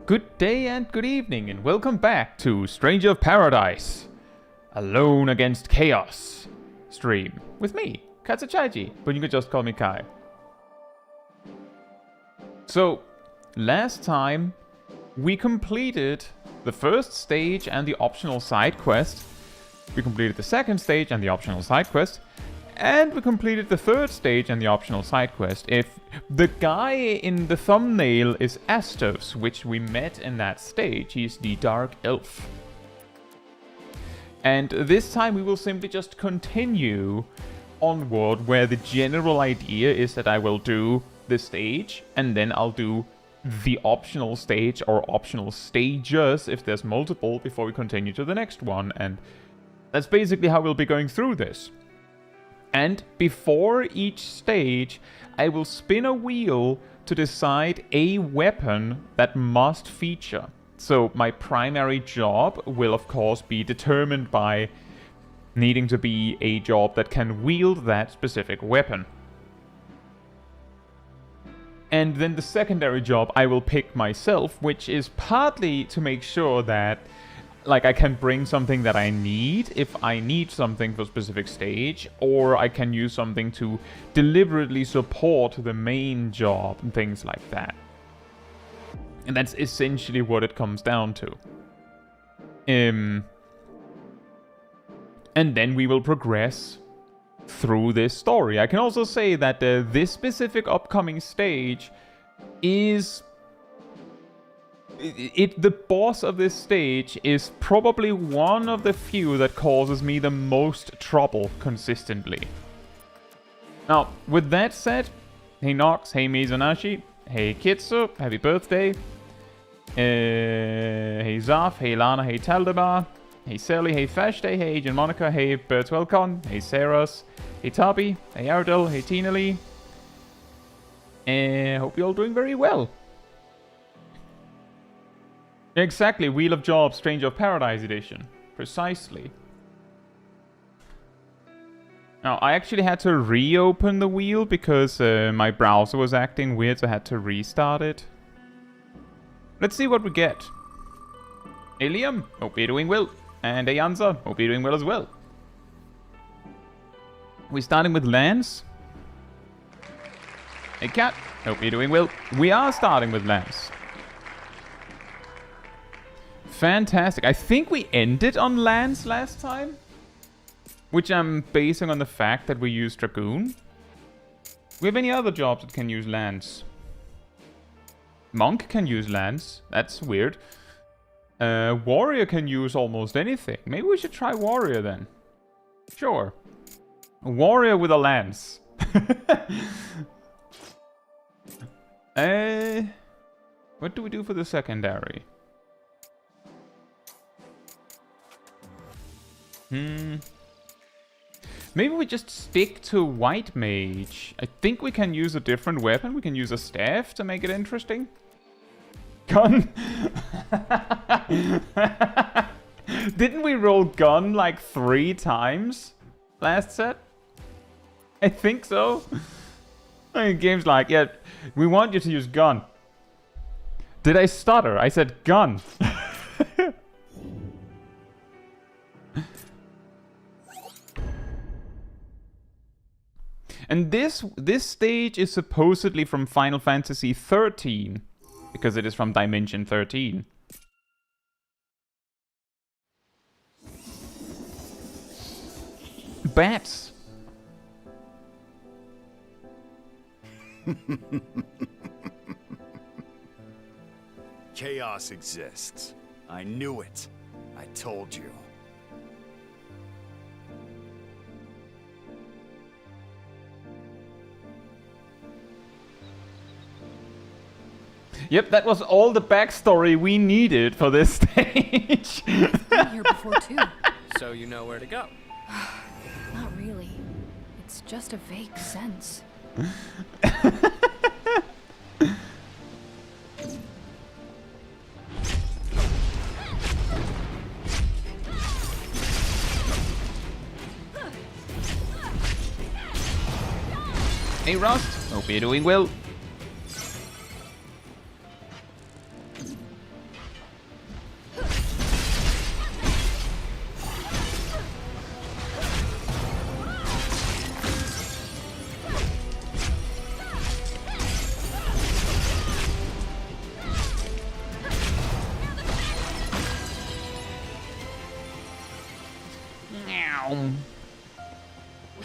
Good day and good evening, and welcome back to Stranger of Paradise, Alone Against Chaos stream with me, Katsuchaiji, but you can just call me Kai. So, last time we completed the first stage and the optional side quest. We completed the second stage and the optional side quest. And we completed the third stage and the optional side quest. If the guy in the thumbnail is Astos, which we met in that stage, he's the Dark Elf. And this time we will simply just continue onward, where the general idea is that I will do the stage, and then I'll do the optional stage or optional stages, if there's multiple, before we continue to the next one. And that's basically how we'll be going through this. And before each stage, I will spin a wheel to decide a weapon that must feature. So my primary job will of course be determined by needing to be a job that can wield that specific weapon. And then the secondary job I will pick myself, which is partly to make sure that I can bring something that I need if I need something for a specific stage, or I can use something to deliberately support the main job and things like that. And that's essentially what it comes down to. And then we will progress through this story. I can also say that this specific upcoming stage is... the boss of this stage is probably one of the few that causes me the most trouble consistently. Now, with that said, hey Nox, hey Mizanashi, hey Kitsu, happy birthday. Hey Zaf, hey Lana, hey Taldemar, hey Sally, hey Fashday, hey Agent Monica, hey Bertwelcon, hey Saras, hey Tabi, hey Ardell, hey Tina Lee. Hope you're all doing very well. Exactly, Wheel of Jobs, Stranger of Paradise edition. Precisely. Now, I actually had to reopen the wheel because my browser was acting weird, so I had to restart it. Let's see what we get. Hey Liam, hope you're doing well. And hey Anza, hope you're doing well as well. We're starting with Lance. Hey Kat, hope you're doing well. We are starting with Lance. Fantastic. I think we ended on Lance last time, which I'm basing on the fact that we used Dragoon. We have any other jobs that can use Lance? Monk can use Lance. That's weird. Warrior can use almost anything. Maybe we should try Warrior then. Sure. Warrior with a Lance. What do we do for the secondary? Maybe we just stick to White Mage. I think we can use a different weapon. We can use a staff to make it interesting. Gun? Didn't we roll gun like 3 times last set? I think so. The game's like, yeah, we want you to use gun. Did I stutter? I said gun. And this stage is supposedly from Final Fantasy 13, because it is from Dimension 13. Bats! Chaos exists. I knew it. I told you. Yep, that was all the backstory we needed for this stage. I've been here before too. So you know where to go? Not really. It's just a vague sense. Hey Rust, hope you're doing well.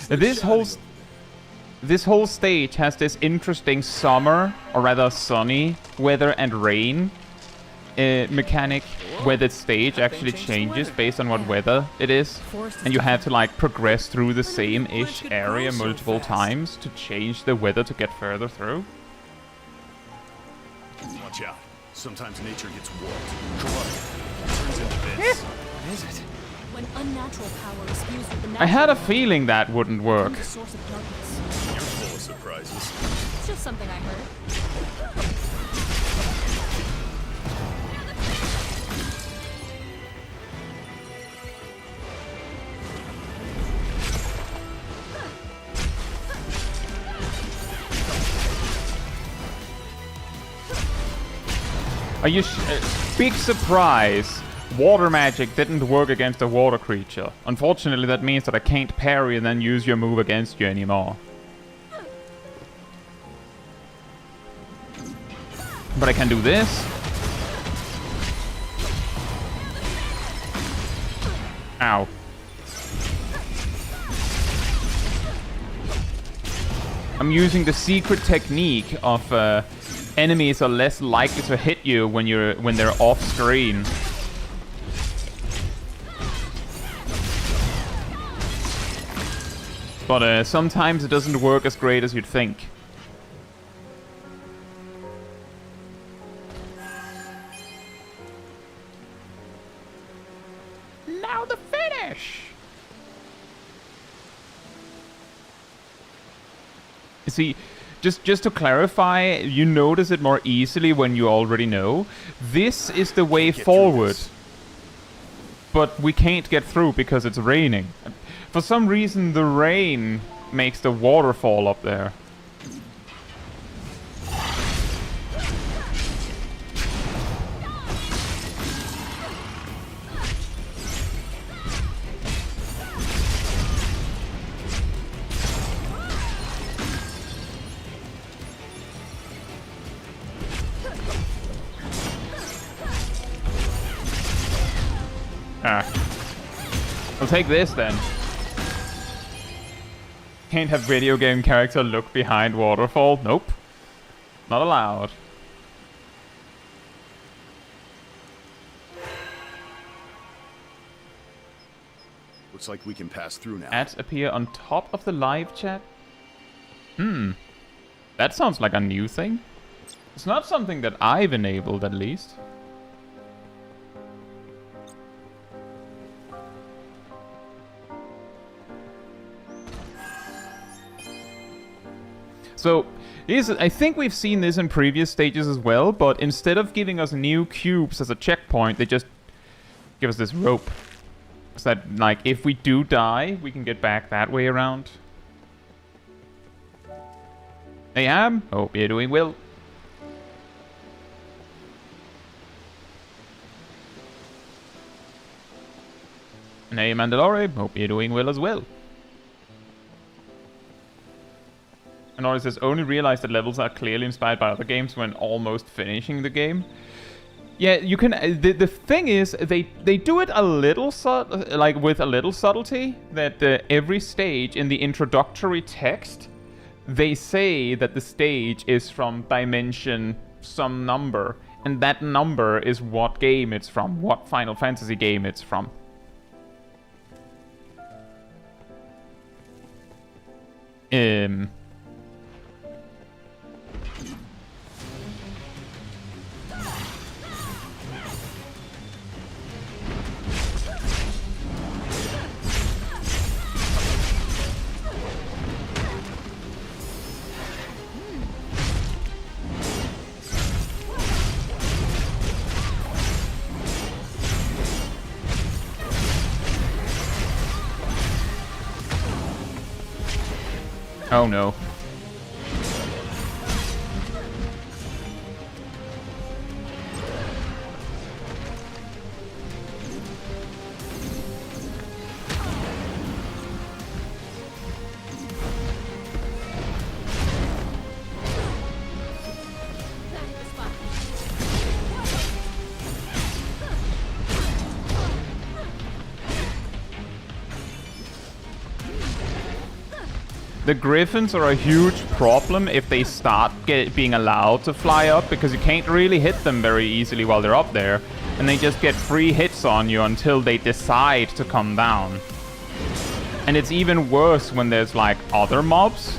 This whole stage has this interesting summer, or rather sunny, weather and rain mechanic, where the stage actually changes based on what weather it is, and you have to like progress through the same-ish area multiple times to change the weather to get further through. Watch out. Sometimes nature gets warped, corrupted, turns into this. What is it? When unnatural power is fused with the natural I had a power, feeling that wouldn't it work. becomes a source of darkness. You're full of surprises. It's just something I heard. Are you big surprise? Water magic didn't work against a water creature. Unfortunately, that means that I can't parry and then use your move against you anymore. But I can do this. Ow. I'm using the secret technique of enemies are less likely to hit you when they're off screen. But sometimes it doesn't work as great as you'd think. Now the finish! You see, just to clarify, you notice it more easily when you already know. This is the way forward. But we can't get through because it's raining. For some reason, the rain makes the waterfall up there. I'll take this then. Can't have video game character look behind waterfall. Nope. Not allowed. Looks like we can pass through now. Ads appear on top of the live chat. That sounds like a new thing. It's not something that I've enabled, at least. So, I think we've seen this in previous stages as well, but instead of giving us new cubes as a checkpoint, they just give us this rope. So that, like, if we do die, we can get back that way around. Hey, Am. Hope you're doing well. And hey, Mandalore. Hope you're doing well as well. And Ori says, only realize that levels are clearly inspired by other games when almost finishing the game. Yeah, you can. The thing is, they do it a little with a little subtlety. That every stage in the introductory text, they say that the stage is from dimension some number, and that number is what game it's from, what Final Fantasy game it's from. Oh no. The griffins are a huge problem if they start being allowed to fly up, because you can't really hit them very easily while they're up there. And they just get free hits on you until they decide to come down. And it's even worse when there's like other mobs.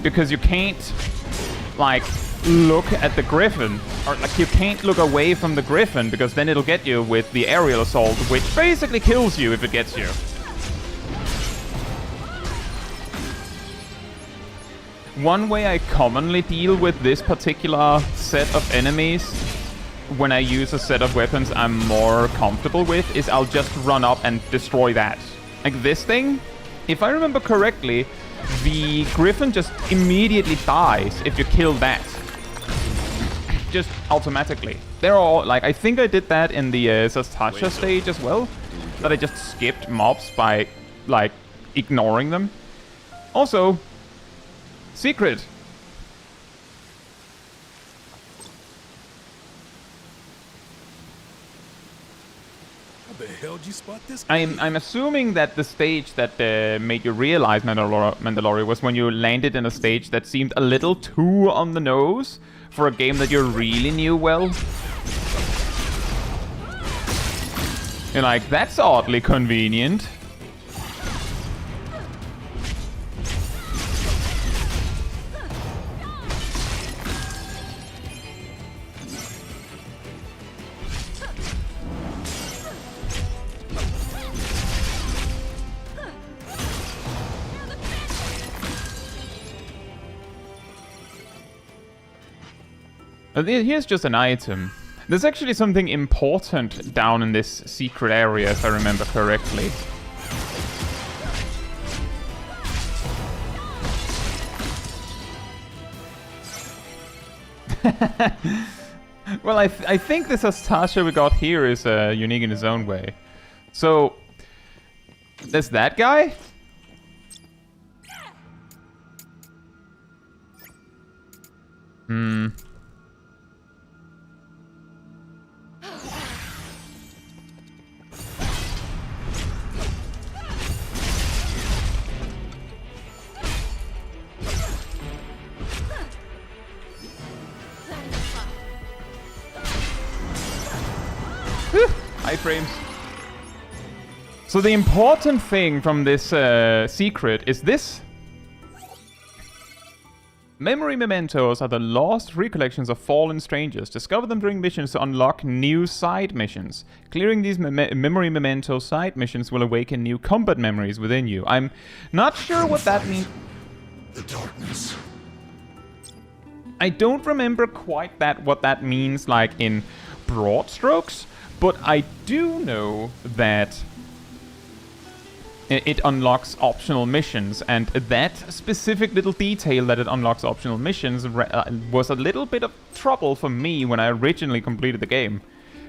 Because you can't like look at the griffin, or like you can't look away from the griffin, because then it'll get you with the aerial assault, which basically kills you if it gets you. One way I commonly deal with this particular set of enemies, when I use a set of weapons I'm more comfortable with, is I'll just run up and destroy that. Like this thing, if I remember correctly, the griffin just immediately dies if you kill that. Just automatically. They're all, like, I think I did that in the Zastasha stage as well, that I just skipped mobs by, like, ignoring them. Also, secret. How the hell did you spot this? I'm assuming that the stage that made you realize Mandalorian was when you landed in a stage that seemed a little too on the nose for a game that you really knew well. You're like, that's oddly convenient. Here's just an item. There's actually something important down in this secret area, if I remember correctly. Well, I think this Zastasha we got here is unique in its own way. So, there's that guy? Frames. So the important thing from this secret is this. Memory mementos are the lost recollections of fallen strangers. Discover them during missions to unlock new side missions. Clearing these memory memento side missions will awaken new combat memories within you. I'm not sure what that means. The darkness. I don't remember quite what that means, like in broad strokes. But I do know that it unlocks optional missions, and that specific little detail that it unlocks optional missions was a little bit of trouble for me when I originally completed the game.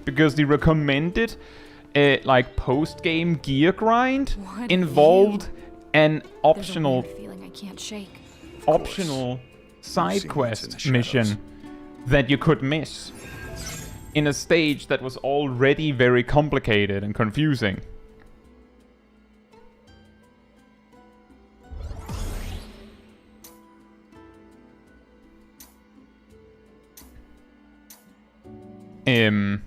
Because the recommended like post-game gear grind involved an optional side quest mission that you could miss in a stage that was already very complicated and confusing. And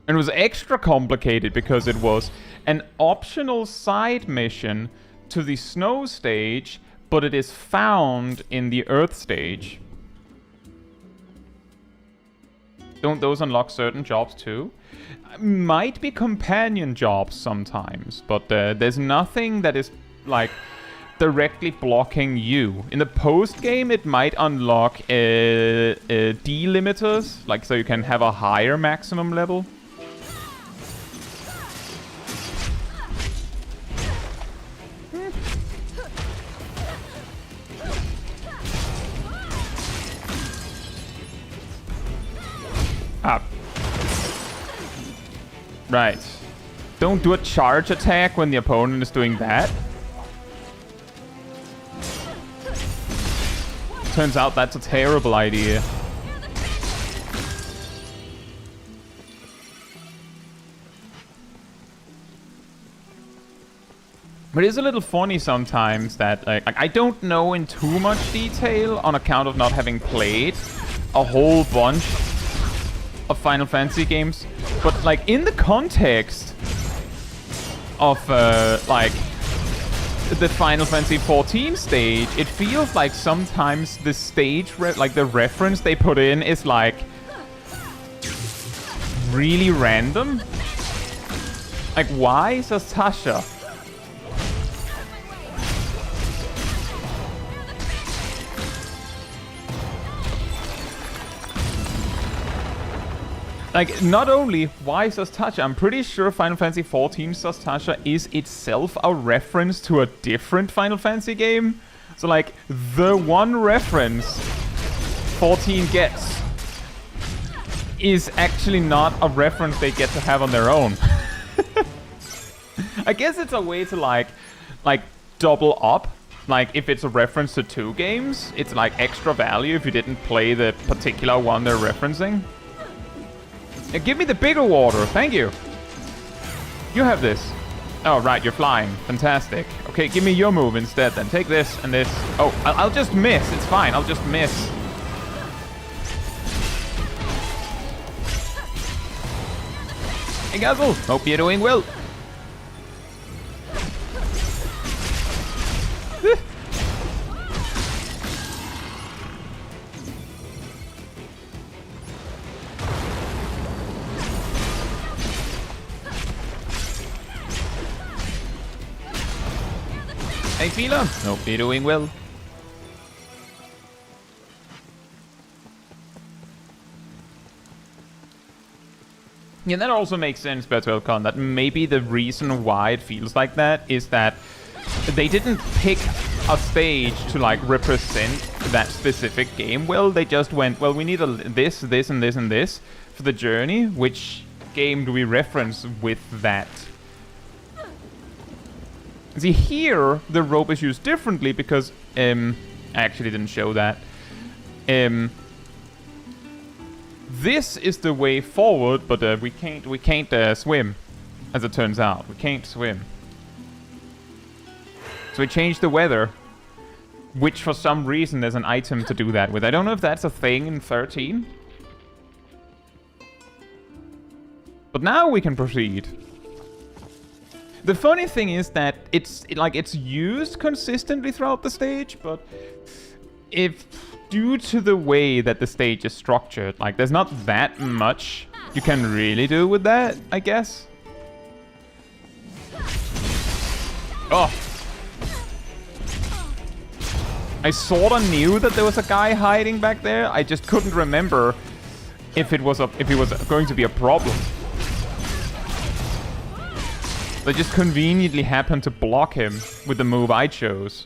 it was extra complicated because it was an optional side mission to the snow stage, but it is found in the earth stage. Don't those unlock certain jobs too? Might be companion jobs sometimes, but there's nothing that is like directly blocking you. In the post game, it might unlock delimiters, like so you can have a higher maximum level. Up. Right. Don't do a charge attack when the opponent is doing that. Turns out that's a terrible idea. But it's a little funny sometimes that like I don't know in too much detail on account of not having played a whole bunch of Final Fantasy games. But like in the context of like the Final Fantasy 14 stage, it feels like sometimes the stage, like the reference they put in is like really random. Like why Sastasha? Like, not only why Sastasha, I'm pretty sure Final Fantasy XIV Sastasha is itself a reference to a different Final Fantasy game. So, like, the one reference 14 gets is actually not a reference they get to have on their own. I guess it's a way to, like, double up. Like, if it's a reference to 2 games, it's, like, extra value if you didn't play the particular one they're referencing. Give me the bigger water, thank you. You have this. Oh, right, you're flying. Fantastic. Okay, give me your move instead then. Take this and this. Oh, I'll just miss. It's fine, I'll just miss. Hey, Gazzle. Hope you're doing well. Hey, Fila. Hope you're doing well. Yeah, that also makes sense, Bertwellcon, that maybe the reason why it feels like that is that they didn't pick a stage to, like, represent that specific game well. They just went, well, we need this, this, and this, and this for the journey. Which game do we reference with that? See, here, the rope is used differently because, I actually didn't show that. This is the way forward, but we can't swim, as it turns out. We can't swim. So we changed the weather, which for some reason there's an item to do that with. I don't know if that's a thing in 13. But now we can proceed. The funny thing is that it's used consistently throughout the stage, but if due to the way that the stage is structured, like there's not that much you can really do with that, I guess. Oh. I sorta knew that there was a guy hiding back there. I just couldn't remember if he was going to be a problem. They just conveniently happened to block him with the move I chose.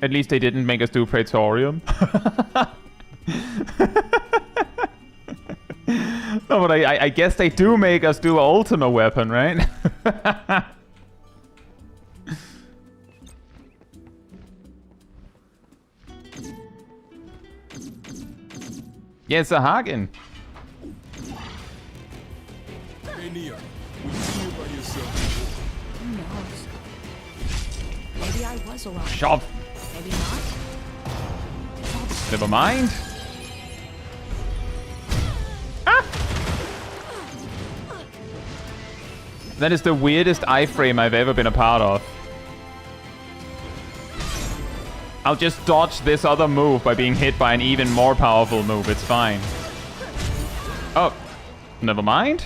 At least they didn't make us do Praetorium. No, but I guess they do make us do Ultima Weapon, right? Yeah, it's a Hagen. Hey, Nia. Will you see you by yourself? Who knows? Maybe I was alone. Shove. Maybe not. Never mind. That is the weirdest iframe I've ever been a part of. I'll just dodge this other move by being hit by an even more powerful move. It's fine. Oh, never mind.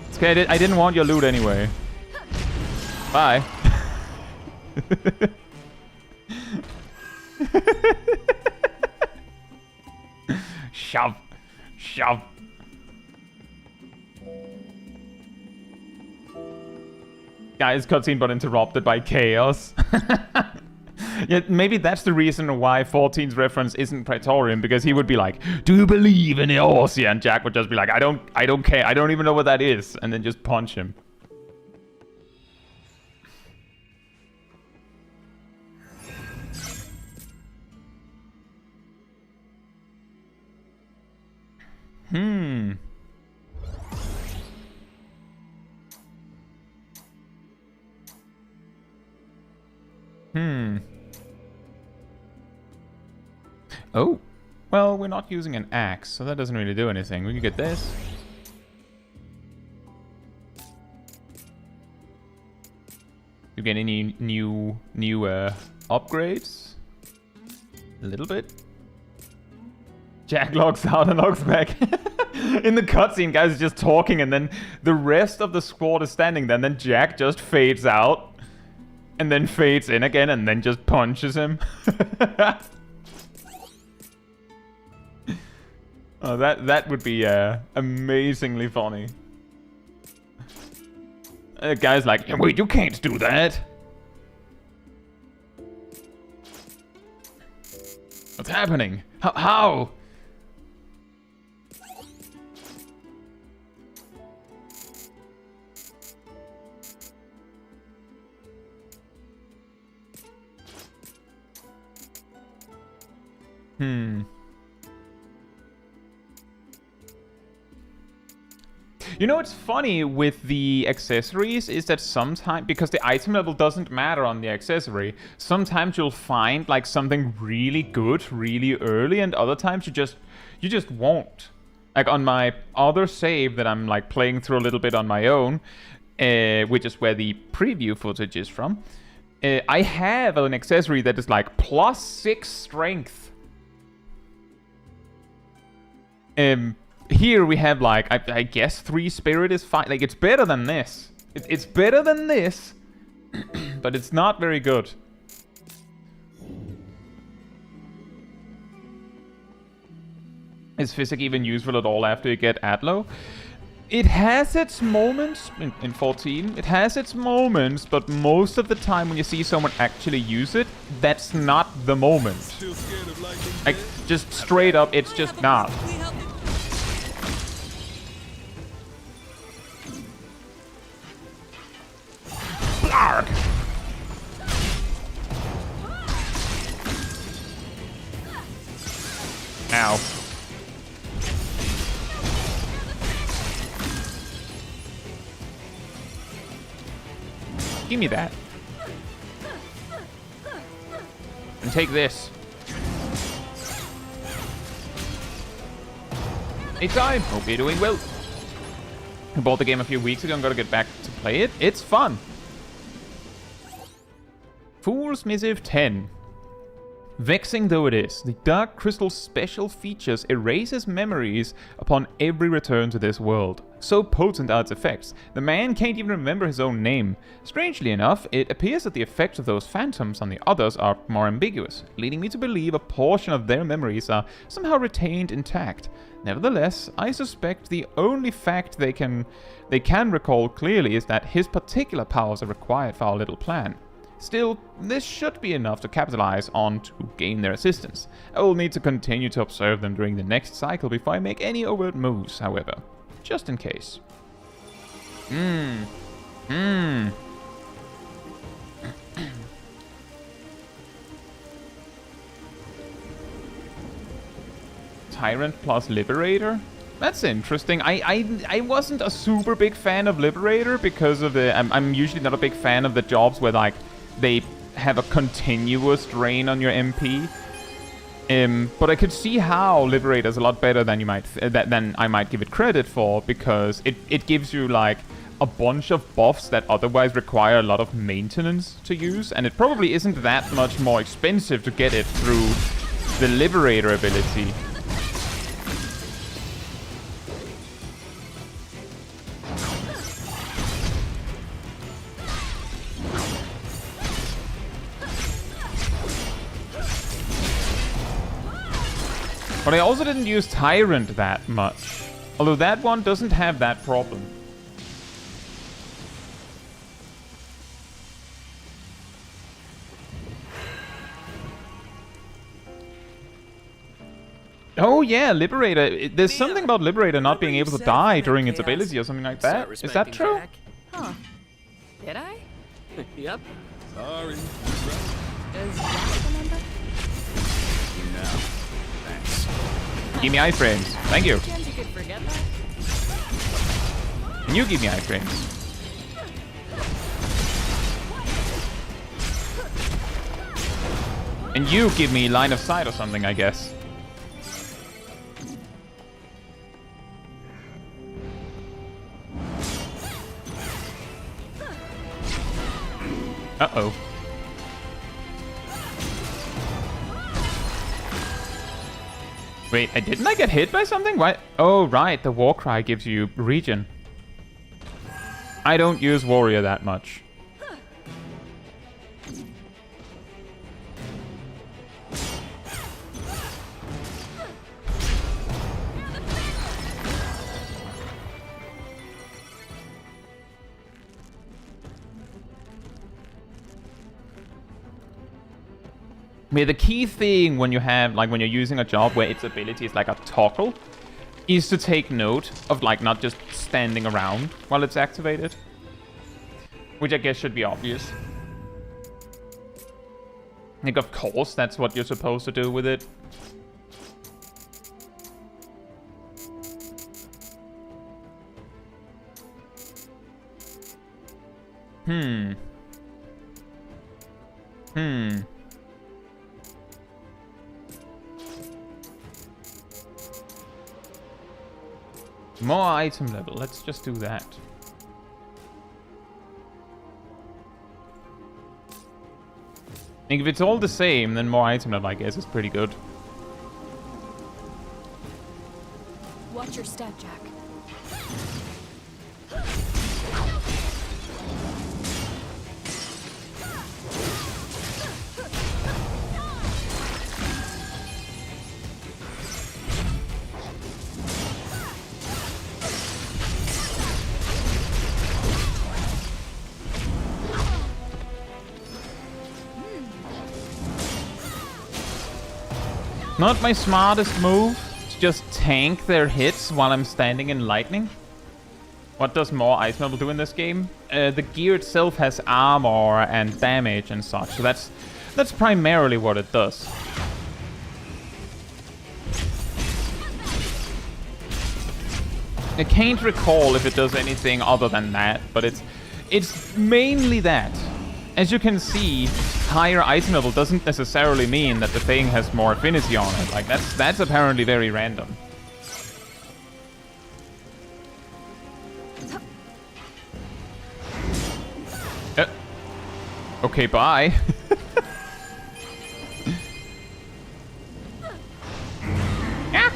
It's okay, I didn't want your loot anyway. Bye. Shove. Shove. Guys, cutscene but interrupted by chaos. Yeah, maybe that's the reason why 14's reference isn't Praetorium, because he would be like, "Do you believe in Eorzea?" And Jack would just be like, I don't care. I don't even know what that is," and then just punch him. Oh. Well, we're not using an axe, so that doesn't really do anything. We can get this. You get any new upgrades? A little bit. Jack logs out and logs back. In the cutscene, guys are just talking, and then the rest of the squad is standing there, and then Jack just fades out, and then fades in again, and then just punches him. Oh, that would be amazingly funny. Guy's like, wait, you can't do that. What's happening? How? You know what's funny with the accessories is that sometimes, because the item level doesn't matter on the accessory, sometimes you'll find like something really good really early, and other times you just won't. Like on my other save that I'm like playing through a little bit on my own, which is where the preview footage is from, I have an accessory that is like +6 strength. Here we have like, I guess 3 spirit is fine. Like, it's better than this. It's better than this, but it's not very good. Is physic even useful at all after you get Adlo? It has its moments in 14. It has its moments, but most of the time when you see someone actually use it, that's not the moment. Like, just straight up, it's just not. Blarg! Ow. Give me that. And take this. Hey time! Hope you're doing well. I bought the game a few weeks ago and gotta get back to play it. It's fun. Fool's Missive 10. Vexing though it is, the Dark Crystal's special features erases memories upon every return to this world. So potent are its effects, the man can't even remember his own name. Strangely enough, it appears that the effects of those phantoms on the others are more ambiguous, leading me to believe a portion of their memories are somehow retained intact. Nevertheless, I suspect the only fact they can recall clearly is that his particular powers are required for our little plan. Still, this should be enough to capitalize on to gain their assistance. I will need to continue to observe them during the next cycle before I make any overt moves, however. Just in case. Tyrant plus Liberator? That's interesting. I wasn't a super big fan of Liberator because of the... I'm usually not a big fan of the jobs where, like, they have a continuous drain on your MP. But I could see how Liberator is a lot better than than I might give it credit for, because it gives you like a bunch of buffs that otherwise require a lot of maintenance to use, and it probably isn't that much more expensive to get it through the Liberator ability. But I also didn't use Tyrant that much. Although that one doesn't have that problem. Oh yeah, Liberator. There's something about Liberator not being able to die during its ability or something like that. Is that true? Huh. Did I? Yep. Sorry. Does Jack remember? No. Thanks. Give me iframes. Thank you. Chance you could forget that? And you give me iframes. And you give me line of sight or something, I guess. Uh-oh. Wait, didn't I get hit by something? Why? Oh, right, the war cry gives you regen. I don't use warrior that much. Yeah, the key thing when you have, like, when you're using a job where its ability is like a toggle, is to take note of, like, not just standing around while it's activated. Which I guess should be obvious. Like, of course, that's what you're supposed to do with it. More item level. Let's just do that. I think if it's all the same, then more item level, I guess, is pretty good. Watch your step, Jack. Not my smartest move to just tank their hits while I'm standing in lightning. What does more ice level do in this game? The gear itself has armor and damage and such, so that's primarily what it does. I can't recall if it does anything other than that, but it's mainly that. As you can see, higher item level doesn't necessarily mean that the thing has more affinity on it. Like, that's apparently very random. Okay, bye. Yeah.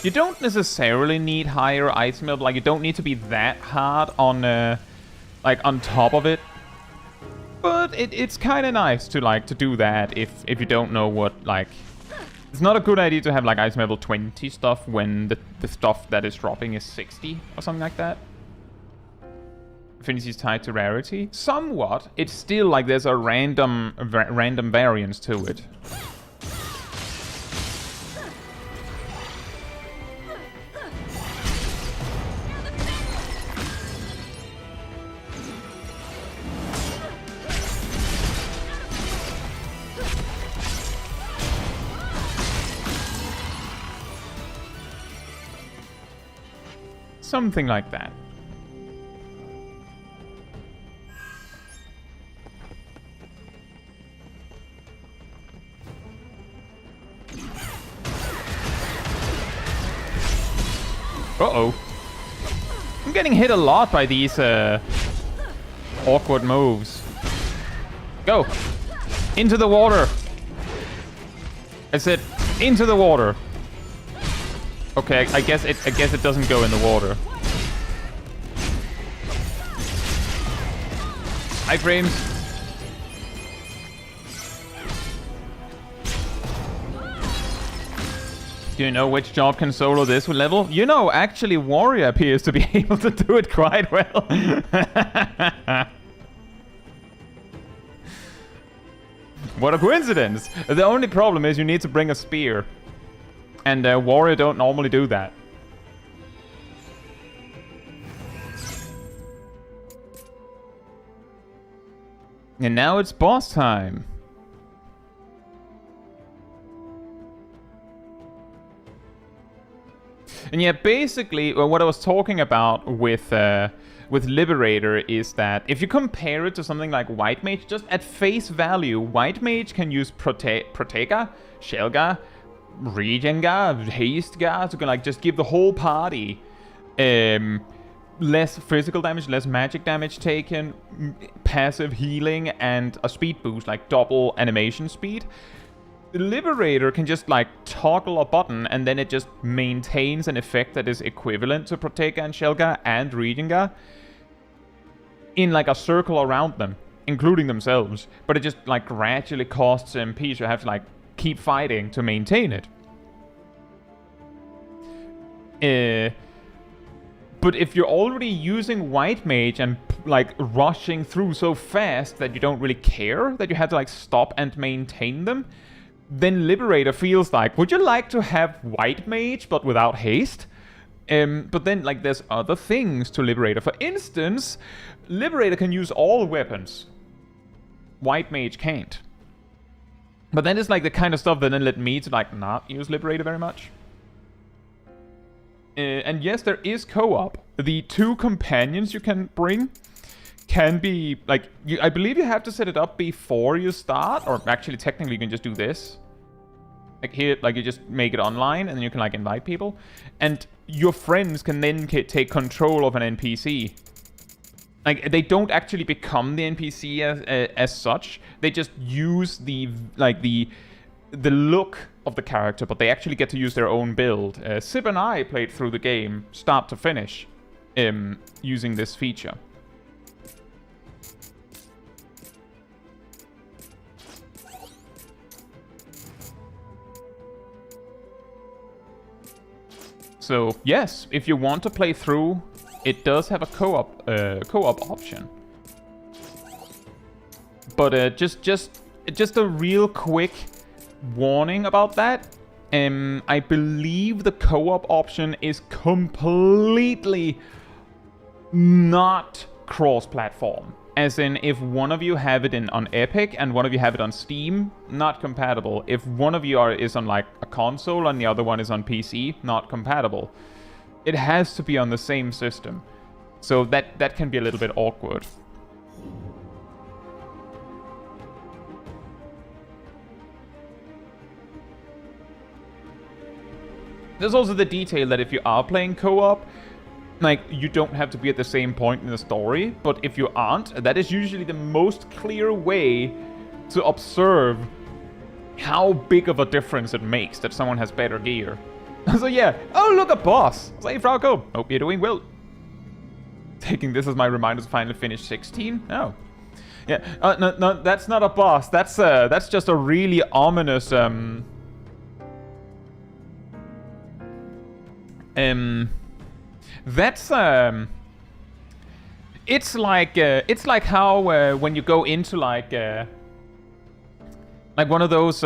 You don't necessarily need higher item level. Like, you don't need to be that hard on, like, on top of it. But it's kind of nice to do that if you don't know what, like... It's not a good idea to have, like, item level 20 stuff when the stuff that is dropping is 60 or something like that. Affinity is tied to rarity. Somewhat. It's still, like, there's a random variance to it. Something like that. Uh-oh. I'm getting hit a lot by these awkward moves. Go! Into the water! I said, into the water! Okay, I guess it doesn't go in the water. Iframes. Do you know which job can solo this level? You know, actually Warrior appears to be able to do it quite well. What a coincidence! The only problem is you need to bring a spear. And Warrior don't normally do that. And now it's boss time. And yeah, basically, what I was talking about with Liberator is that if you compare it to something like White Mage, just at face value, White Mage can use Protega, Shelga, Regenga, Hastegar to like just give the whole party less physical damage, less magic damage taken, passive healing, and a speed boost, like double animation speed. The Liberator can just like toggle a button and then it just maintains an effect that is equivalent to Protega and Shelga and Regenga in like a circle around them, including themselves. But it just like gradually costs MP, so you have to like keep fighting to maintain it. But if you're already using White Mage and like rushing through so fast that you don't really care that you have to like stop and maintain them, then Liberator feels like, would you like to have White Mage but without haste? But then like there's other things to Liberator. For instance, Liberator can use all weapons. White Mage can't. But then it's like the kind of stuff that then led me to like not use Liberator very much. And yes, there is co-op. The 2 companions you can bring can be, like, I believe you have to set it up before you start, or actually technically you can just do this. Like here, like you just make it online and then you can like invite people. And your friends can then take control of an NPC. Like, they don't actually become the NPC as such. They just use the look of the character, but they actually get to use their own build. Sib and I played through the game, start to finish, using this feature. So yes, if you want to play through, it does have a co-op option. But just a real quick warning about that. I believe the co-op option is completely not cross-platform. As in, if one of you have it on Epic and one of you have it on Steam, not compatible. If one of you is on like a console and the other one is on PC, not compatible. It has to be on the same system. So that can be a little bit awkward. There's also the detail that if you are playing co-op, like, you don't have to be at the same point in the story, but if you aren't, that is usually the most clear way to observe how big of a difference it makes that someone has better gear. So yeah, oh look, a boss! Say, Frauko, hope you're doing well. Taking this as my reminder to finally finish 16? Oh. Yeah, no, that's not a boss, that's just a really ominous, that's it's like how when you go into like one of those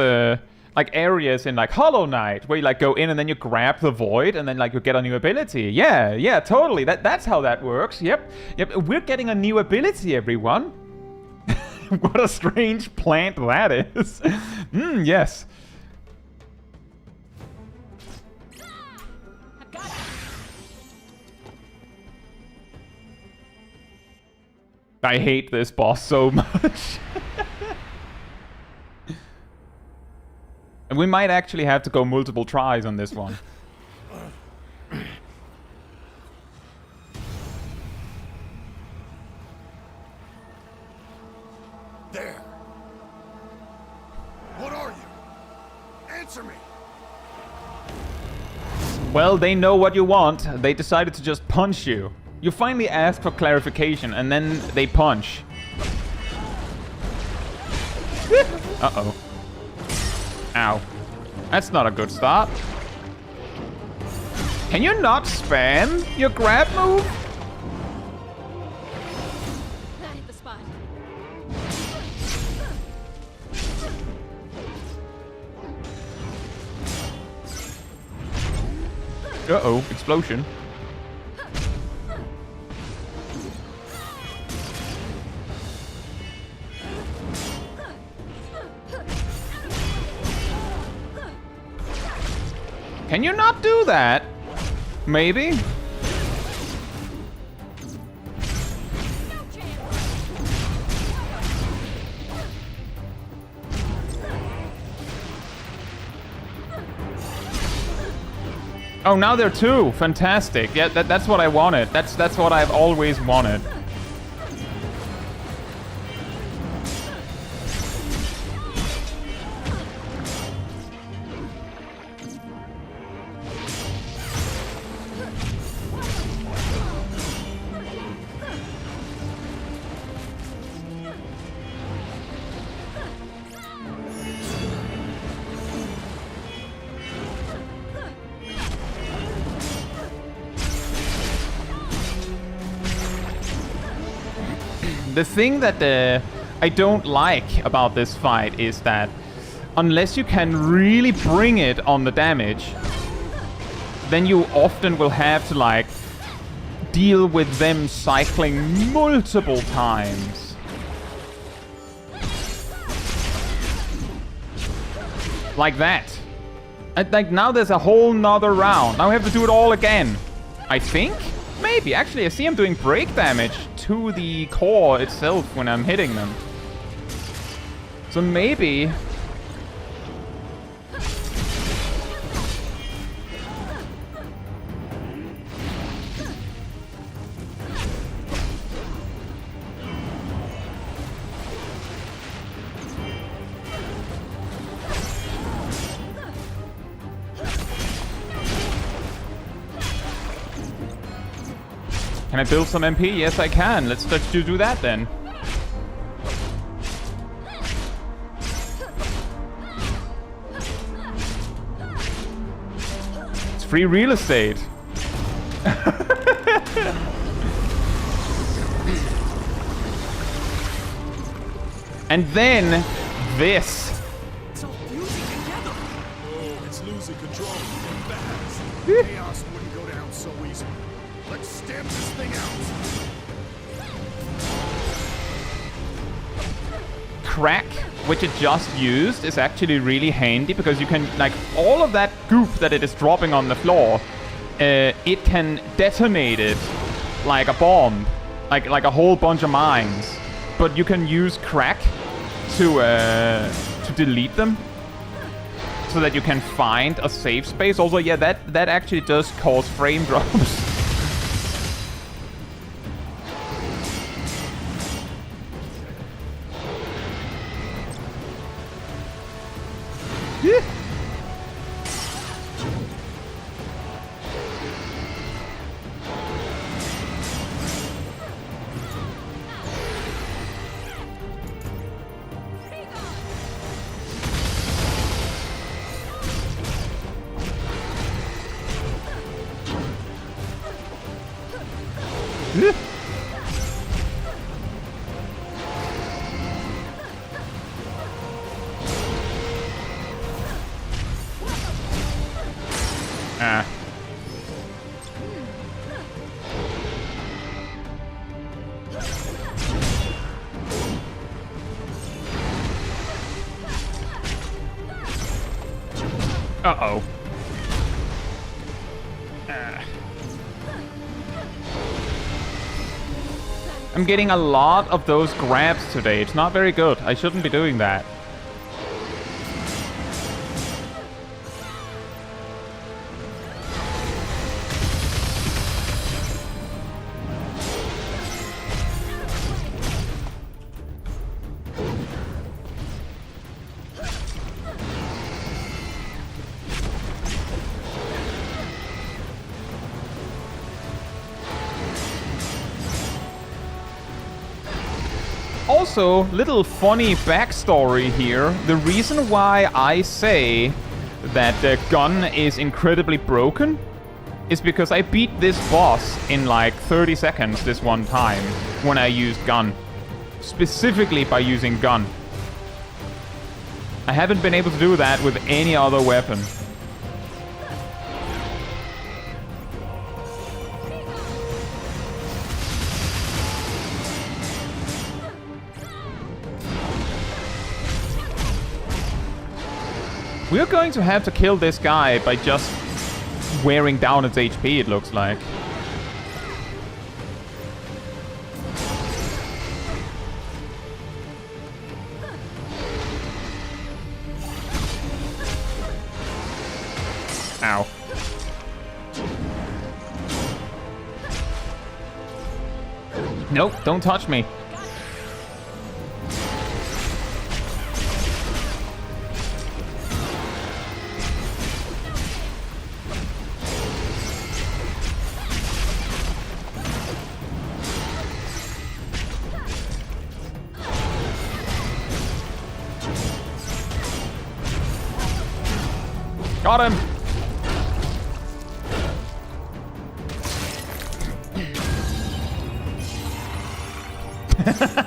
like areas in like Hollow Knight where you like go in and then you grab the void and then like you get a new ability. Yeah, totally. That's how that works. Yep. We're getting a new ability, everyone. What a strange plant that is. Yes. I hate this boss so much. And we might actually have to go multiple tries on this one. There. What are you? Answer me. Well, they know what you want. They decided to just punch you. You finally ask for clarification, and then they punch. Uh-oh. Ow. That's not a good start. Can you not spam your grab move? That hit the spot. Uh-oh, explosion. Can you not do that? Maybe? Oh, now there are two. Fantastic. Yeah, that's what I wanted. That's what I've always wanted. The thing that I don't like about this fight is that unless you can really bring it on the damage, then you often will have to like deal with them cycling multiple times. Like that. Like now there's a whole nother round. Now I have to do it all again. I think? Maybe. Actually, I see I'm doing break damage to the core itself when I'm hitting them. So maybe... Can I build some MP? Yes, I can. Let's just do that then. It's free real estate. And then this. It's all fusing together. Oh, it's losing control and fast. Chaos wouldn't go down so easily. Let's stamp this thing out. Crack, which it just used, is actually really handy because you can, like, all of that goop that it is dropping on the floor, it can detonate it like a bomb, like a whole bunch of mines. But you can use crack to delete them, so that you can find a safe space. Also, yeah, that actually does cause frame drops. Uh-oh. I'm getting a lot of those grabs today. It's not very good. I shouldn't be doing that. Also, little funny backstory here. The reason why I say that the gun is incredibly broken is because I beat this boss in like 30 seconds this one time when I used gun. Specifically by using gun. I haven't been able to do that with any other weapon. We're going to have to kill this guy by just wearing down its HP, it looks like. Ow. Nope, don't touch me. Got him!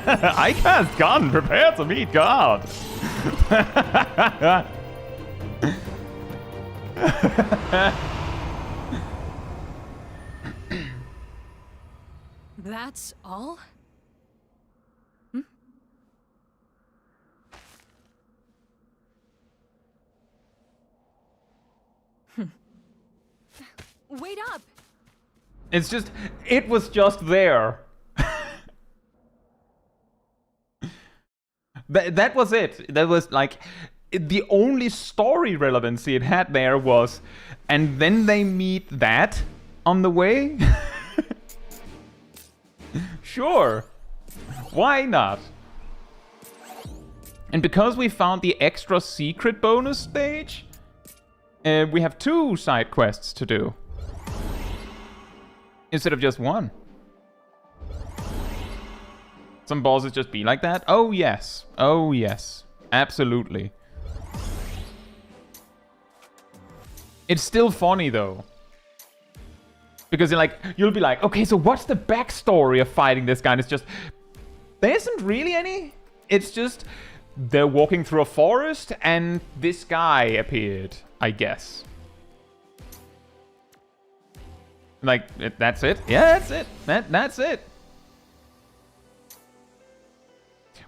I cast gun, prepare to meet God. That's all? Wait up! It's just, it was just there. That was it. That was like, the only story relevancy it had there was, and then they meet that on the way? Sure. Why not? And because we found the extra secret bonus stage, we have 2 side quests to do. Instead of just 1. Some bosses just be like that? Oh yes. Oh yes. Absolutely. It's still funny though. Because you'll be like, okay, so what's the backstory of fighting this guy? And it's just, there isn't really any. It's just, they're walking through a forest and this guy appeared, I guess. Like, that's it? Yeah, that's it. That's it.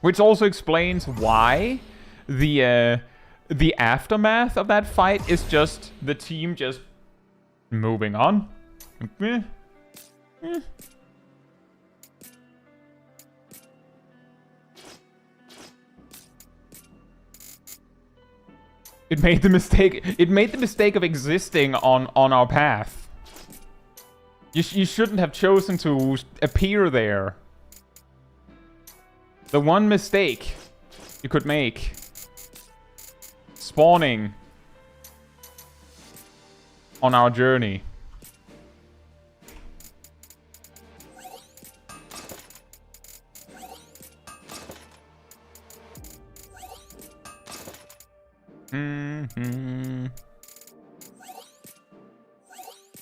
Which also explains why the aftermath of that fight is just the team just moving on. It made the mistake of existing on our path. You shouldn't have chosen to appear there. The one mistake you could make. Spawning on our journey.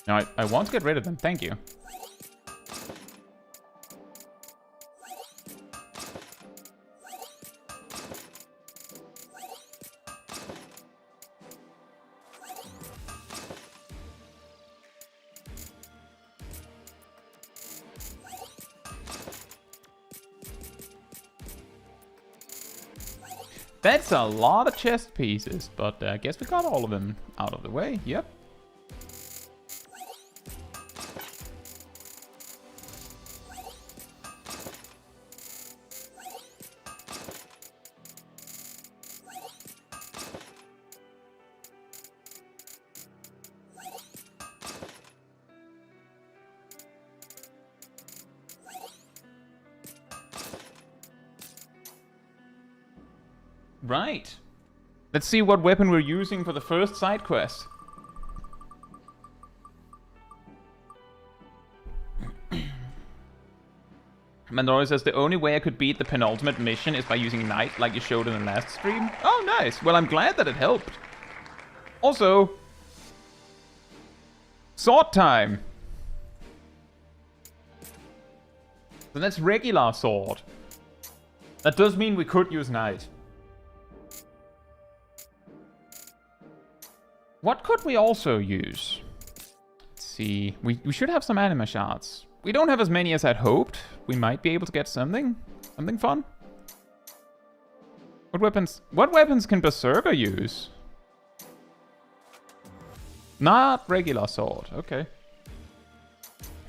No, I want to get rid of them. Thank you. That's a lot of chest pieces, but I guess we got all of them out of the way. Yep. Right. Let's see what weapon we're using for the first side quest. Mandora says the only way I could beat the penultimate mission is by using Knight like you showed in the last stream. Oh, nice. Well, I'm glad that it helped. Also, sword time. So that's regular sword. That does mean we could use Knight. What could we also use? Let's see. We should have some anima shards. We don't have as many as I'd hoped. We might be able to get something. Something fun. What weapons can Berserker use? Not regular sword. Okay.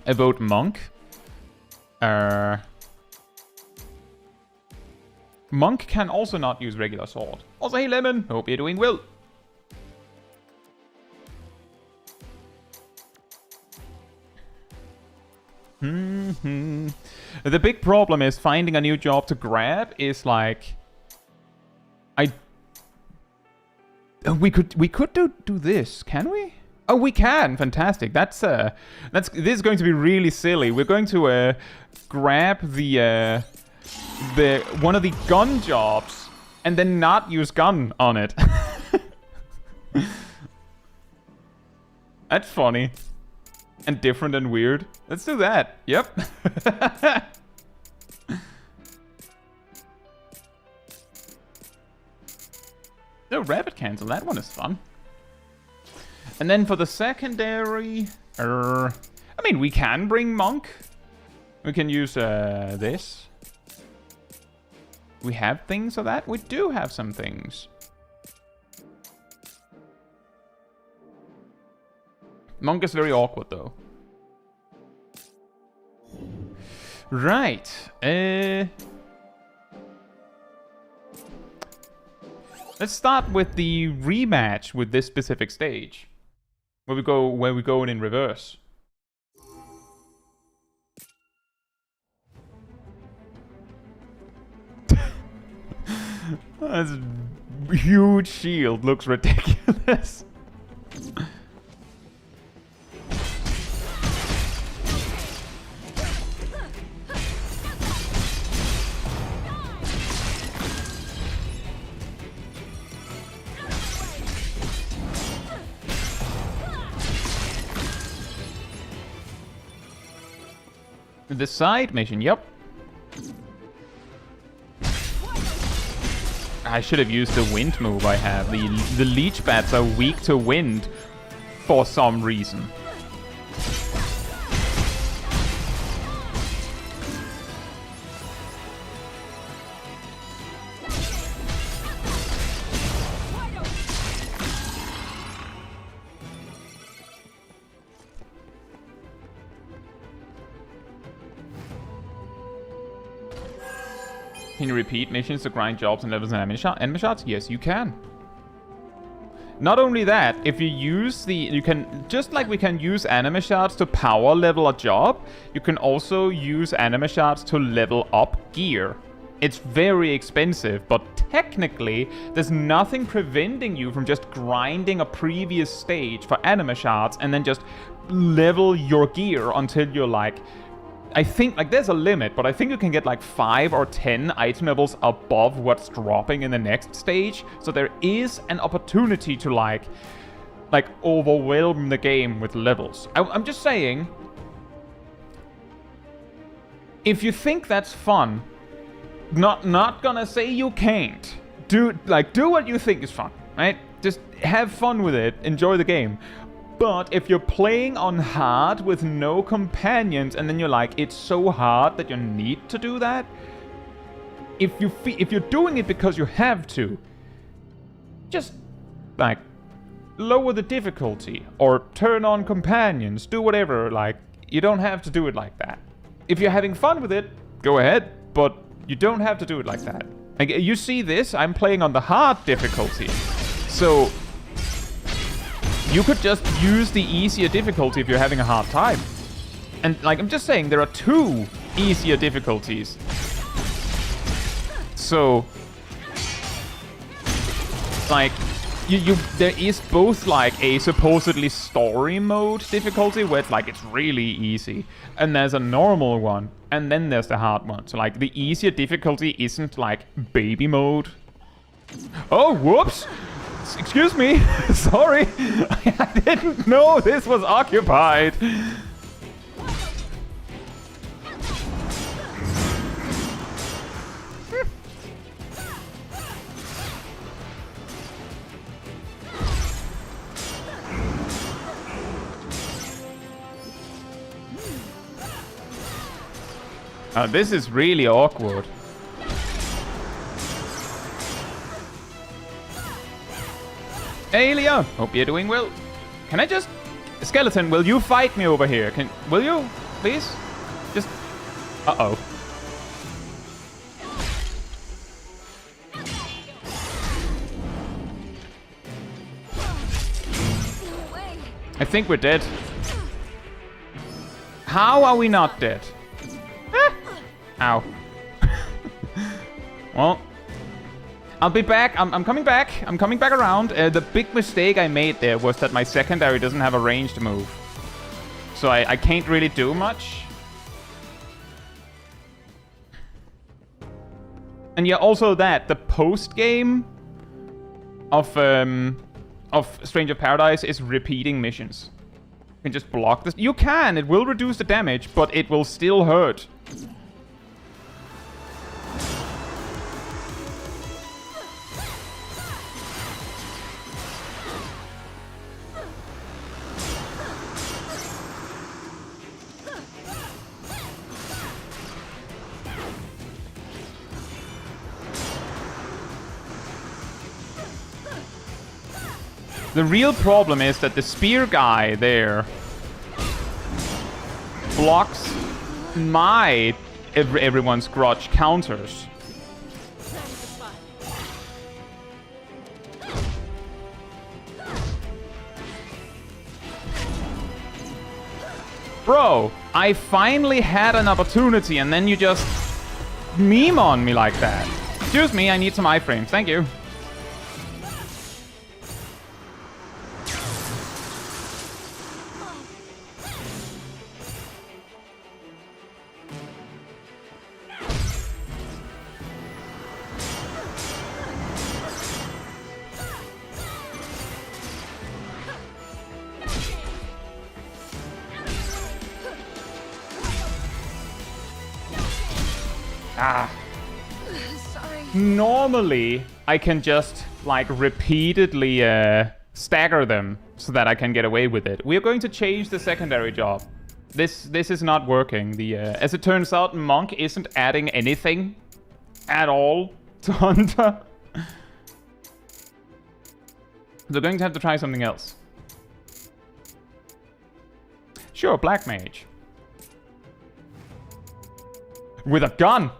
I vote monk. Monk can also not use regular sword. Also, hey Lemon, hope you're doing well. The big problem is finding a new job to grab is like... We could do this, can we? Oh, we can. Fantastic. This is going to be really silly. We're going to grab the one of the gun jobs and then not use gun on it. That's funny and different and weird. Let's do that. Yep. Oh, rabbit cancel. That one is fun. And then for the secondary... I mean, we can bring monk. We can use this. We have things of that? We do have some things. Monk is very awkward, though. Right. Let's start with the rematch with this specific stage. Where we go in reverse. That's huge shield looks ridiculous. The side mission, yep. I should have used the wind move I have. The leech bats are weak to wind for some reason. Can you repeat missions to grind jobs and levels and enemy shots? Yes, you can. Not only that, if you use you can, just like we can use anime shots to power level a job, you can also use anime shots to level up gear. It's very expensive, but technically, there's nothing preventing you from just grinding a previous stage for anime shots and then just level your gear until you're like... I think, like, there's a limit, but I think you can get, like, 5 or 10 item levels above what's dropping in the next stage. So there is an opportunity to, like overwhelm the game with levels. I'm just saying, if you think that's fun, not gonna say you can't. Do what you think is fun, right? Just have fun with it, enjoy the game. But if you're playing on hard with no companions and then you're like, it's so hard that you need to do that, if you're doing it because you have to, just like lower the difficulty or turn on companions, do whatever. Like, you don't have to do it like that. If you're having fun with it, go ahead, but you don't have to do it like that. Like, you see this, I'm playing on the hard difficulty, so you could just use the easier difficulty if you're having a hard time. And, like, I'm just saying, there are 2 easier difficulties. So, like, there is both, like, a supposedly story mode difficulty where it's, like, it's really easy. And there's a normal one. And then there's the hard one. So, like, the easier difficulty isn't, like, baby mode. Oh, whoops! Excuse me, sorry, I didn't know this was occupied. This is really awkward. Hey Leah, hope you're doing well. Can I just... Skeleton, will you fight me over here? Will you? Please? Just... Uh-oh. I think we're dead. How are we not dead? Ow. Well, I'll be back. I'm coming back. I'm coming back around. The big mistake I made there was that my secondary doesn't have a ranged move. So I can't really do much. And yeah, also that the post game of Stranger Paradise is repeating missions. You can just block this. You can. It will reduce the damage, but it will still hurt. The real problem is that the spear guy there blocks my everyone's grudge counters. Bro, I finally had an opportunity and then you just meme on me like that. Excuse me, I need some iframes. Thank you. Normally, I can just, like, repeatedly stagger them so that I can get away with it. We are going to change the secondary job. This is not working. As it turns out, Monk isn't adding anything at all to Hunter. So we're going to have to try something else. Sure, Black Mage. With a gun!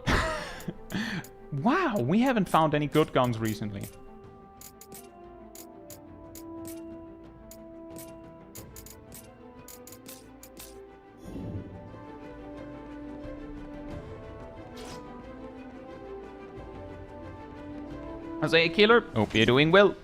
Wow, we haven't found any good guns recently. Isaiah Killer, hope you're doing well.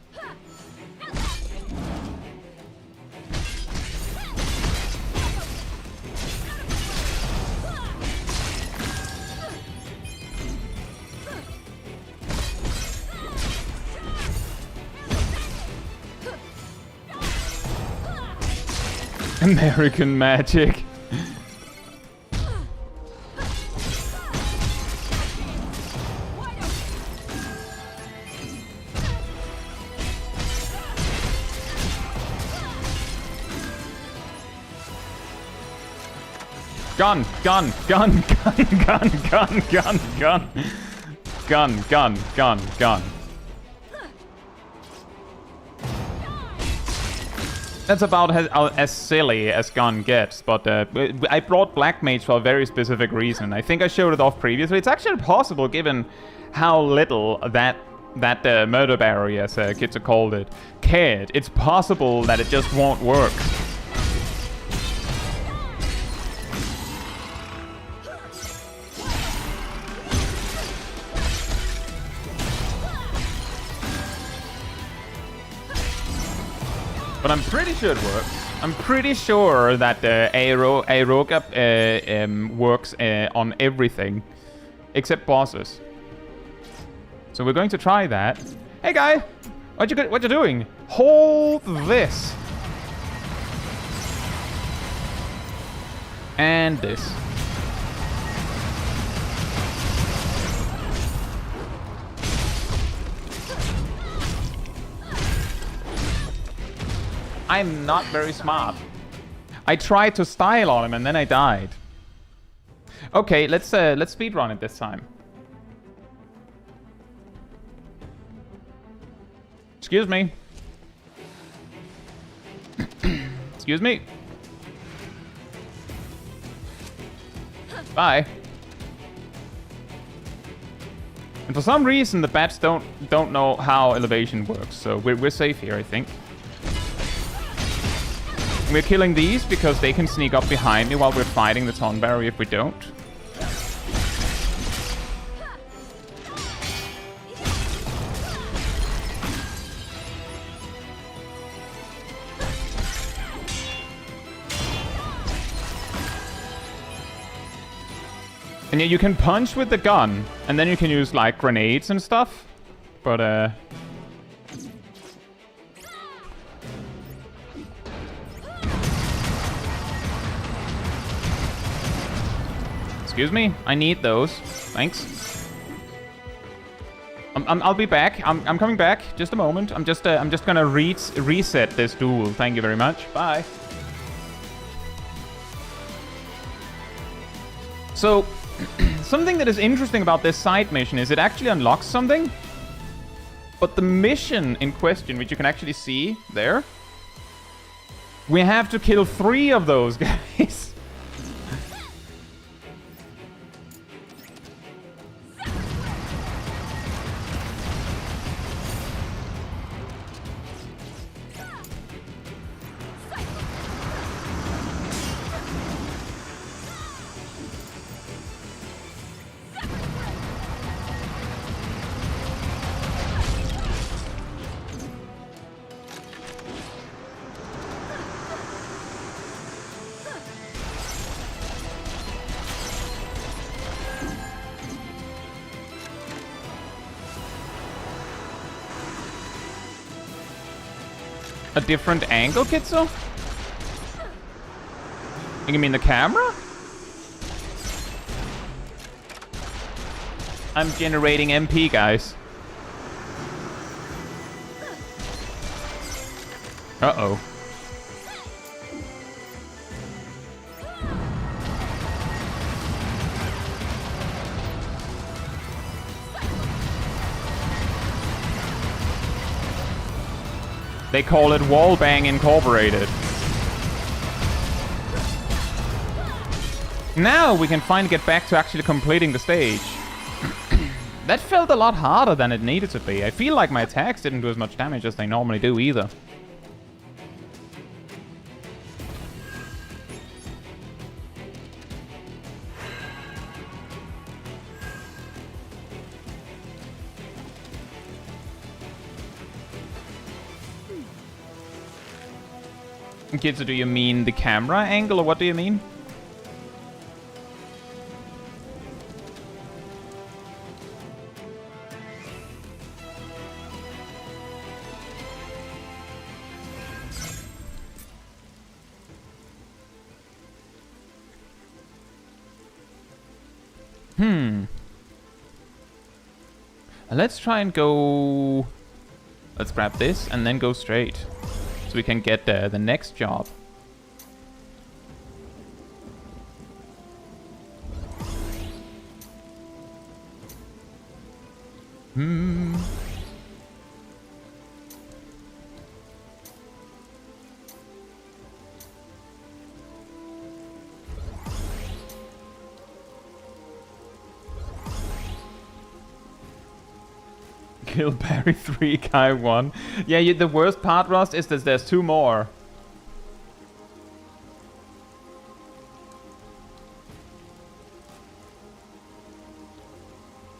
American magic. Gun, gun, gun, gun, gun, gun, gun, gun. Gun, gun, gun, gun. That's about as silly as gun gets, but I brought Black Mage for a very specific reason. I think I showed it off previously. It's actually possible, given how little that murder barrier, as kids have called it, cared. It's possible that it just won't work. But I'm pretty sure it works. I'm pretty sure that Aeroga works on everything except bosses. So we're going to try that. Hey guy, what you doing? Hold this. And this. I'm not very smart. I tried to style on him and then I died. Okay, let's speedrun it this time. Excuse me. Excuse me. Bye. And for some reason, the bats don't know how elevation works, so we're safe here, I think. We're killing these because they can sneak up behind me while we're fighting the Tonberry if we don't. And yeah, you can punch with the gun, and then you can use, like, grenades and stuff. But, excuse me? I need those. Thanks. I'll be back. I'm coming back. Just a moment. I'm just gonna reset this duel. Thank you very much. Bye. So, something that is interesting about this side mission is it actually unlocks something. But the mission in question, which you can actually see there, we have to kill 3 of those guys. A different angle, Kitsu? You mean the camera? I'm generating MP, guys. Uh-oh. They call it Wallbang Incorporated. Now we can finally get back to actually completing the stage. That felt a lot harder than it needed to be. I feel like my attacks didn't do as much damage as they normally do either. Kids, do you mean the camera angle, or what do you mean? Let's try and go... Let's grab this and then go straight. So we can get the next job. Kill Barry 3, Kai 1. Yeah, the worst part, Rust, is that there's 2 more.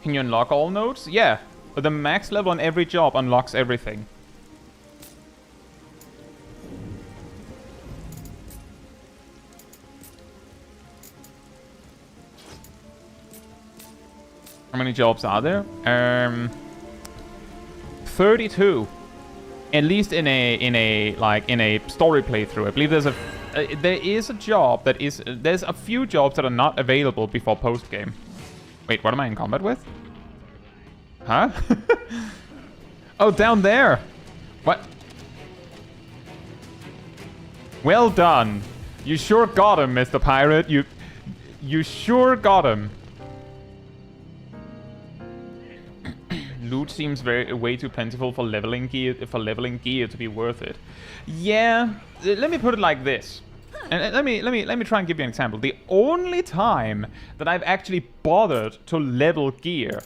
Can you unlock all nodes? Yeah. But the max level on every job unlocks everything. How many jobs are there? 32, at least in a story playthrough. I believe there's there is a job that is there's a few jobs that are not available before post game. Wait, what am I in combat with? Huh? Oh, down there. What? Well done. You sure got him, Mr. Pirate. You sure got him. Loot seems way too plentiful for leveling gear to be worth it. Yeah, let me put it like this. And let me try and give you an example. The only time that I've actually bothered to level gear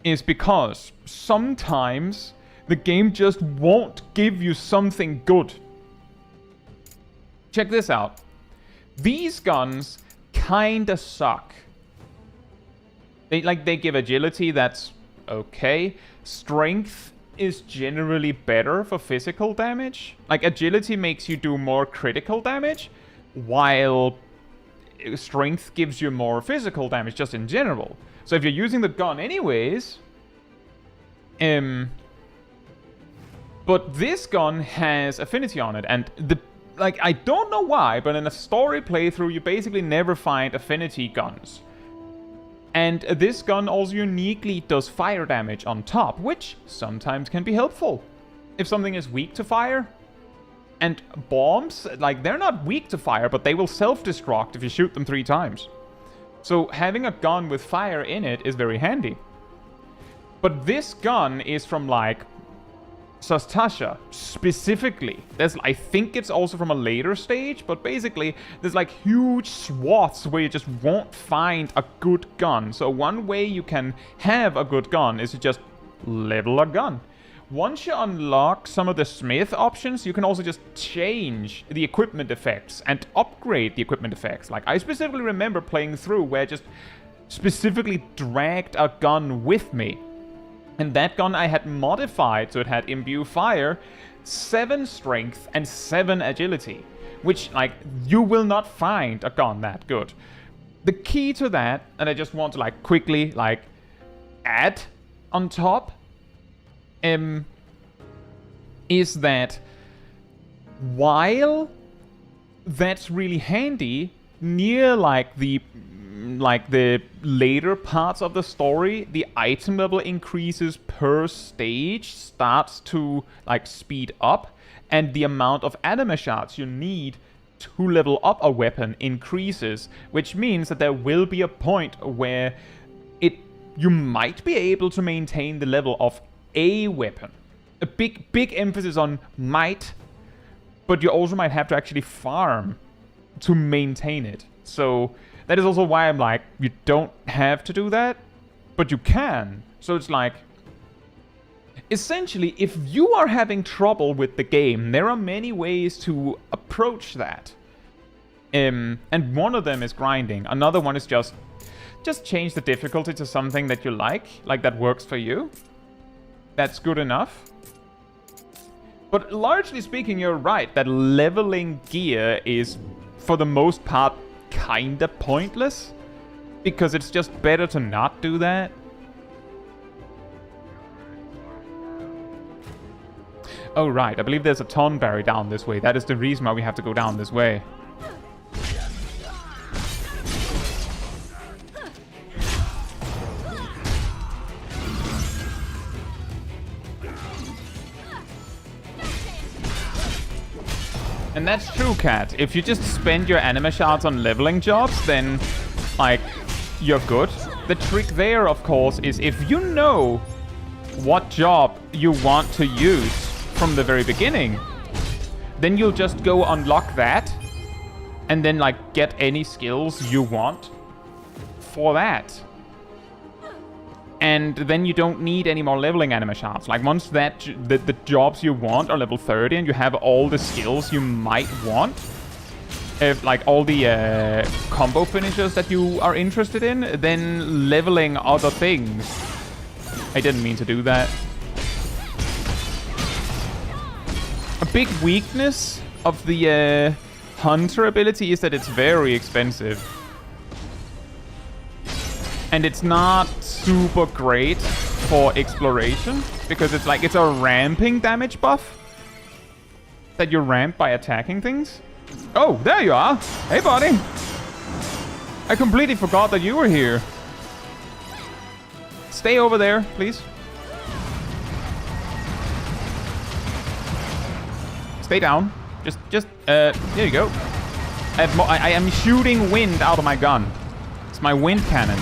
is because sometimes the game just won't give you something good. Check this out. These guns kinda suck. They give agility, that's okay. Strength is generally better for physical damage. Like, agility makes you do more critical damage, while strength gives you more physical damage just in general. So if you're using the gun anyways... But this gun has affinity on it, and I don't know why, but in a story playthrough, you basically never find affinity guns. And this gun also uniquely does fire damage on top, which sometimes can be helpful if something is weak to fire. And bombs, like, they're not weak to fire, but they will self-destruct if you shoot them 3 times. So having a gun with fire in it is very handy. But this gun is from, like, Sastasha, specifically. I think it's also from a later stage, but basically, there's like huge swaths where you just won't find a good gun. So one way you can have a good gun is to just level a gun. Once you unlock some of the smith options, you can also just change the equipment effects and upgrade the equipment effects. Like, I specifically remember playing through where I just specifically dragged a gun with me. And that gun I had modified so it had imbue fire, 7 strength, and 7 agility. Which, like, you will not find a gun that good. The key to that, and I just want to, like, quickly, like, add on top, is that while that's really handy, near, like, the later parts of the story, the item level increases per stage starts to, like, speed up, and the amount of anima shards you need to level up a weapon increases, which means that there will be a point where you might be able to maintain the level of a weapon. A big emphasis on might, but you also might have to actually farm to maintain it. So that is also why I'm like, you don't have to do that, but you can. So it's like, essentially, if you are having trouble with the game, there are many ways to approach that. And one of them is grinding. Another one is just change the difficulty to something that you like that works for you. That's good enough. But largely speaking, you're right, that leveling gear is, for the most part, kinda pointless, because it's just better to not do that. Oh right, I believe there's a tonberry down this way. That is the reason why we have to go down this way. And that's true, Cat. If you just spend your anima shards on leveling jobs, then, like, you're good. The trick there, of course, is if you know what job you want to use from the very beginning, then you'll just go unlock that, and then, like, get any skills you want for that. And then you don't need any more leveling anima shards. Like, once the jobs you want are level 30 and you have all the skills you might want, like all the combo finishers that you are interested in, then leveling other things. I didn't mean to do that. A big weakness of the Hunter ability is that it's very expensive. And it's not super great for exploration, because it's a ramping damage buff that you ramp by attacking things. Oh, there you are. Hey, buddy. I completely forgot that you were here. Stay over there, please. Stay down. Just, there you go. I am shooting wind out of my gun. It's my wind cannon.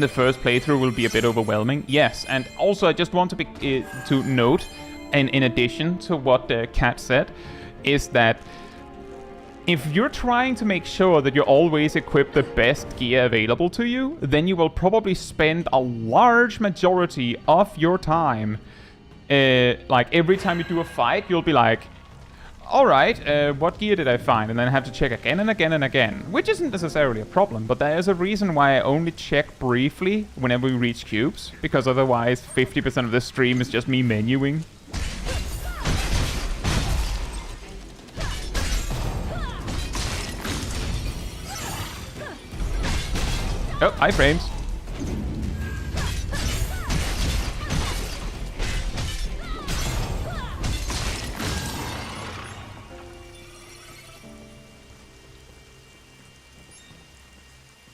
the first playthrough will be a bit overwhelming. Yes, and also I just want to note, and in addition to what Kat said, is that if you're trying to make sure that you always equip the best gear available to you, then you will probably spend a large majority of your time, like every time you do a fight, you'll be like, alright, what gear did I find? And then have to check again and again and again, which isn't necessarily a problem, but there is a reason why I only check briefly whenever we reach cubes, because otherwise 50% of the stream is just me menuing. Oh, iframes.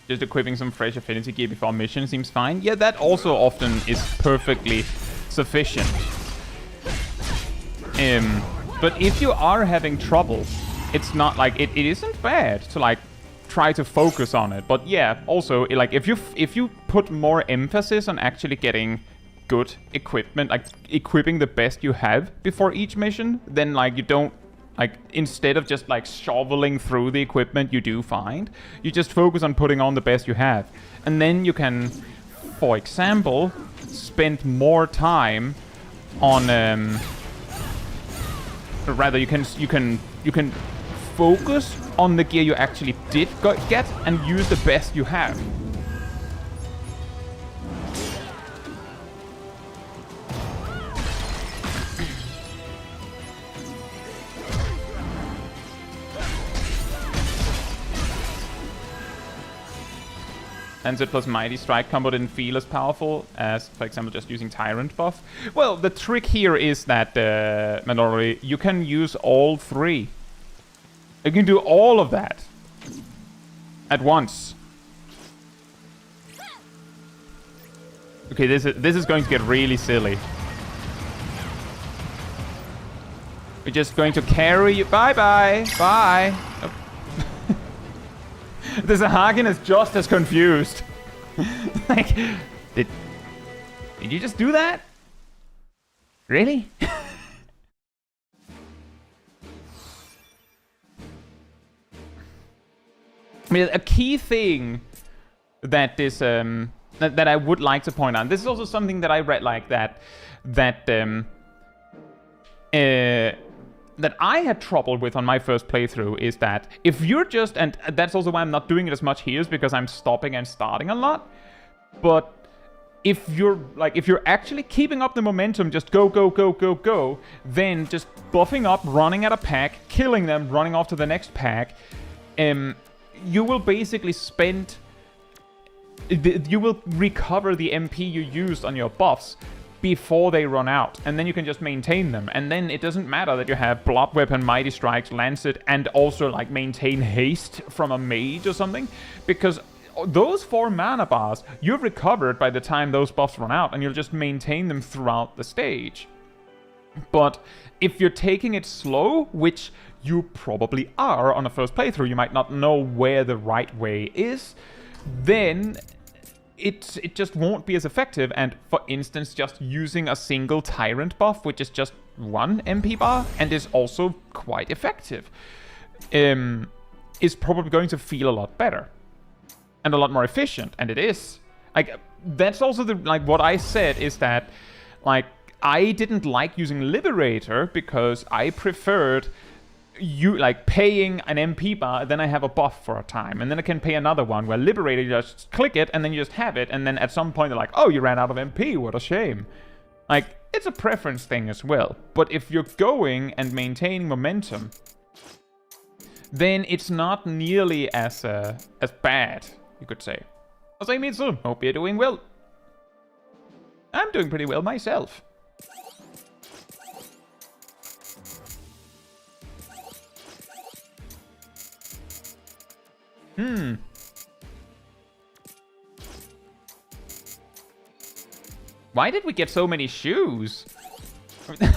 Just equipping some fresh affinity gear before mission seems fine. Yeah, that also often is perfectly sufficient. But if you are having trouble, it's not like it isn't bad to like try to focus on it. But yeah, also like if you put more emphasis on actually getting good equipment, like equipping the best you have before each mission, then like you don't, like instead of just like shoveling through the equipment you do find, you just focus on putting on the best you have. And then you can, for example, spend more time on rather you can focus on the gear you actually did get and use the best you have. Answered plus Mighty Strike combo didn't feel as powerful as, for example, just using Tyrant buff. Well, the trick here is that, Manori, you can use all three. You can do all of that at once. Okay, this is going to get really silly. We're just going to carry you. Bye-bye. Bye. Oh. The Sahagin is just as confused. Like, did you just do that? Really? I mean, a key thing that is that I would like to point out. This is also something that I read like that I had trouble with on my first playthrough is that if you're just, and that's also why I'm not doing it as much here, is because I'm stopping and starting a lot. But if you're actually keeping up the momentum, just go, then just buffing up, running at a pack, killing them, running off to the next pack, you will basically spend, you will recover the MP you used on your buffs before they run out, and then you can just maintain them, and then it doesn't matter that you have Blood Weapon, Mighty Strikes, Lancet, and also like maintain haste from a mage or something, because those 4 mana bars you've recovered by the time those buffs run out, and you'll just maintain them throughout the stage. But if you're taking it slow, which you probably are on a first playthrough, you might not know where the right way is, then it just won't be as effective. And for instance, just using a single Tyrant buff, which is just 1 MP bar and is also quite effective, is probably going to feel a lot better and a lot more efficient. And it is. Like, that's also the, like, what I said is that, like, I didn't like using Liberator because I preferred paying an MP bar, then I have a buff for a time, and then I can pay another one, where Liberator, you just click it, and then you just have it, and then at some point they're like, oh, you ran out of MP, what a shame. Like, it's a preference thing as well. But if you're going and maintaining momentum, then it's not nearly as bad, you could say. Mitsu, hope you're doing well. I'm doing pretty well myself. Why did we get so many shoes? That's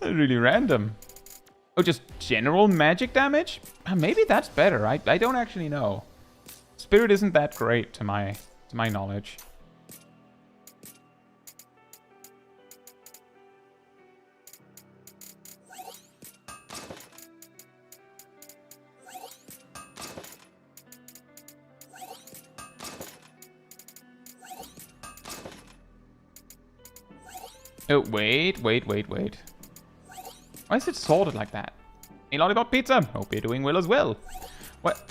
really random. Oh, just general magic damage? Maybe that's better. I don't actually know. Spirit isn't that great to my knowledge. Oh, wait. Why is it sorted like that? A lollipop pizza. Hope you're doing well as well. What?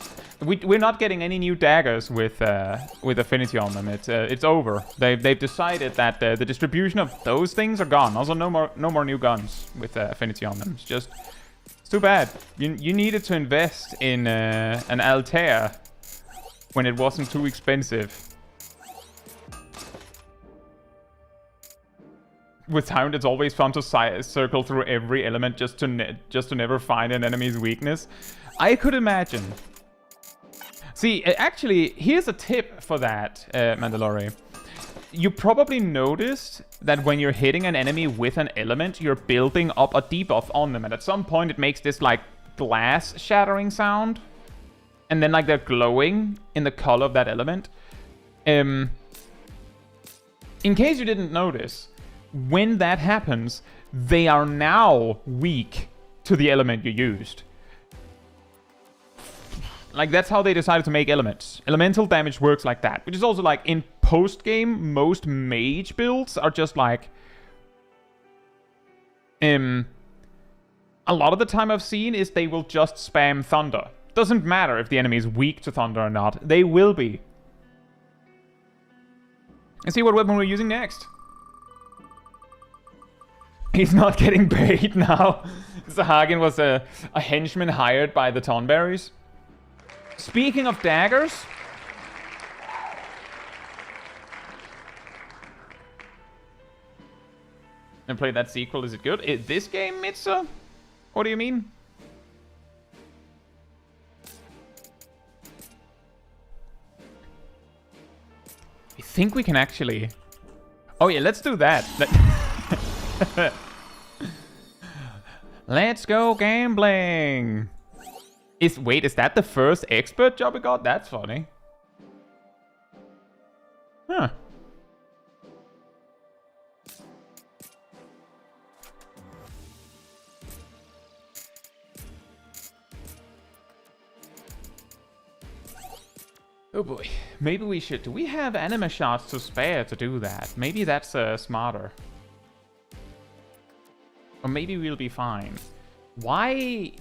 We're not getting any new daggers with affinity on them. It's over. They've decided that the distribution of those things are gone. Also, no more new guns with affinity on them. It's too bad. You needed to invest in an Altair when it wasn't too expensive. With Tiamat, it's always fun to circle through every element just to never find an enemy's weakness. I could imagine. See, actually, here's a tip for that, Mandalore. You probably noticed that when you're hitting an enemy with an element, you're building up a debuff on them, and at some point it makes this like glass shattering sound, and then like they're glowing in the color of that element. In case you didn't notice, when that happens, they are now weak to the element you used. Like, that's how they decided to make elements. Elemental damage works like that. Which is also like, in post-game, most mage builds are just like... a lot of the time I've seen is they will just spam thunder. Doesn't matter if the enemy is weak to thunder or not. They will be. Let's see what weapon we're using next. He's not getting paid now. Sahagin was a henchman hired by the Tonberries. Speaking of daggers... And play that sequel, is it good? This game, Mitsa? What do you mean? I think we can actually... Oh yeah, let's do that. Let's go gambling. Wait, is that the first expert job we got? That's funny. Huh. Oh boy. Maybe we should... Do we have anima shots to spare to do that? Maybe that's smarter. Or maybe we'll be fine. Why...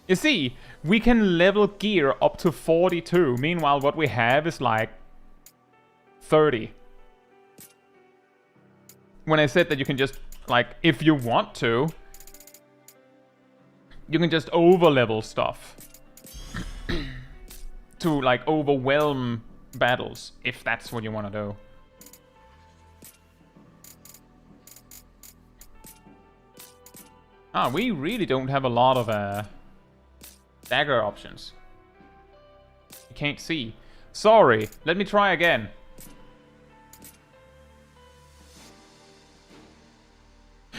You see, we can level gear up to 42. Meanwhile, what we have is like 30. When I said that you can just, like, if you want to, you can just over-level stuff. To, like, overwhelm battles, if that's what you want to do. Ah, we really don't have a lot of, dagger options. You can't see. Sorry, let me try again.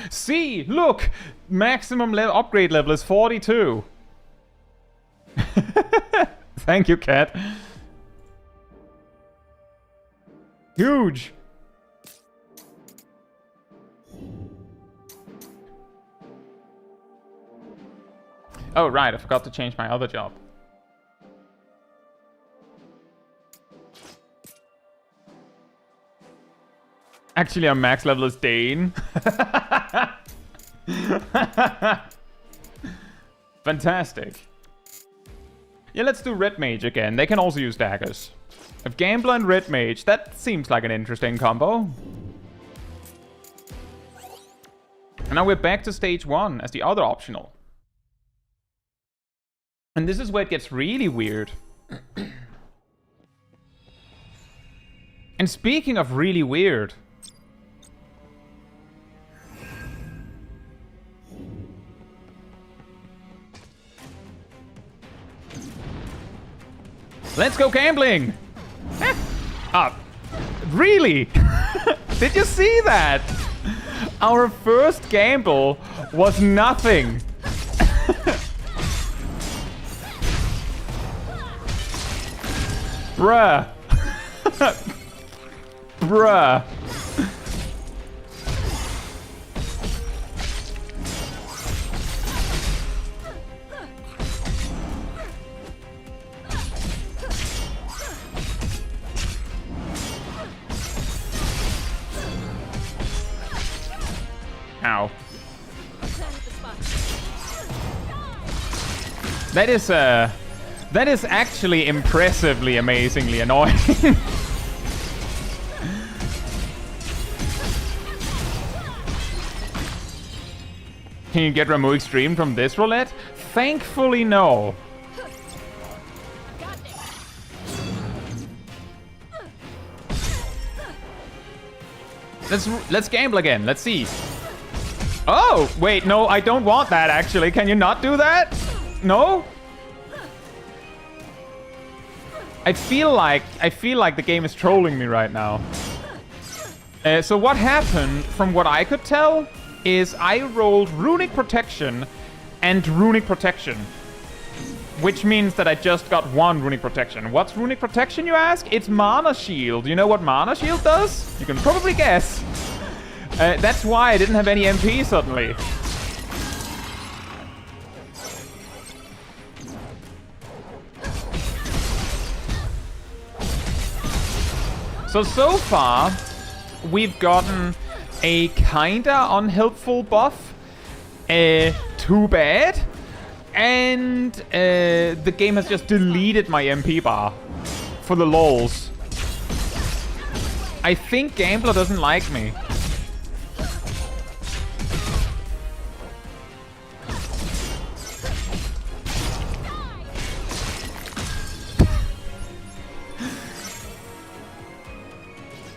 See, look! Maximum upgrade level is 42. Thank you, cat. Huge. Oh, right, I forgot to change my other job. Actually, our max level is Dane. Fantastic. Yeah, let's do Red Mage again. They can also use daggers. If Gambler and Red Mage, that seems like an interesting combo. And now we're back to stage 1 as the other optional. And this is where it gets really weird. And speaking of really weird... Let's go gambling! Really? Did you see that? Our first gamble was nothing. Bruh. Bruh. Ow. That is actually impressively, amazingly annoying. Can you get Ramu Extreme from this roulette? Thankfully, no. Let's gamble again. Let's see. Oh, wait, no, I don't want that actually. Can you not do that? No? I feel like the game is trolling me right now. So what happened, from what I could tell, is I rolled Runic Protection and Runic Protection. Which means that I just got one Runic Protection. What's Runic Protection, you ask? It's Mana Shield. You know what Mana Shield does? You can probably guess. That's why I didn't have any MP suddenly. So far, we've gotten a kinda unhelpful buff. Too bad. And the game has just deleted my MP bar. For the lols. I think Gambler doesn't like me.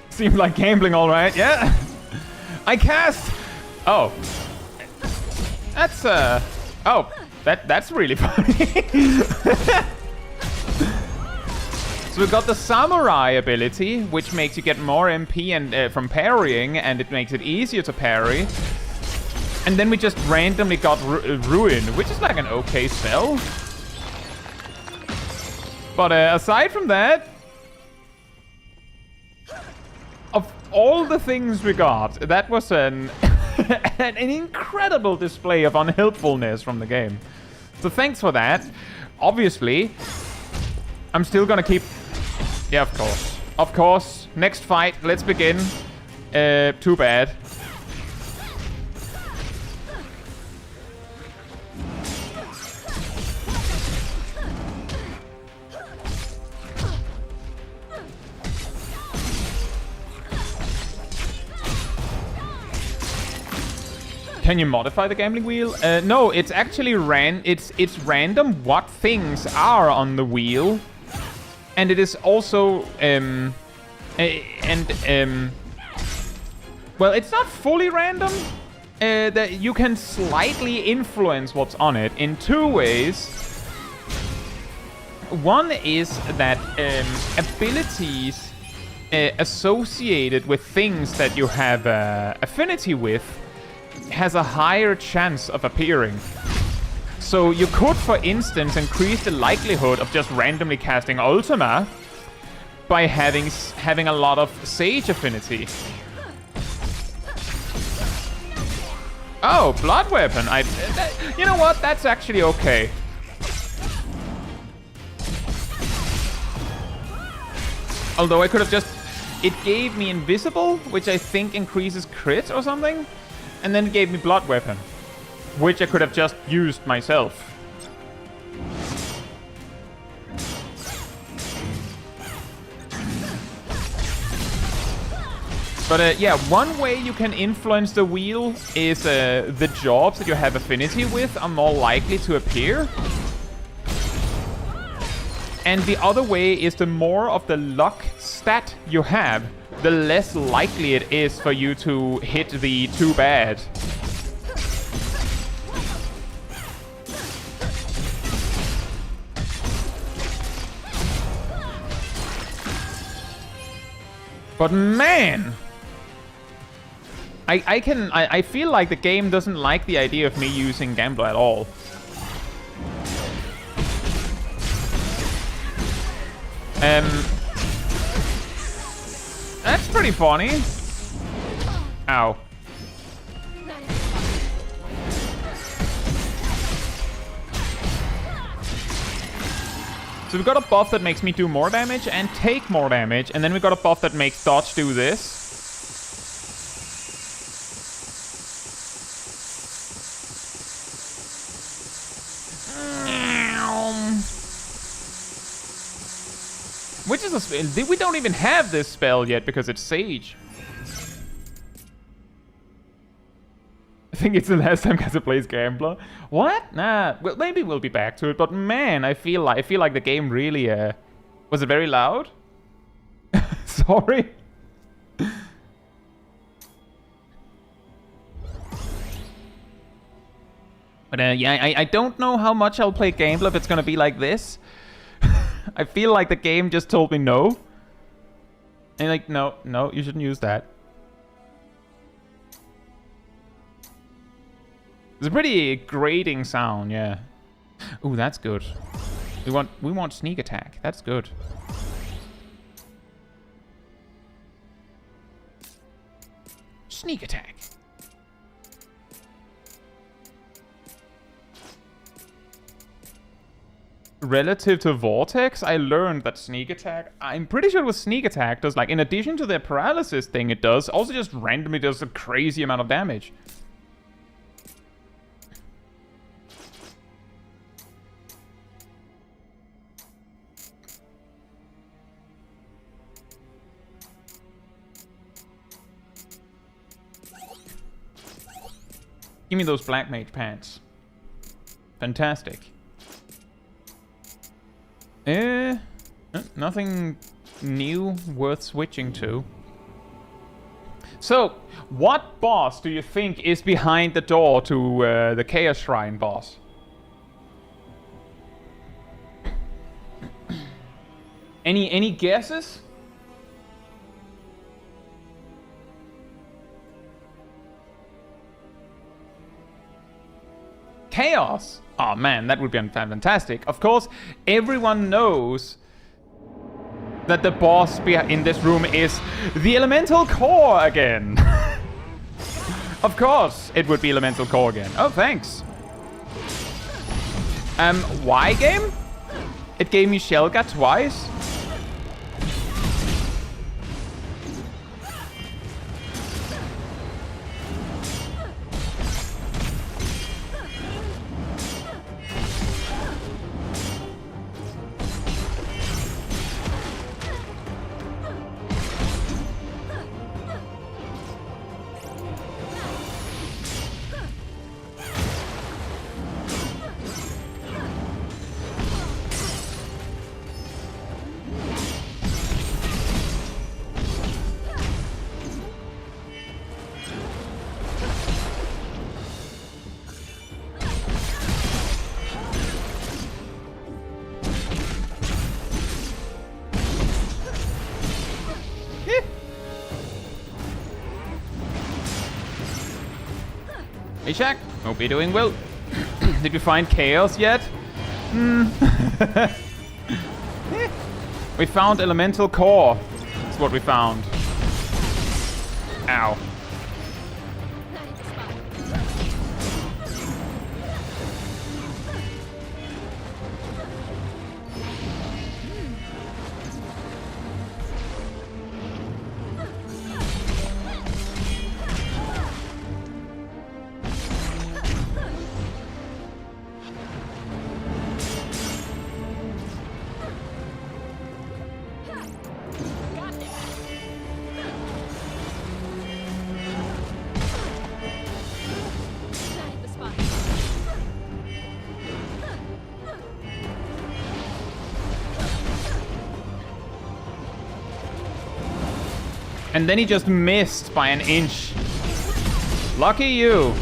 Seems like gambling, all right. Yeah. I cast. Oh. That's Oh, that's really funny. So we've got the Samurai ability, which makes you get more MP and from parrying, and it makes it easier to parry. And then we just randomly got Ruin, which is like an okay spell. But aside from that, of all the things we got, that was an an incredible display of unhelpfulness from the game. So thanks for that. Obviously, I'm still gonna keep... Yeah, of course. Of course. Next fight, let's begin. Too bad. Can you modify the gambling wheel? No, it's actually it's random what things are on the wheel, and it is also well, it's not fully random. That you can slightly influence what's on it in two ways. One is that abilities associated with things that you have affinity with has a higher chance of appearing. So you could, for instance, increase the likelihood of just randomly casting Ultima by having a lot of Sage affinity. Oh, Blood Weapon. You know what? That's actually okay. Although I could have just... It gave me Invisible, which I think increases crit or something. And then it gave me Blood Weapon, which I could have just used myself. But yeah, one way you can influence the wheel is the jobs that you have affinity with are more likely to appear. And the other way is the more of the luck stat you have, the less likely it is for you to hit the too bad. But man, I feel like the game doesn't like the idea of me using Gambler at all. That's pretty funny. Ow. So we got a buff that makes me do more damage and take more damage, and then we got a buff that makes dodge do this. Which is a spell. We don't even have this spell yet because it's Sage. I think it's the last time Kaiser plays Gambler. What? Nah. Well, maybe we'll be back to it. But man, I feel like the game really. Was it very loud? Sorry. But yeah, I don't know how much I'll play Gambler if it's gonna be like this. I feel like the game just told me no. And like, no, you shouldn't use that. It's a pretty grating sound, yeah. Ooh, that's good. We want sneak attack. That's good. Sneak attack. Relative to Vortex, I learned that sneak attack, I'm pretty sure it was sneak attack, does like, in addition to the paralysis thing it does, also just randomly does a crazy amount of damage. Give me those Black Mage pants. Fantastic. Nothing new worth switching to. So, what boss do you think is behind the door to the Chaos Shrine boss? Any guesses? Chaos! Oh man, that would be fantastic. Of course, everyone knows that the boss in this room is the Elemental Core again. Of course, it would be Elemental Core again. Oh, thanks. Why game? It gave me Shelga twice. Hey Shaq, hope you're doing well. Did you find Chaos yet? We found Elemental Core. That's what we found. Ow. And then he just missed by an inch. Lucky you.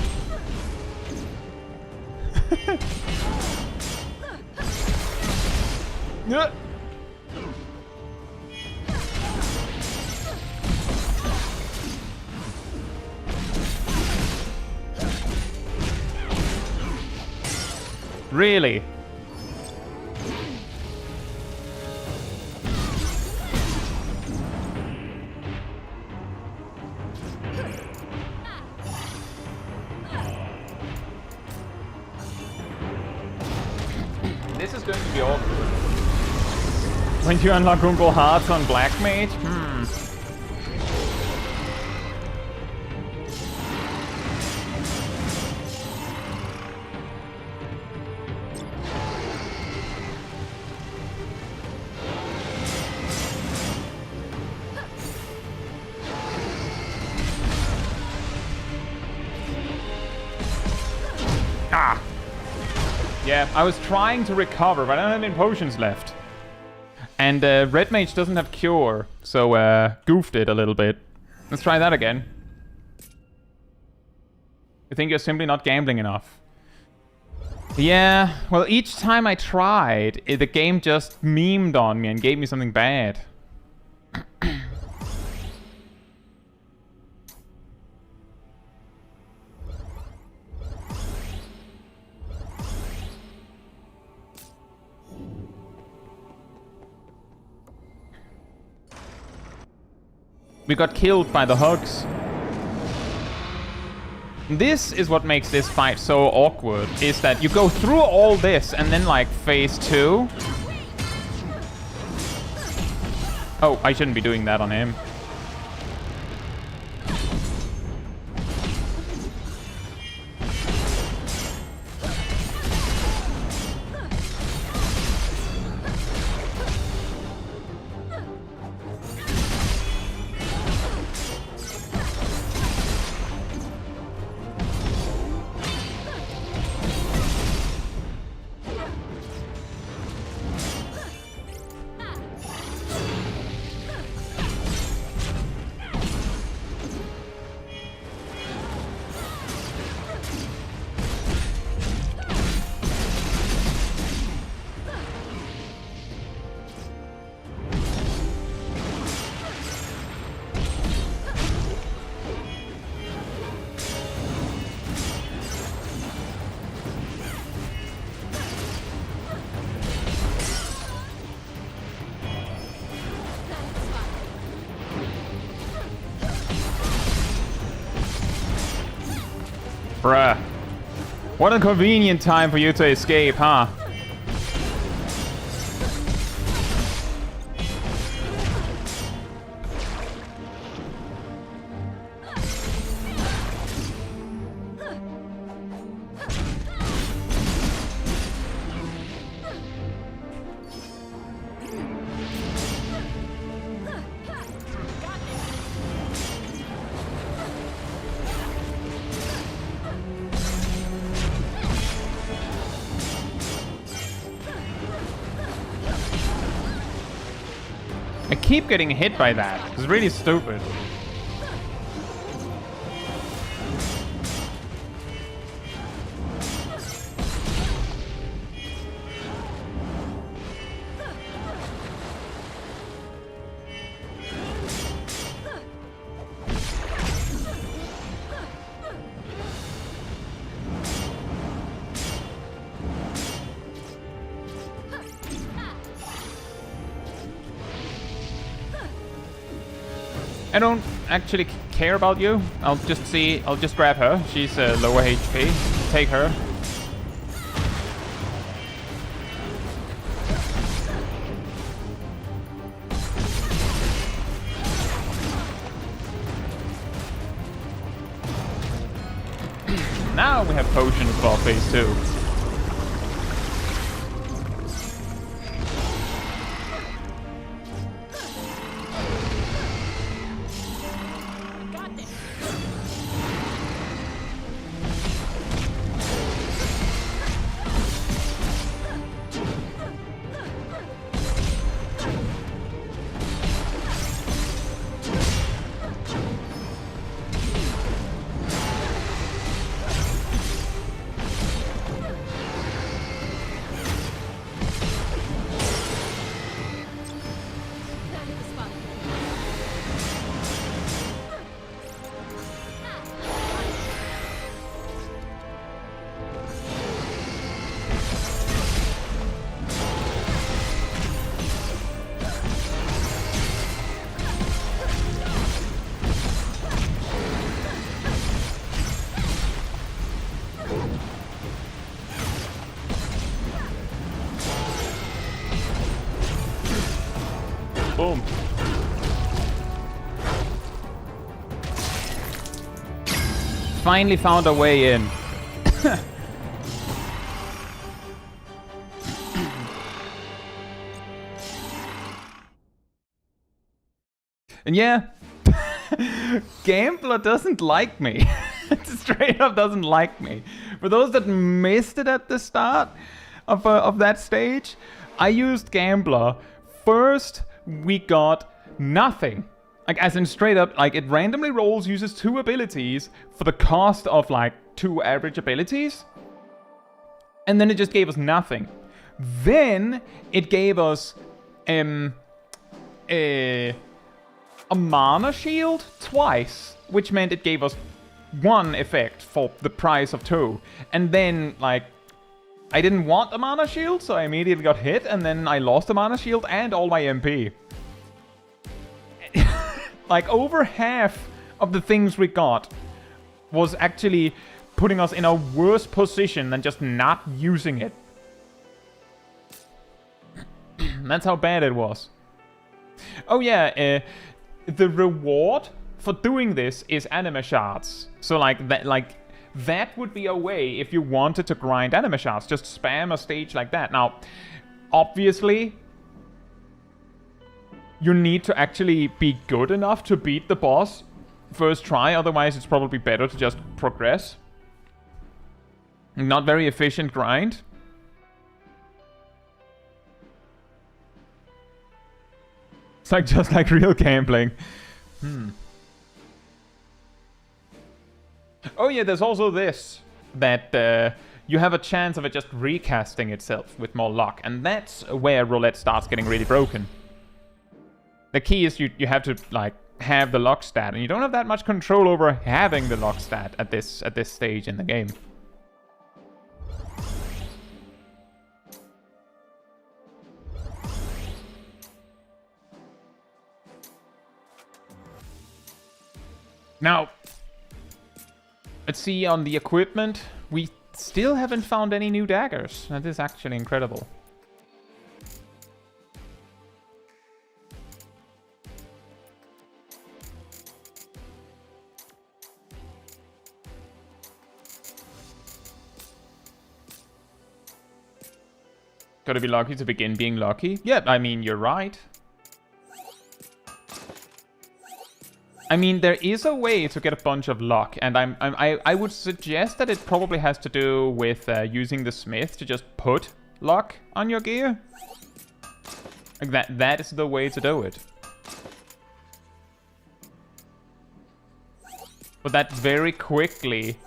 Really? be awkward. When you unlock Uncle Hearts on Black Mage? Ah! Yeah, I was trying to recover, but I don't have any potions left. And Red Mage doesn't have Cure, so goofed it a little bit. Let's try that again. I think you're simply not gambling enough. Yeah, well, each time I tried, the game just memed on me and gave me something bad. We got killed by the hugs. This is what makes this fight so awkward, is that you go through all this and then like phase 2. Oh, I shouldn't be doing that on him. Bruh. What a convenient time for you to escape, huh? I keep getting hit by that. It's really stupid. I don't actually care about you. I'll just grab her. She's lower HP. Take her. Now we have potions for phase 2. Boom. Finally found a way in. And yeah, Gambler doesn't like me. Straight up doesn't like me. For those that missed it at the start of that stage, I used Gambler. First, we got nothing. Like, as in straight up, like, it randomly rolls, uses 2 abilities for the cost of, like, 2 average abilities. And then it just gave us nothing. Then, it gave us, a mana shield twice, which meant it gave us 1 effect for the price of 2. And then, like, I didn't want a mana shield, so I immediately got hit, and then I lost a mana shield and all my MP. Like, over half of the things we got was actually putting us in a worse position than just not using it. That's how bad it was. Oh yeah, the reward for doing this is anime shards. So that would be a way if you wanted to grind anime shards. Just spam a stage like that. Now, obviously, you need to actually be good enough to beat the boss first try. Otherwise, it's probably better to just progress. Not very efficient grind. It's like just like real gambling. Oh yeah, there's also this. That you have a chance of it just recasting itself with more luck. And that's where roulette starts getting really broken. The key is you have to, like, have the luck stat. And you don't have that much control over having the luck stat at this stage in the game. Now, let's see on the equipment. We still haven't found any new daggers. That is actually incredible. Gotta be lucky to begin being lucky. Yeah, I mean, you're right. I mean, there is a way to get a bunch of luck, and I would suggest that it probably has to do with using the smith to just put luck on your gear. Like that is the way to do it. But that very quickly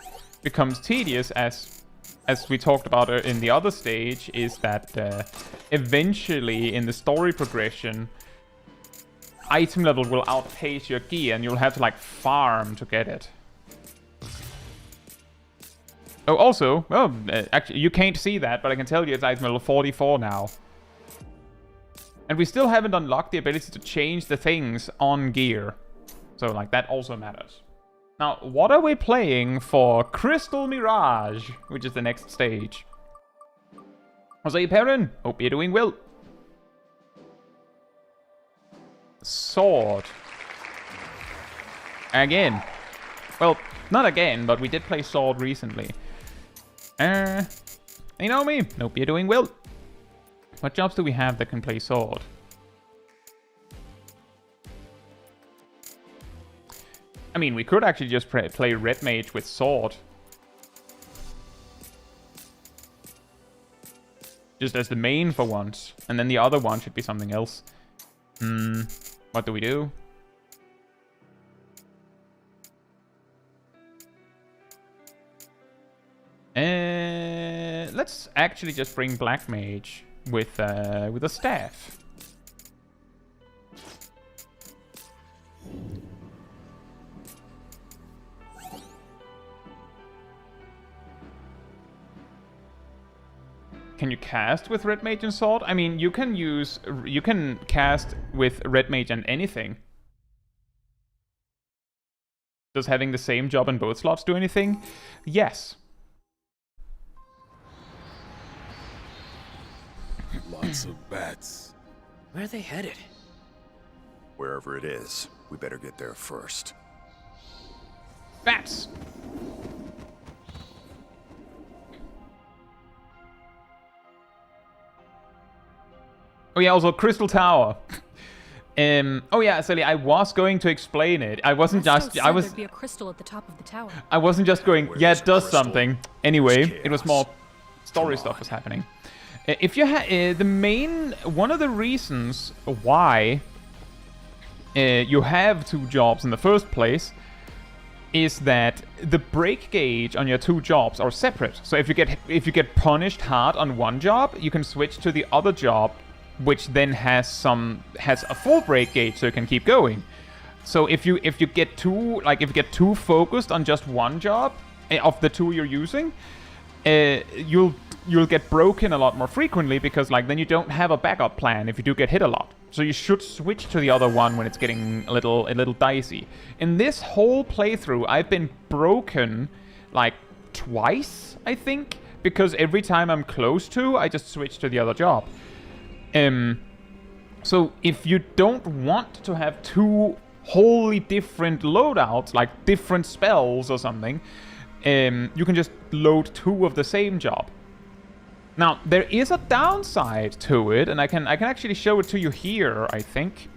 becomes tedious, as we talked about in the other stage, is that eventually in the story progression, item level will outpace your gear and you'll have to, like, farm to get it. Oh, also, actually, you can't see that, but I can tell you it's item level 44 now. And we still haven't unlocked the ability to change the things on gear. So, like, that also matters. Now, what are we playing for Crystal Mirage, which is the next stage? Jose Perrin, hope you're doing well. Sword. Again. Well, not again, but we did play Sword recently. You know me, hope you're doing well. What jobs do we have that can play Sword? I mean, we could actually just play Red Mage with Sword. Just as the main for once. And then the other one should be something else. What do we do? Let's actually just bring Black Mage with a staff. Can you cast with Red Mage and Sword? I mean, you can cast with Red Mage and anything. Does having the same job in both slots do anything? Yes. Lots of bats. Where are they headed? Wherever it is, we better get there first. Bats! Oh yeah, also Crystal Tower. Oh yeah, Sally, I was going to explain it. I wasn't just. There'd be a crystal at the top of the tower. I wasn't just going. Where Yeah, there's it a does crystal, something. Anyway, there's it was chaos. more story Come stuff on. was happening. If you one of the reasons why you have 2 jobs in the first place is that the break gauge on your 2 jobs are separate. So if you get punished hard on one job, you can switch to the other job, which then has a full break gauge, so you can keep going. So if you get too focused on just one job of the 2 you're using, you'll get broken a lot more frequently, because like then you don't have a backup plan if you do get hit a lot. So you should switch to the other one when it's getting a little dicey. In this whole playthrough, I've been broken like twice, I think, because every time I'm close to, I just switch to the other job. So if you don't want to have 2 wholly different loadouts, like different spells or something, you can just load 2 of the same job. Now, there is a downside to it, and I can actually show it to you here, I think.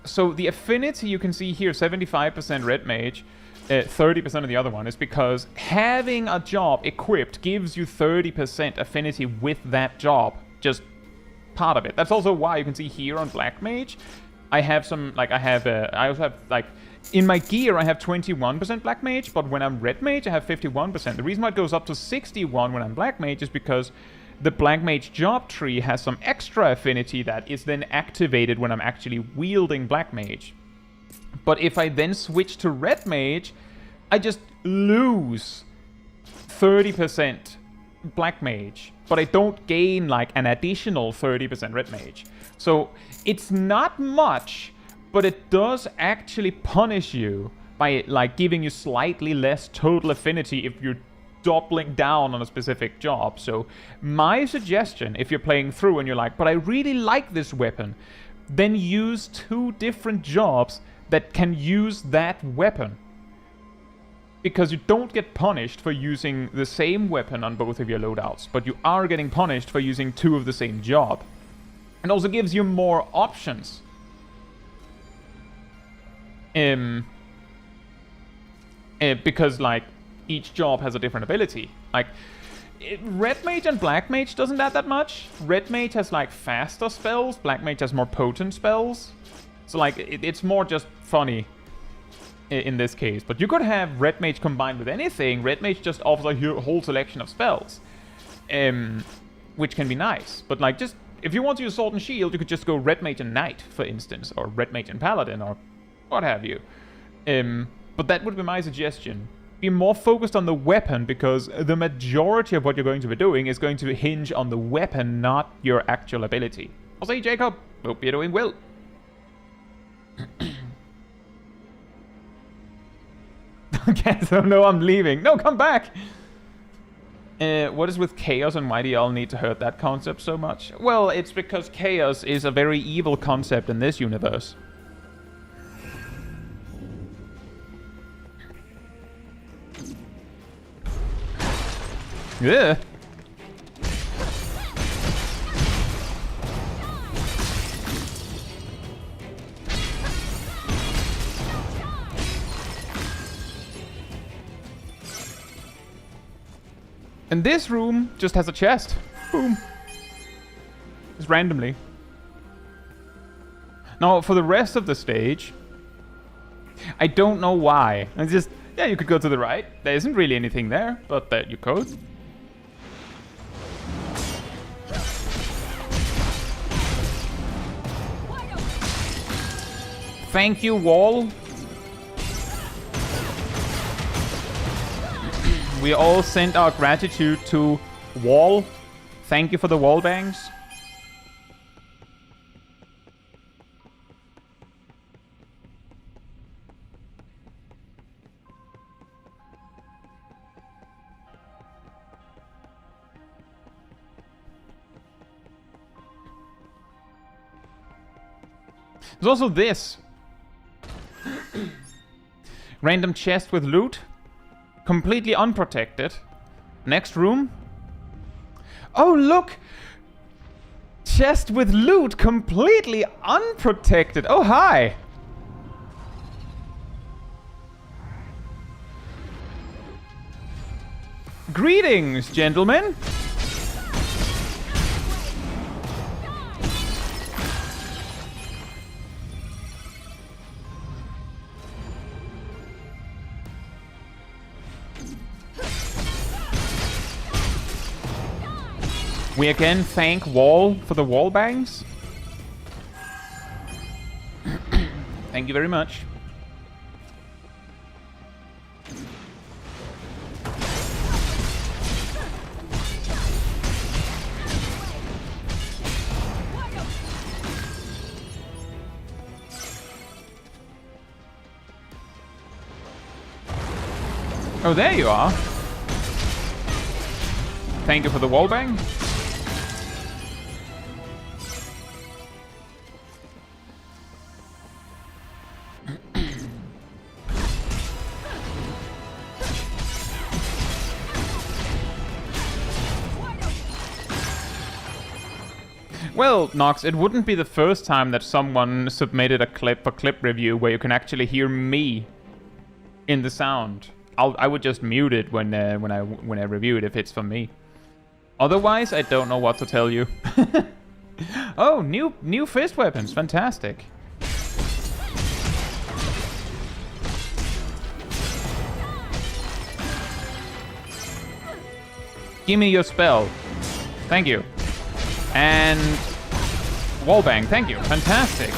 So the affinity you can see here, 75% red mage, 30% of the other one, is because having a job equipped gives you 30% affinity with that job. Just part of it. That's also why you can see here on black mage, I have some, like, I also have, like, in my gear I have 21% black mage, but when I'm red mage I have 51%. The reason why it goes up to 61 when I'm black mage is because the black mage job tree has some extra affinity that is then activated when I'm actually wielding black mage. But if I then switch to red mage, I just lose 30% black mage, but I don't gain like an additional 30% red mage. So it's not much, but it does actually punish you by like giving you slightly less total affinity if you're doubling down on a specific job. So my suggestion, if you're playing through and you're like, but I really like this weapon, then use 2 different jobs that can use that weapon. Because you don't get punished for using the same weapon on both of your loadouts, but you are getting punished for using 2 of the same job. It also gives you more options. Because like each job has a different ability. Like red mage and black mage doesn't add that much. Red mage has like faster spells, black mage has more potent spells. So like it's more just funny in this case. But you could have red mage combined with anything. Red mage just offers a whole selection of spells, which can be nice. But like just if you want to use sword and shield, you could just go red mage and knight, for instance, or red mage and paladin, or what have you. But that would be my suggestion. Be more focused on the weapon, because the majority of what you're going to be doing is going to hinge on the weapon, not your actual ability. I'll say, Jacob, hope you're doing well. Okay, so no, I'm leaving. No, come back! What is with chaos, and why do y'all need to hurt that concept so much? Well, it's because chaos is a very evil concept in this universe. Yeah. And this room just has a chest. Boom. Just randomly. Now, for the rest of the stage, I don't know why. It's just, yeah, you could go to the right. There isn't really anything there, but there you could. Thank you, wall. We all send our gratitude to wall. Thank you for the wall bangs. There's also this. Random chest with loot. Completely unprotected. Next room. Oh, look! Chest with loot, completely unprotected. Oh, hi! Greetings, gentlemen! We again thank Wall for the wall bangs. Thank you very much. Oh, there you are. Thank you for the wall bang. Well, Nox, it wouldn't be the first time that someone submitted a clip review where you can actually hear me in the sound. I would just mute it when I review it if it's for me. Otherwise, I don't know what to tell you. Oh, new fist weapons, fantastic. Give me your spell. Thank you. And wallbang, thank you, fantastic.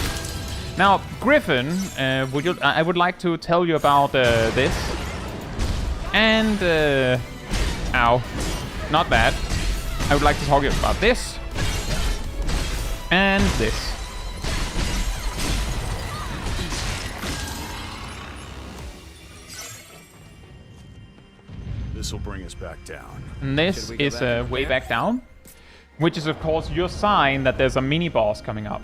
Now, Griffin, I would like to tell you about this. And ow, not bad. I would like to talk to you about this and this. This will bring us back down. And this is way back down. Which is, of course, your sign that there's a mini-boss coming up.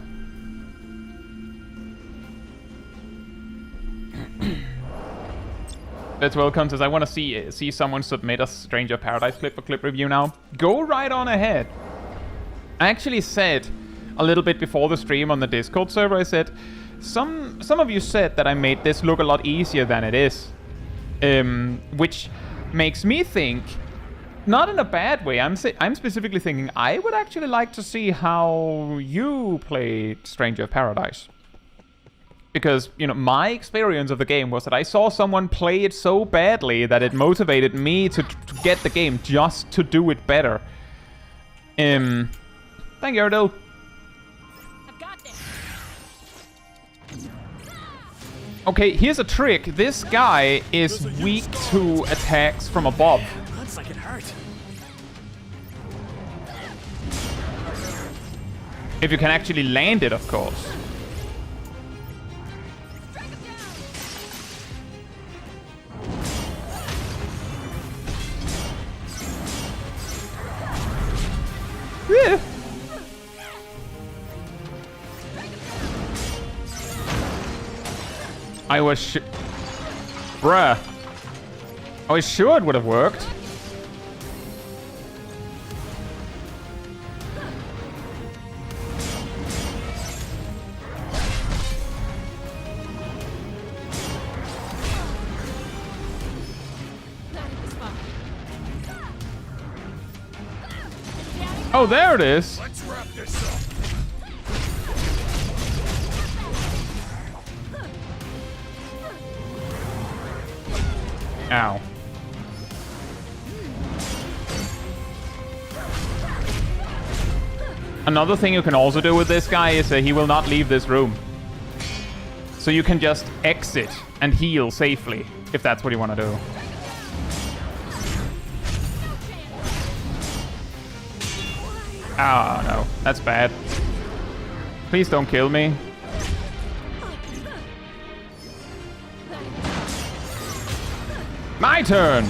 That's welcome, says I want to see someone submit a Stranger of Paradise clip for clip review now. Go right on ahead. I actually said a little bit before the stream on the Discord server, I said, some of you said that I made this look a lot easier than it is. Which makes me think... Not in a bad way. I'm specifically thinking I would actually like to see how you played Stranger of Paradise. Because, you know, my experience of the game was that I saw someone play it so badly that it motivated me to get the game just to do it better. Thank you, Erdel. I've got this. Okay, here's a trick. This guy is weak to attacks from above. Looks like it hurt. If you can actually land it, of course. Yeah. I was bruh. I was sure it would have worked. Oh, there it is. Let's wrap this up. Ow. Another thing you can also do with this guy is he will not leave this room. So you can just exit and heal safely, if that's what you want to do. Ah, no. That's bad. Please don't kill me. My turn!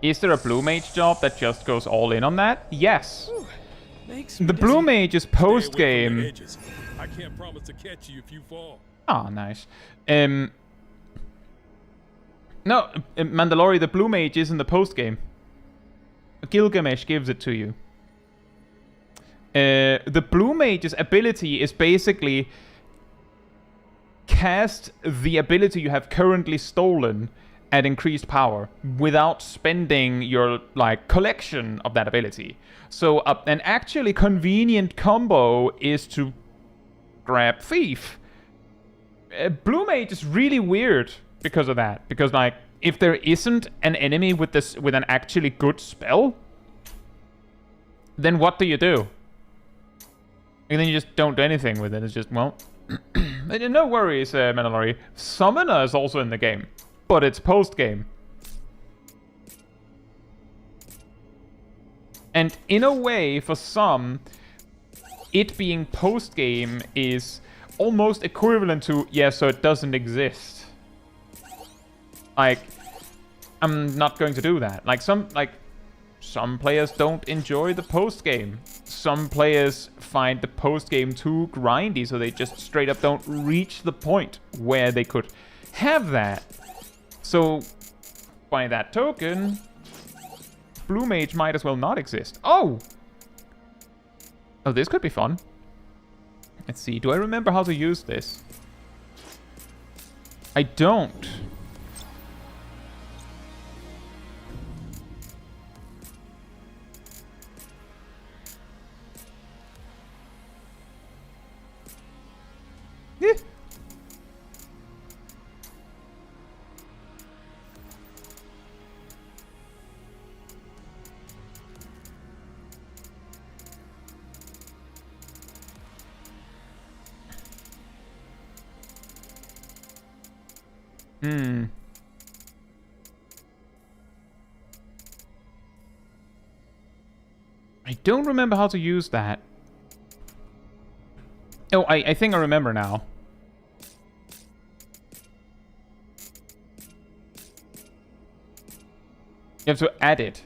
Is there a blue mage job that just goes all in on that? Yes. Makes The blue mage is Stay away from the post-game. edges. I can't promise to catch you if you fall. Ah, nice. No, Mandalorian, the blue mage is in the post-game. Gilgamesh gives it to you. The blue mage's ability is basically cast the ability you have currently stolen at increased power without spending your like collection of that ability. So an actually convenient combo is to grab Thief. Blue Mage is really weird because of that. Because like if there isn't an enemy with an actually good spell, then what do you do? And then you just don't do anything with it. It's just, well, no worries, Mandalorian. Summoner is also in the game, but it's post-game. And in a way, for some, it being post-game is almost equivalent to, yeah, so it doesn't exist. Like, I'm not going to do that. Like, some players don't enjoy the post-game. Some players find the post-game too grindy, so they just straight up don't reach the point where they could have that. So, by that token, Blue Mage might as well not exist. Oh! Oh, this could be fun. Let's see, do I remember how to use this? I don't. Eh. I don't remember how to use that. Oh, I think I remember now. You have to add it.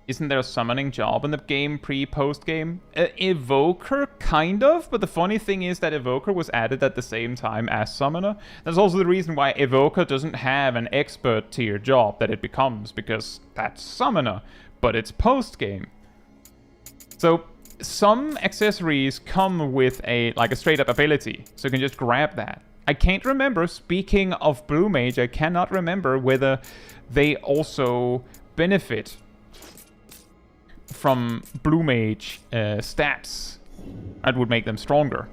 Isn't there a summoning job in the game pre-post game? Evoker, kind of, but the funny thing is that Evoker was added at the same time as Summoner. That's also the reason why Evoker doesn't have an expert tier job that it becomes, because that's Summoner, but it's post-game. So some accessories come with a straight up ability, so you can just grab that. I can't remember, speaking of Blue Mage, I cannot remember whether they also benefit from Blue Mage stats that would make them stronger.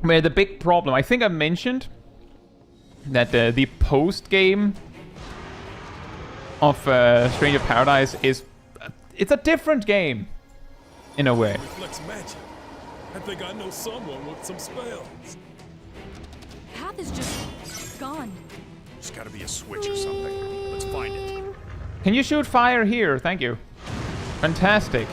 But the big problem, I think I mentioned that the post-game of Stranger Paradise is... it's a different game, in a way. Reflects magic. I think I know someone with some spells. Path is just gone. There's gotta be a switch or something. Let's find it. Can you shoot fire here? Thank you. Fantastic.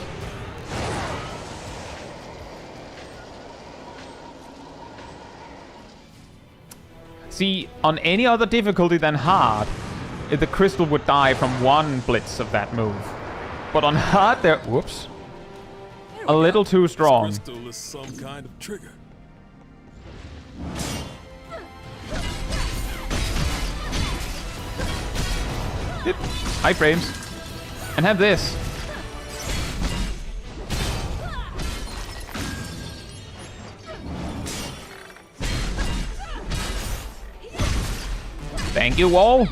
See, on any other difficulty than hard, the crystal would die from one blitz of that move. But on hard, they're... whoops. A little too strong. This crystal is some kind of trigger. Yep. High frames. And have this. Thank you, wall.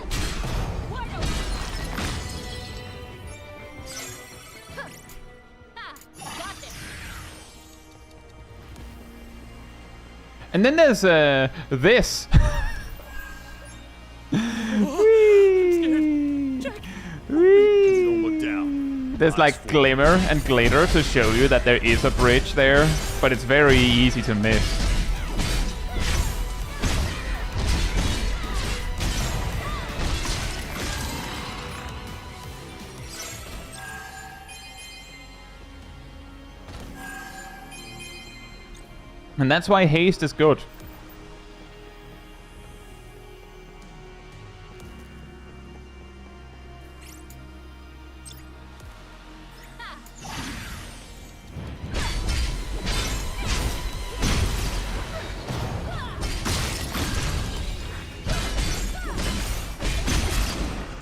And then there's this. There's like glimmer and glitter to show you that there is a bridge there, but it's very easy to miss. And that's why haste is good.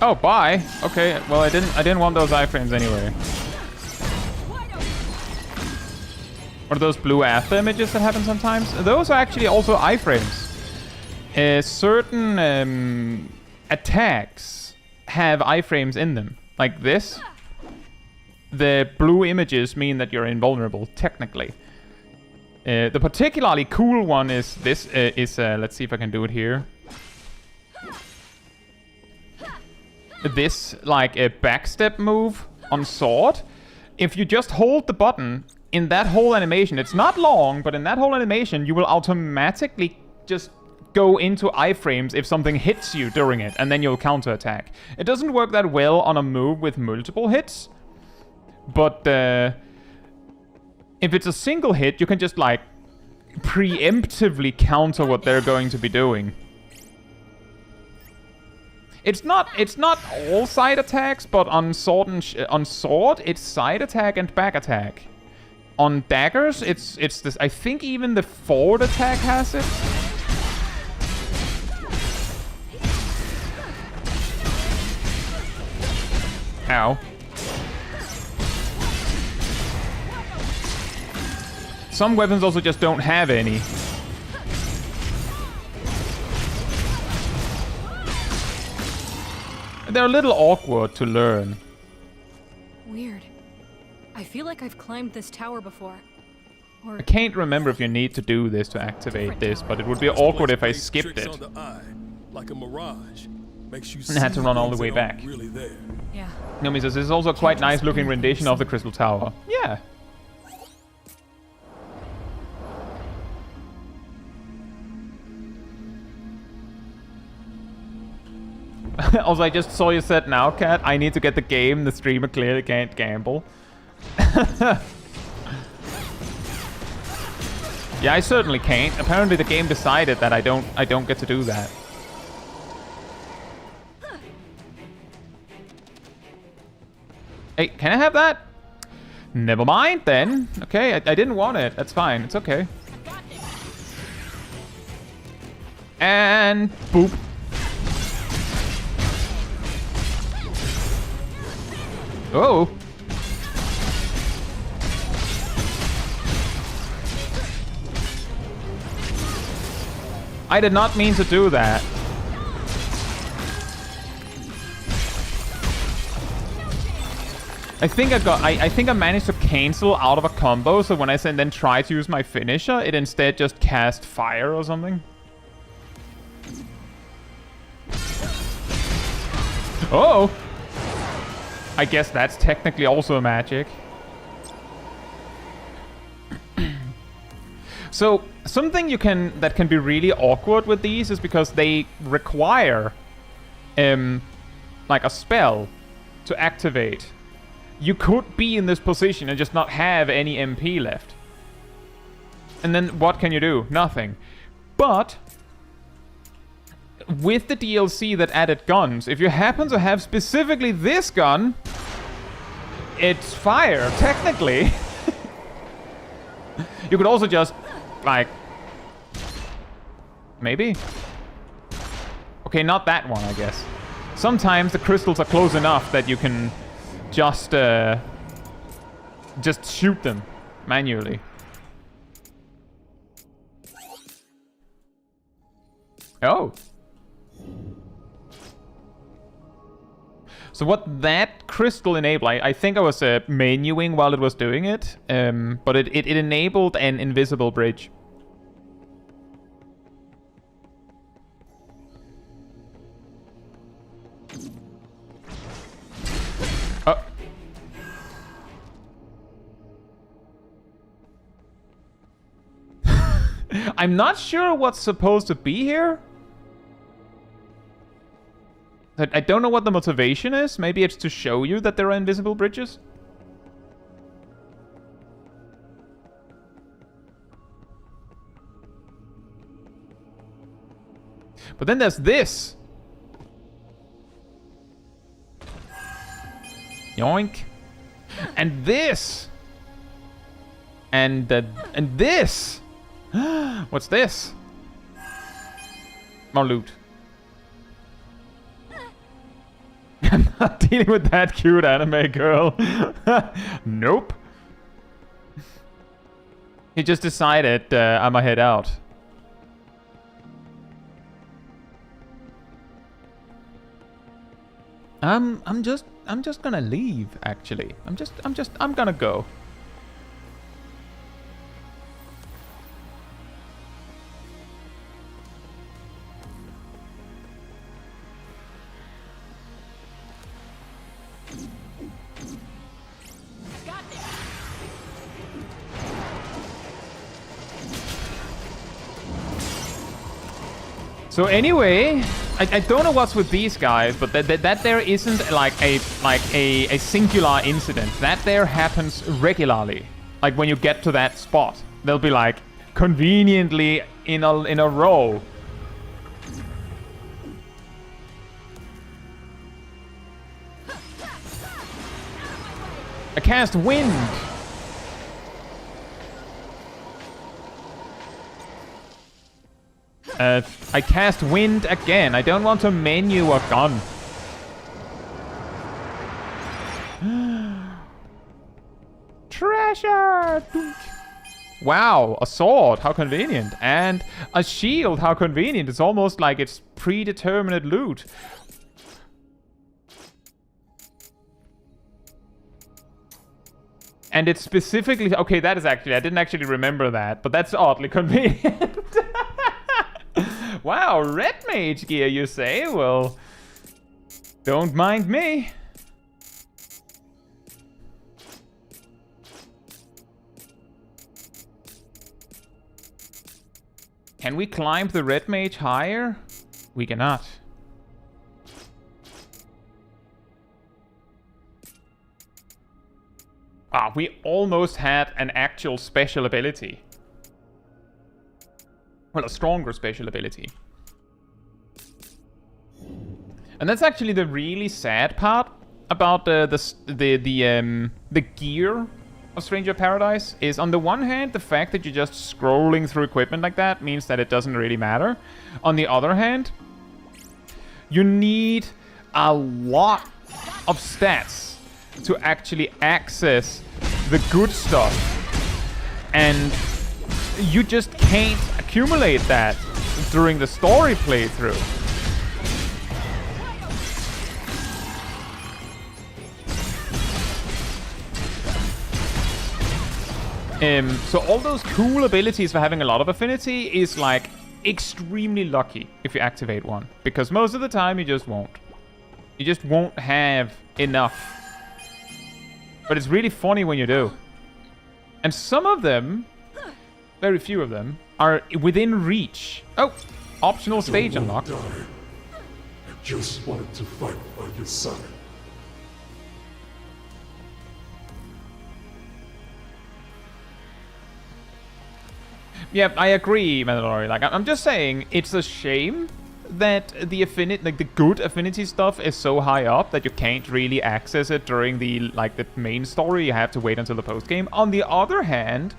Oh, bye. Okay, well I didn't want those iframes anyway. What are those blue after images that happen sometimes? Those are actually also iframes. Certain attacks have iframes in them. Like this. The blue images mean that you're invulnerable, technically. The particularly cool one is this. Let's see if I can do it here. This, like a backstep move on sword. If you just hold the button in that whole animation, it's not long, but in that whole animation, you will automatically just go into iframes if something hits you during it, and then you'll counterattack. It doesn't work that well on a move with multiple hits, but if it's a single hit, you can just like preemptively counter what they're going to be doing. It's not all side attacks, but on sword it's side attack and back attack. On daggers, it's this. I think even the forward attack has it. Ow. Some weapons also just don't have any. They're a little awkward to learn. Weird. I feel like I've climbed this tower before. Or I can't remember if you need to do this to activate this, but it would be awkward if I skipped it On the eye, like a mirage. Makes you and had to see run all the things way that aren't back. Really there. yeah. Nomi says, this is also a quite nice looking rendition of the Crystal Tower. Yeah. Also, I just saw you said now, Cat. I need to get the game. The streamer clearly can't gamble. Yeah, I certainly can't. Apparently, the game decided that I don't get to do that. Hey, can I have that? Never mind then. Okay, I didn't want it. That's fine. It's okay. And boop. Oh. I did not mean to do that. I think I managed to cancel out of a combo, so when I then try to use my finisher, it instead just cast fire or something. Oh! I guess that's technically also a magic. So, something that can be really awkward with these is because they require like a spell to activate. You could be in this position and just not have any MP left. And then what can you do? Nothing. But with the DLC that added guns, if you happen to have specifically this gun, it's fire, technically. You could also just, like... Maybe? Okay, not that one, I guess. Sometimes the crystals are close enough that you can just shoot them manually. Oh. So what that crystal enabled, I think I was menuing while it was doing it, but it enabled an invisible bridge. Oh. I'm not sure what's supposed to be here. I don't know what the motivation is. Maybe it's to show you that there are invisible bridges. But then there's this. Yoink. And this. And this. What's this? More loot. I'm not dealing with that cute anime girl. Nope. He just decided I'ma head out. I'm just gonna leave, actually. I'm gonna go. So anyway, I don't know what's with these guys, but that there isn't like a singular incident. That there happens regularly. Like when you get to that spot, they'll be like conveniently in a row. I cast wind. I cast wind again. I don't want to menu a gun. Treasure! Wow, a sword. How convenient. And a shield. How convenient. It's almost like it's predetermined loot. And it's specifically... Okay, that is actually... I didn't actually remember that, but that's oddly convenient. Wow, red mage gear, you say? Well, don't mind me. Can we climb the red mage higher? We cannot. Ah, we almost had an actual special ability. Well, a stronger special ability. And that's actually the really sad part about the gear of Stranger Paradise is, on the one hand, the fact that you're just scrolling through equipment like that means that it doesn't really matter. On the other hand, you need a lot of stats to actually access the good stuff. And you just can't accumulate that during the story playthrough. So all those cool abilities for having a lot of affinity is like extremely lucky if you activate one, because most of the time you just won't. You just won't have enough. But it's really funny when you do. And some of them, very few of them, are within reach. Oh, optional stage unlocked. I just wanted to fight by your side. Yeah, I agree, Mandalorian. Like, I'm just saying, it's a shame that the affinity, like the good affinity stuff, is so high up that you can't really access it during the main story. You have to wait until the post game. On the other hand,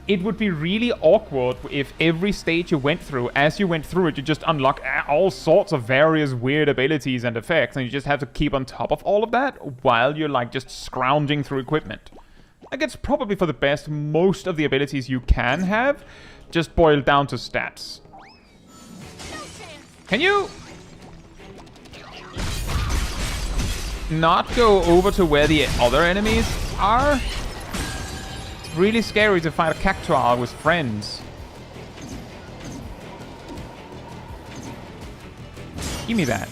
it would be really awkward if every stage you went through, as you went through it, you just unlock all sorts of various weird abilities and effects, and you just have to keep on top of all of that while you're like just scrounging through equipment. Like, it's probably for the best. Most of the abilities you can have just boil down to stats. Can you not go over to where the other enemies are? It's really scary to fight a cactuar with friends. Give me that.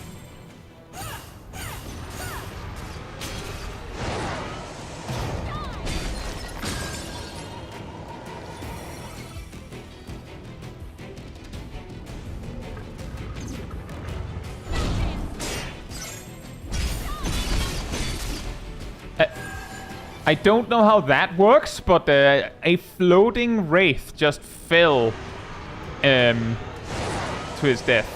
I don't know how that works, but a floating wraith just fell to his death.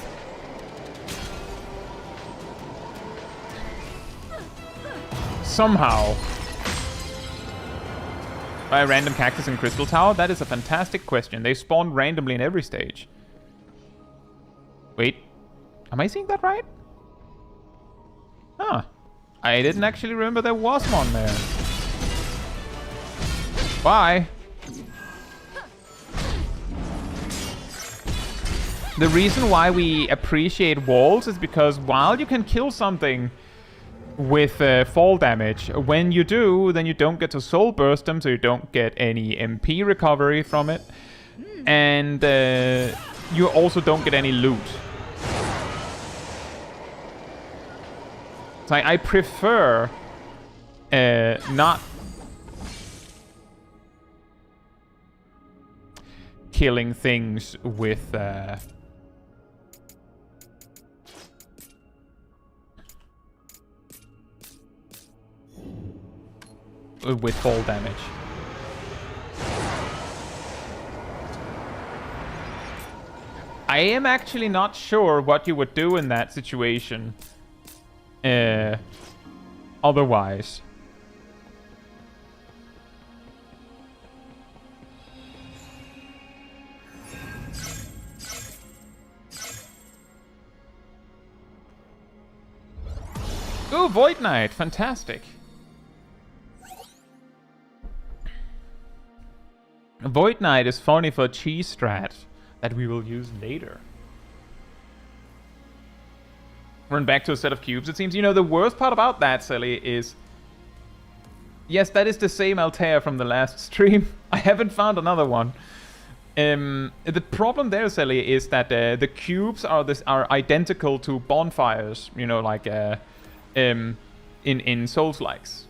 Somehow. By a random cactus and crystal tower? That is a fantastic question. They spawn randomly in every stage. Wait. Am I seeing that right? Huh. I didn't actually remember there was one there. Why? The reason why we appreciate walls is because while you can kill something with fall damage, when you do, then you don't get to soul burst them, so you don't get any MP recovery from it. And you also don't get any loot. So I prefer not killing things with fall damage. I am actually not sure what you would do in that situation. Otherwise. Ooh, Void Knight, fantastic. Void Knight is funny for cheese strat that we will use later. Run back to a set of cubes, it seems. You know, the worst part about that, Sally, is... Yes, that is the same Altair from the last stream. I haven't found another one. The problem there, Sally, is that the cubes are identical to bonfires. You know, like in Souls-likes.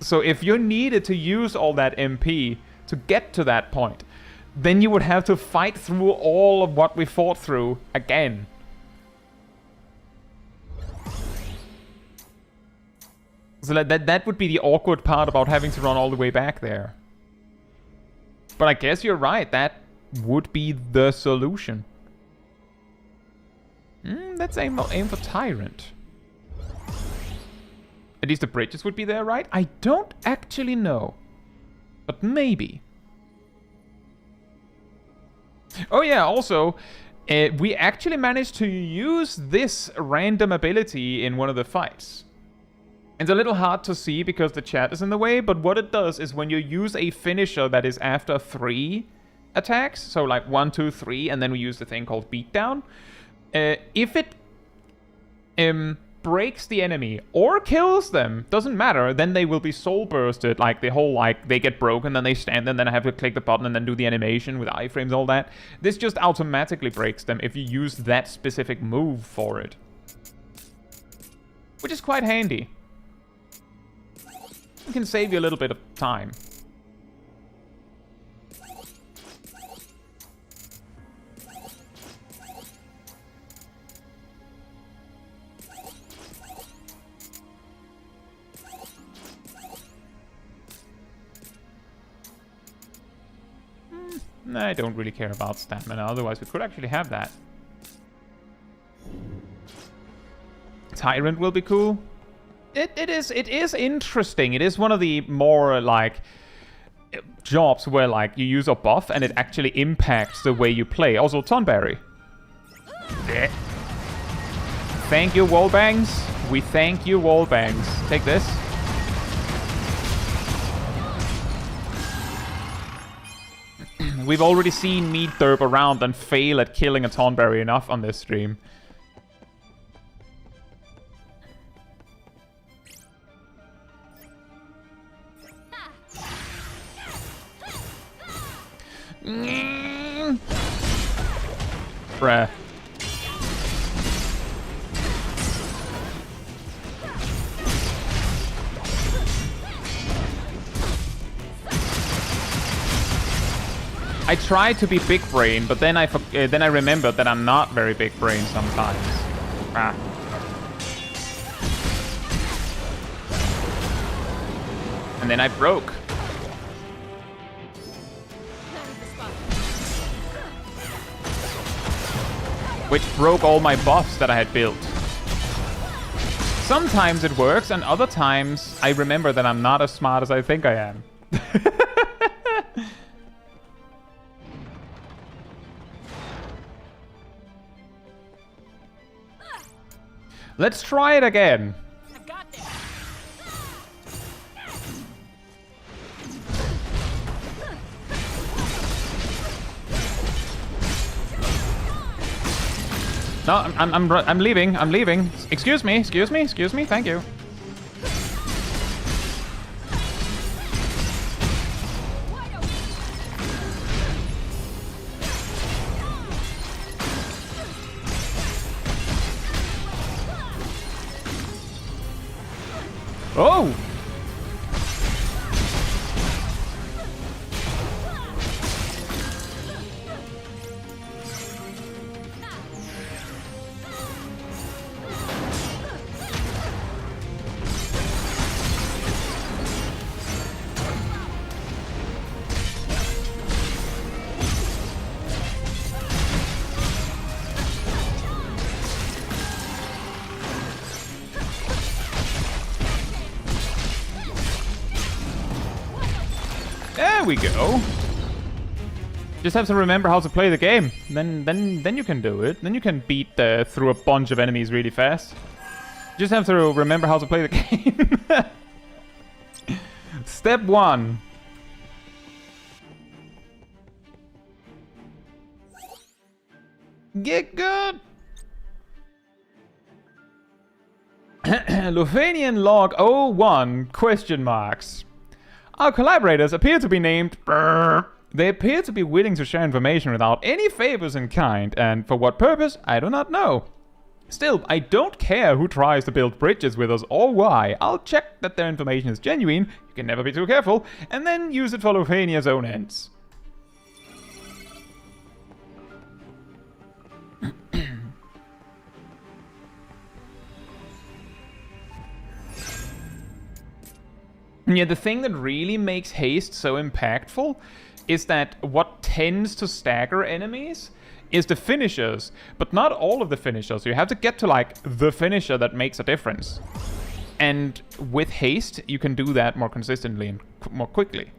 So if you needed to use all that MP to get to that point, then you would have to fight through all of what we fought through again. So that would be the awkward part about having to run all the way back there. But I guess you're right, that would be the solution. Let's aim for Tyrant. At least the bridges would be there, right? I don't actually know. But maybe. Oh yeah, also, we actually managed to use this random ability in one of the fights. It's a little hard to see because the chat is in the way, but what it does is when you use a finisher that is after 3 attacks, so like 1, 2, 3, and then we use the thing called beatdown, if it breaks the enemy or kills them, doesn't matter, then they will be soul bursted, like the whole, like, they get broken, then they stand, and then I have to click the button and then do the animation with iframes, all that. This just automatically breaks them if you use that specific move for it. Which is quite handy. It can save you a little bit of time. I don't really care about stamina, otherwise we could actually have that. Tyrant will be cool. It is interesting. It is one of the more, like, jobs where, like, you use a buff and it actually impacts the way you play. Also, Tonberry. Thank you, wallbangs. We thank you, wallbangs. Take this. We've already seen me derp around and fail at killing a Tonberry enough on this stream. Bruh. I try to be big brain, but then I remembered that I'm not very big brain sometimes. Ah. And then I broke. Which broke all my buffs that I had built. Sometimes it works, and other times I remember that I'm not as smart as I think I am. Let's try it again. I got this. No, I'm leaving. I'm leaving. Excuse me. Thank you. Oh! There we go. Just have to remember how to play the game. Then you can do it. Then you can beat through a bunch of enemies really fast. Just have to remember how to play the game. Step 1. Get good. Lufanian log 01 question marks. Our collaborators appear to be named... They appear to be willing to share information without any favors in kind, and for what purpose, I do not know. Still, I don't care who tries to build bridges with us or why. I'll check that their information is genuine, you can never be too careful, and then use it for Lufania's own ends. Yeah, the thing that really makes haste so impactful is that what tends to stagger enemies is the finishers, but not all of the finishers. You have to get to, like, the finisher that makes a difference. And with haste, you can do that more consistently and more quickly.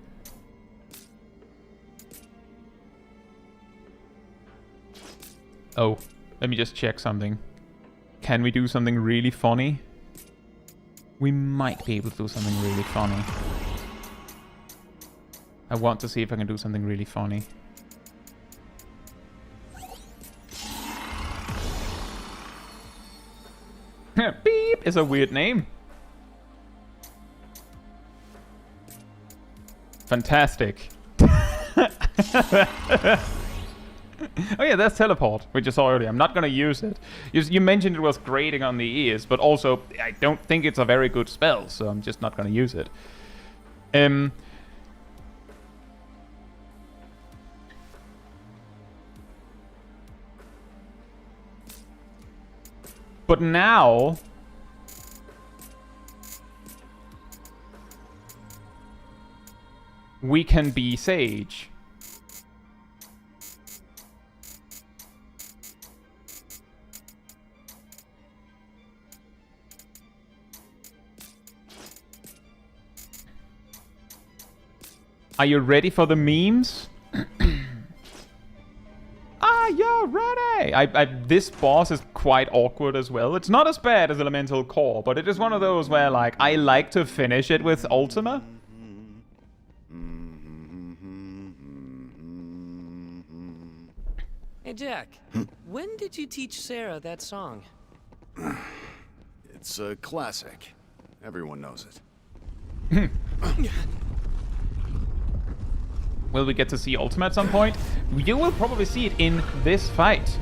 Oh, let me just check something. Can we do something really funny? We might be able to do something really funny. I want to see if I can do something really funny. Beep is a weird name. Fantastic. Oh yeah, that's teleport, which is already. I'm not gonna use it. You mentioned it was grating on the ears, but also I don't think it's a very good spell, so I'm just not gonna use it. But now we can be Sage. Are you ready for the memes? Are you ready? This boss is quite awkward as well. It's not as bad as Elemental Core, but it is one of those where, like, I like to finish it with Ultima. Hey, Jack. When did you teach Sarah that song? It's a classic. Everyone knows it. Will we get to see Ultima at some point? You will probably see it in this fight.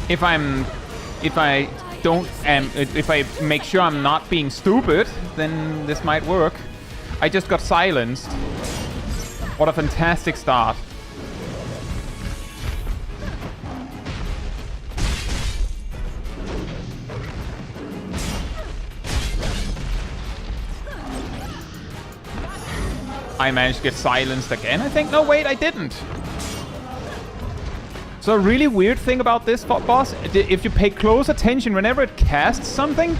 If I make sure I'm not being stupid, then this might work. I just got silenced. What a fantastic start. I managed to get silenced again, I think. No, wait, I didn't. So a really weird thing about this boss, if you pay close attention, whenever it casts something,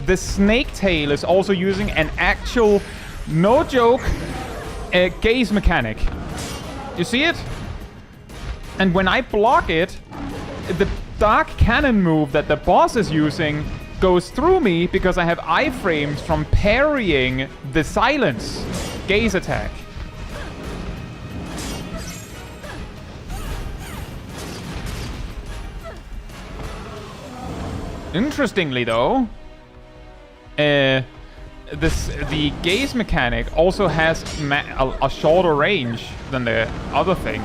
the snake tail is also using an actual, no joke, gaze mechanic. You see it? And when I block it, the dark cannon move that the boss is using goes through me because I have iframes from parrying the silence gaze attack. Interestingly, though, the gaze mechanic also has a shorter range than the other thing.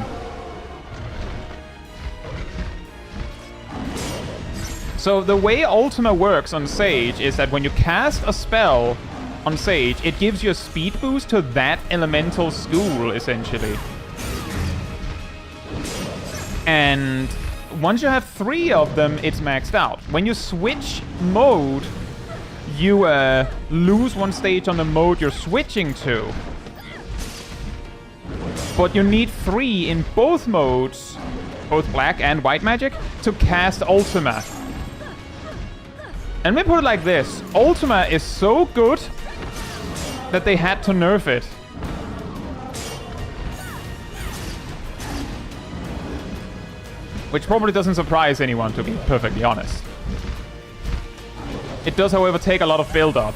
So the way Ultima works on Sage is that when you cast a spell on Sage, it gives you a speed boost to that elemental school, essentially. And once you have 3 of them, it's maxed out. When you switch mode, you lose 1 stage on the mode you're switching to. But you need 3 in both modes, both black and white magic, to cast Ultima. And let me put it like this. Ultima is so good that they had to nerf it. Which probably doesn't surprise anyone, to be perfectly honest. It does, however, take a lot of build-up.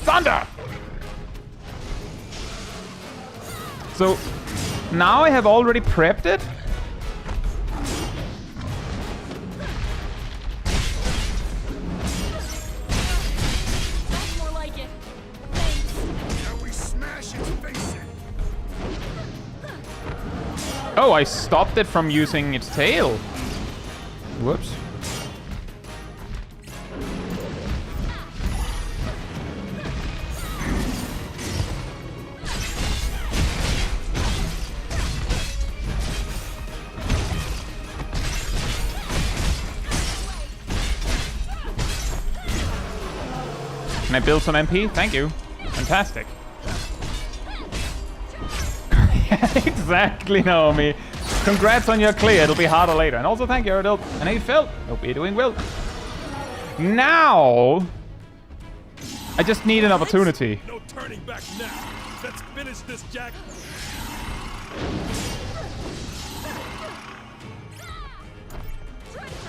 Thunder! So, now I have already prepped it. That's more like it. Thanks. Now we smash its face in. Oh, I stopped it from using its tail. Whoops. Can I build some MP? Thank you. Fantastic. Exactly, Naomi. Congrats on your clear. It'll be harder later. And also thank you, Erdil. And hey, Phil. Hope you're doing well. Now, I just need an opportunity. No turning back now. Let's finish this, Jack.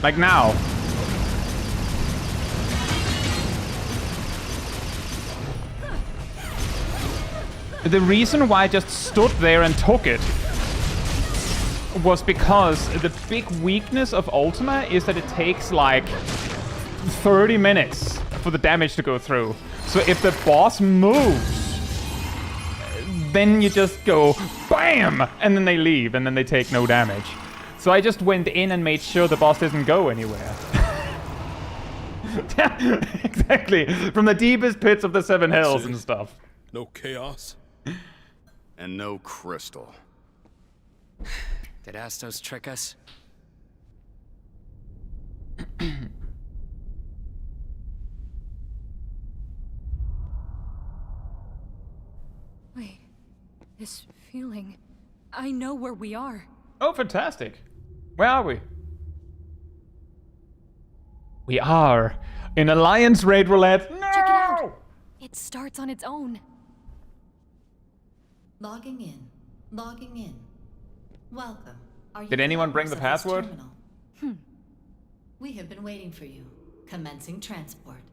Like now. The reason why I just stood there and took it was because the big weakness of Ultima is that it takes like 30 minutes for the damage to go through. So if the boss moves, then you just go BAM! And then they leave and then they take no damage. So I just went in and made sure the boss doesn't go anywhere. Exactly. From the deepest pits of the 7 hills and stuff. No chaos. And no crystal. Did Astos trick us? Wait, this feeling. I know where we are. Oh, fantastic. Where are we? We are in Alliance Raid Roulette. No! Check it out. It starts on its own. Logging in. Logging in. Welcome. Are you Did anyone bring the members of this password? terminal? We have been waiting for you. Commencing transport.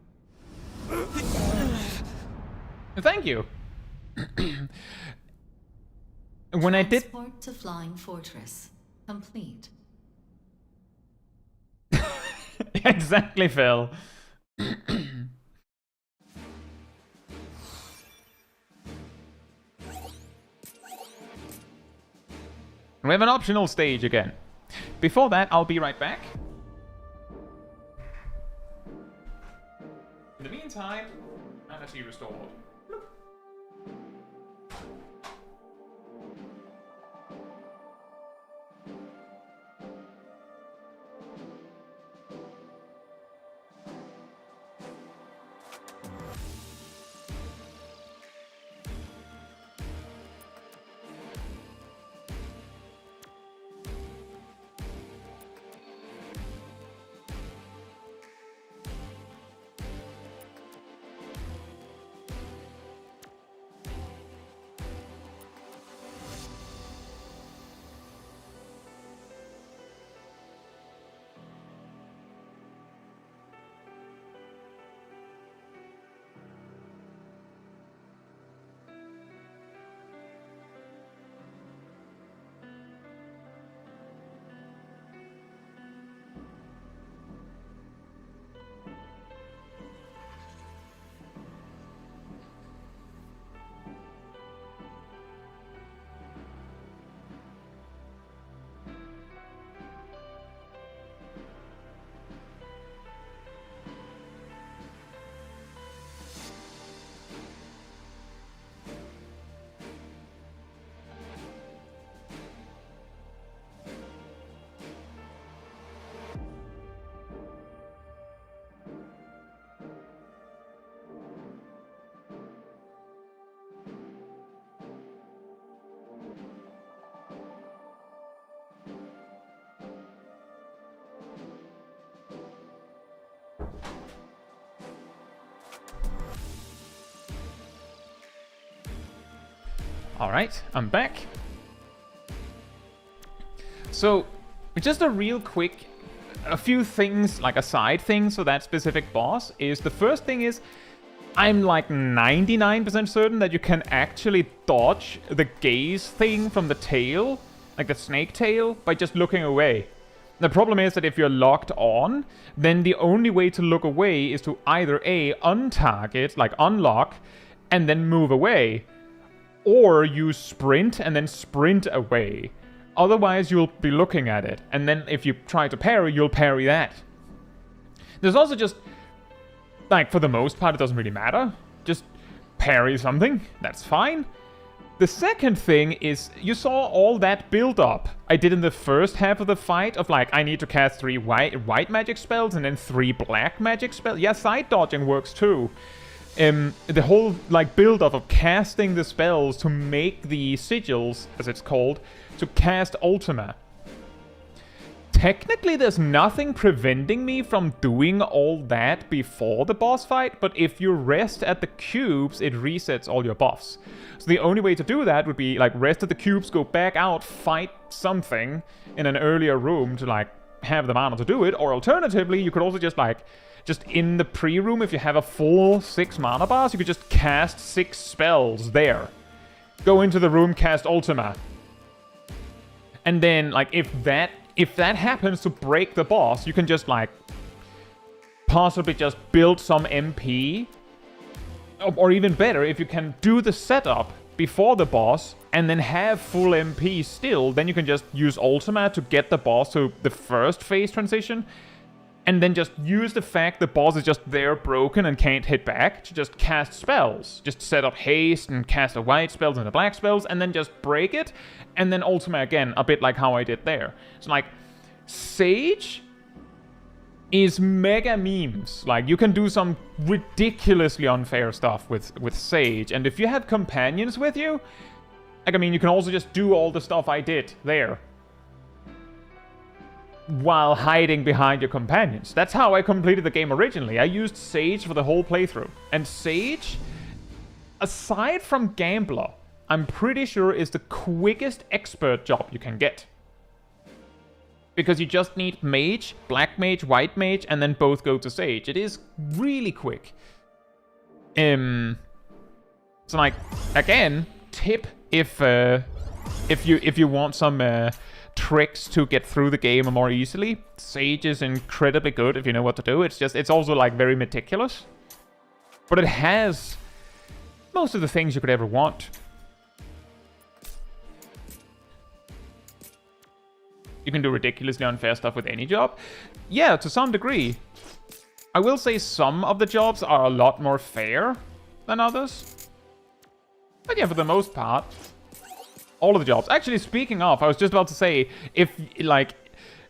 Thank you. When I did... Transport to Flying Fortress. Complete. Exactly, Phil. We have an optional stage again. Before that, I'll be right back. In the meantime, energy restored. Alright, I'm back. So, just a real quick, a few things, like a side things for that specific boss is, the first thing is, I'm like 99% certain that you can actually dodge the gaze thing from the tail, like the snake tail, by just looking away. The problem is that if you're locked on, then the only way to look away is to either A, untarget, like unlock, and then move away, or you sprint and then sprint away. Otherwise, you'll be looking at it, and then if you try to parry, you'll parry that. There's also just, like, for the most part, it doesn't really matter. Just parry something, that's fine. The second thing is, you saw all that build-up I did in the first half of the fight of, like, I need to cast 3 white magic spells and then 3 black magic spells. Yeah, side dodging works too. The whole, like, build-up of casting the spells to make the sigils, as it's called, to cast Ultima. Technically, there's nothing preventing me from doing all that before the boss fight, but if you rest at the cubes, it resets all your buffs. So the only way to do that would be, like, rest at the cubes, go back out, fight something in an earlier room to, like, have the mana to do it, or alternatively, you could also just, like, just in the pre-room, if you have a full 6 mana bars, you could just cast 6 spells there. Go into the room, cast Ultima. And then, like, if that happens to break the boss, you can just, like, possibly just build some MP. Or even better, if you can do the setup before the boss and then have full MP still, then you can just use Ultima to get the boss to the first phase transition. And then just use the fact the boss is just there broken and can't hit back to just cast spells. Just set up haste and cast the white spells and the black spells and then just break it. And then Ultima again, a bit like how I did there. So, like, Sage is mega memes. Like, you can do some ridiculously unfair stuff with Sage. And if you have companions with you, like, I mean, you can also just do all the stuff I did there while hiding behind your companions. That's how I completed the game originally. I used Sage for the whole playthrough. And Sage, aside from Gambler, I'm pretty sure is the quickest expert job you can get. Because you just need Mage, Black Mage, White Mage, and then both go to Sage. It is really quick. So, like, again, tip if you want some tricks to get through the game more easily. Sage is incredibly good if you know what to do. It's also, like, very meticulous. But it has most of the things you could ever want. You can do ridiculously unfair stuff with any job. Yeah, to some degree. I will say some of the jobs are a lot more fair than others. But yeah, for the most part, all of the jobs. Actually, speaking of, I was just about to say, if, like,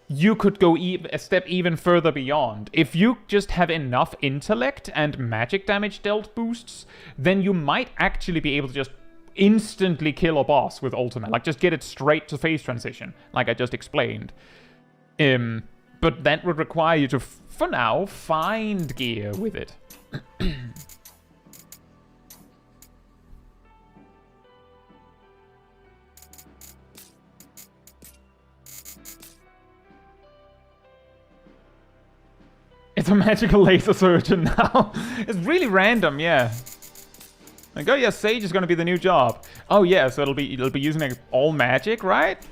you could go a step even further beyond. If you just have enough intellect and magic damage dealt boosts, then you might actually be able to just instantly kill a boss with Ultima. Like, just get it straight to phase transition, like I just explained. But that would require you to, for now, find gear with it. It's a magical laser surgeon now. It's really random, yeah. Like, oh yeah, Sage is gonna be the new job. Oh yeah, so it'll be using, like, all magic, right?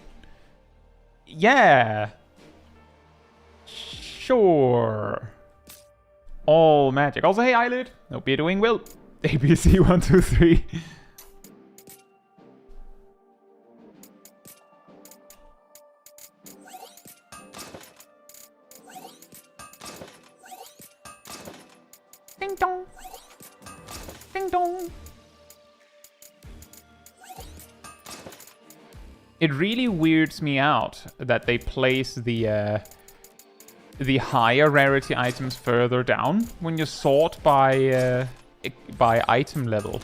Yeah. Sure. All magic. Also, hey Eyelid, hope you're doing well. ABC 1, 2, 3. Ding dong. Ding dong. It really weirds me out that they place the higher rarity items further down when you sort by item level.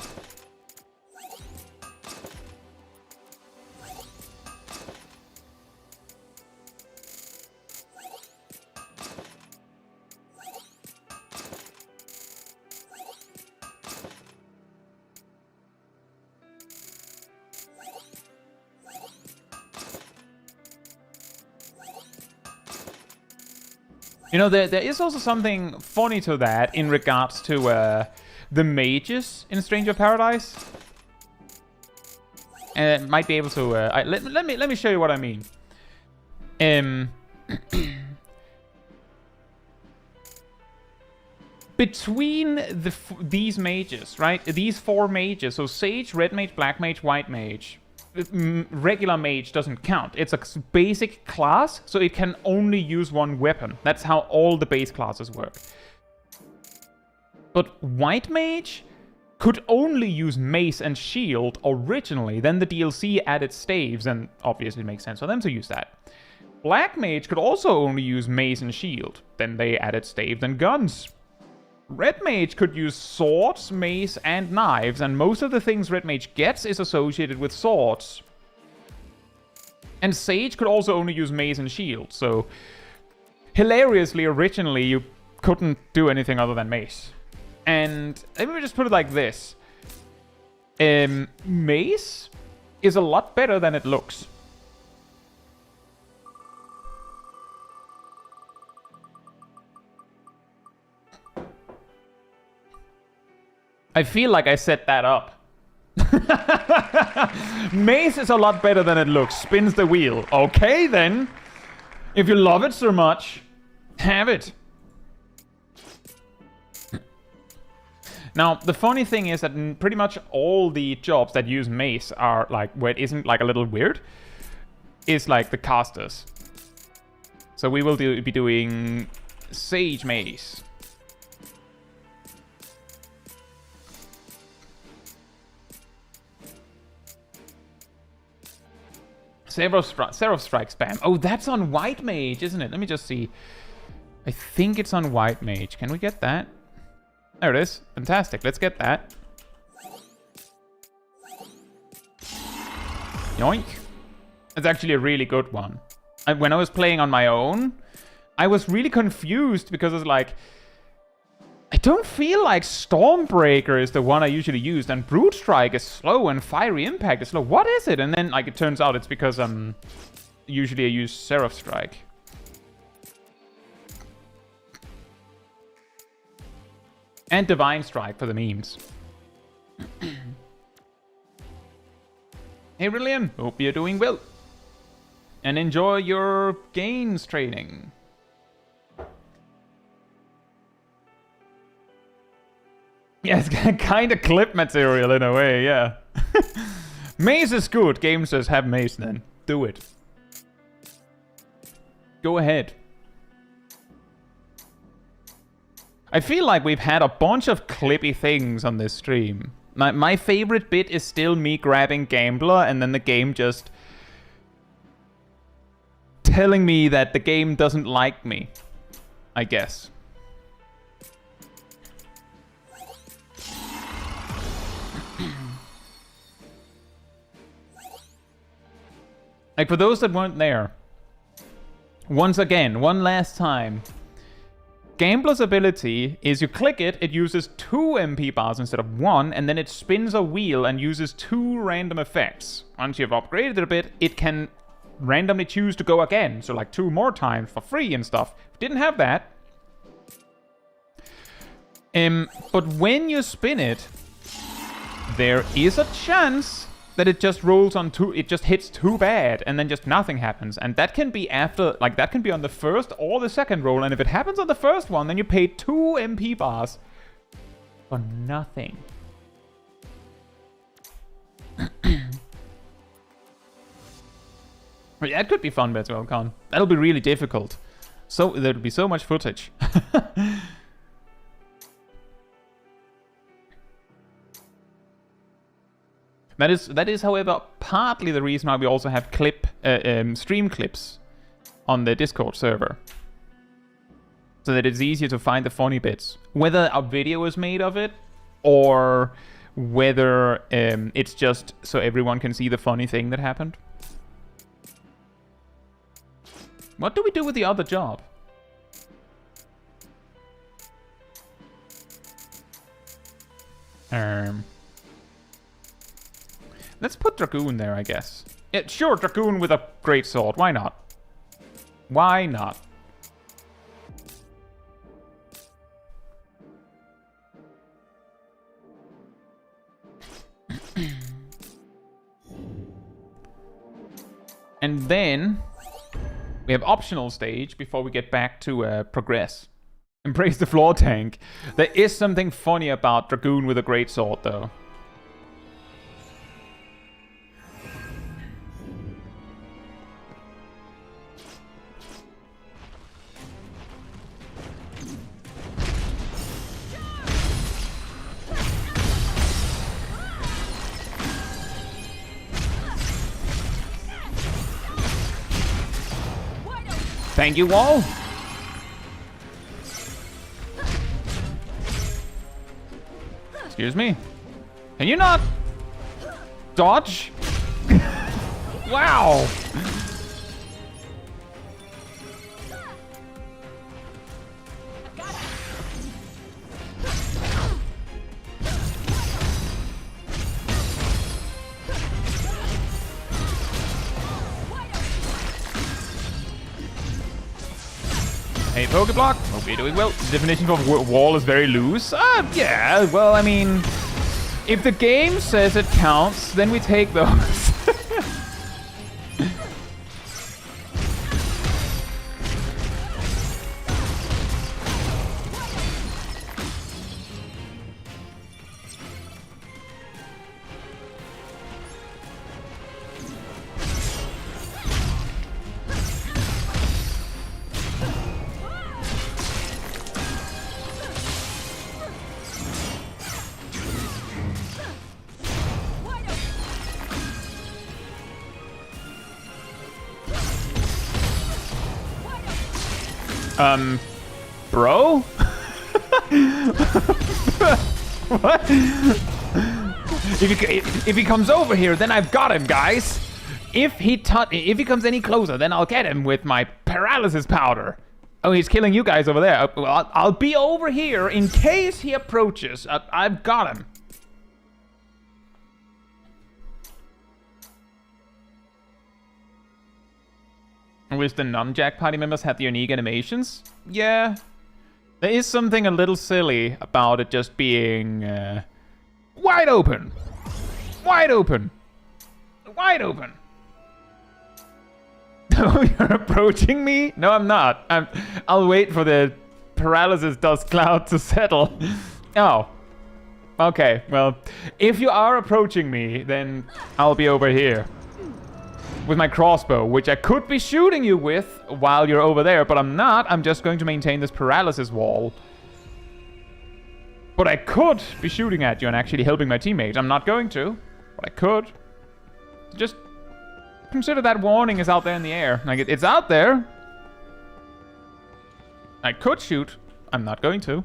You know, there is also something funny to that in regards to the mages in Stranger Paradise. And might be able to... let me show you what I mean. Between these mages, right? These 4 mages, so Sage, Red Mage, Black Mage, White Mage. Regular Mage doesn't count. It's a basic class, so it can only use one weapon. That's how all the base classes work. But White Mage could only use Mace and Shield originally. Then the DLC added Staves, and obviously it makes sense for them to use that. Black Mage could also only use Mace and Shield. Then they added Staves and Guns. Red Mage could use swords, mace, and knives, and most of the things Red Mage gets is associated with swords. And Sage could also only use mace and shield, so... Hilariously, originally, you couldn't do anything other than mace. And let me just put it like this. Mace is a lot better than it looks. I feel like I set that up. Mace is a lot better than it looks. Spins the wheel. Okay, then. If you love it so much, have it. Now, the funny thing is that pretty much all the jobs that use Mace are like, where it isn't like a little weird, is like the casters. So we will be doing Sage Mace. Seraph Strike spam. Oh, that's on White Mage, isn't it? Let me just see. I think it's on White Mage. Can we get that? There it is. Fantastic. Let's get that. Yoink. It's actually a really good one. When I was playing on my own, I was really confused because it's like... I don't feel like Stormbreaker is the one I usually use, and Brute Strike is slow and Fiery Impact is slow. What is it? And then, like, it turns out it's because usually I use Seraph Strike. And Divine Strike for the memes. Hey, Rillian. Hope you're doing well. And enjoy your gains training. Yeah, it's kind of clip material in a way, yeah. Mace is good. Game says have Mace then. Do it. Go ahead. I feel like we've had a bunch of clippy things on this stream. My favorite bit is still me grabbing Gambler and then the game just telling me that the game doesn't like me, I guess. Like, for those that weren't there, once again, one last time, Gambler's ability is you click it, it uses 2 MP bars instead of 1, and then it spins a wheel and uses 2 random effects. Once you've upgraded it a bit, it can randomly choose to go again, so like 2 more times for free and stuff. Didn't have that. But when you spin it, there is a chance that it just rolls on 2, it just hits 2 bad, and then just nothing happens. And that can be after, like, that can be on the first or the second roll, and if it happens on the first one, then you pay 2 MP bars for nothing. That could be fun, Betuel Khan. That'll be really difficult. So, there'll be so much footage. That is, however, partly the reason why we also have stream clips on the Discord server. So that it's easier to find the funny bits. Whether a video is made of it, or whether it's just so everyone can see the funny thing that happened. What do we do with the other job? Let's put Dragoon there, I guess. Yeah, sure, Dragoon with a great sword. Why not? Why not? And then we have optional stage before we get back to progress. Embrace the floor tank. There is something funny about Dragoon with a greatsword, though. Thank you all. Excuse me. Can you not dodge? Wow. Hey, Pokeblock. Hope you're doing well. The definition of wall is very loose. Yeah, well, I mean, if the game says it counts, then we take those. Bro? What? If he comes over here, then I've got him, guys. If he comes any closer, then I'll get him with my paralysis powder. Oh, he's killing you guys over there. Well, I'll be over here in case he approaches. I've got him. I wish the non-Jack party members had the unique animations. Yeah. There is something a little silly about it just being wide open. Wide open. Wide open. Oh, you're approaching me? No, I'm not. I'll wait for the paralysis dust cloud to settle. Oh. Okay, well, if you are approaching me, then I'll be over here. With my crossbow, which I could be shooting you with while you're over there, but I'm not. I'm just going to maintain this paralysis wall. But I could be shooting at you and actually helping my teammates. I'm not going to, but I could. Just consider that warning is out there in the air. Like, it's out there. I could shoot. I'm not going to.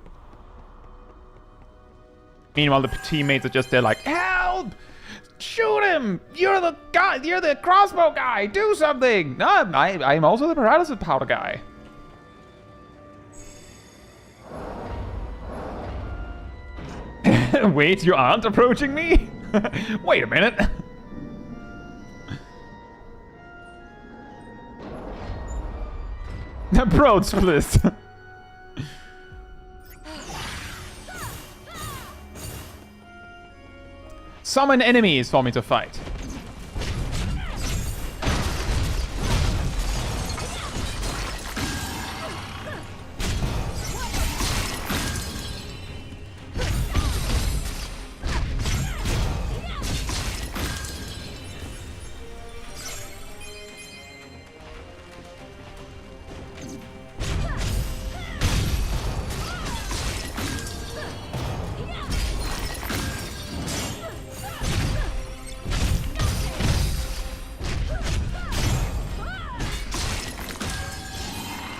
Meanwhile, the teammates are just there like, help! Shoot him! You're the guy. You're the crossbow guy. Do something. No, I'm also the paralysis powder guy. Wait, you aren't approaching me? Wait a minute. Approach, please. Summon enemies for me to fight.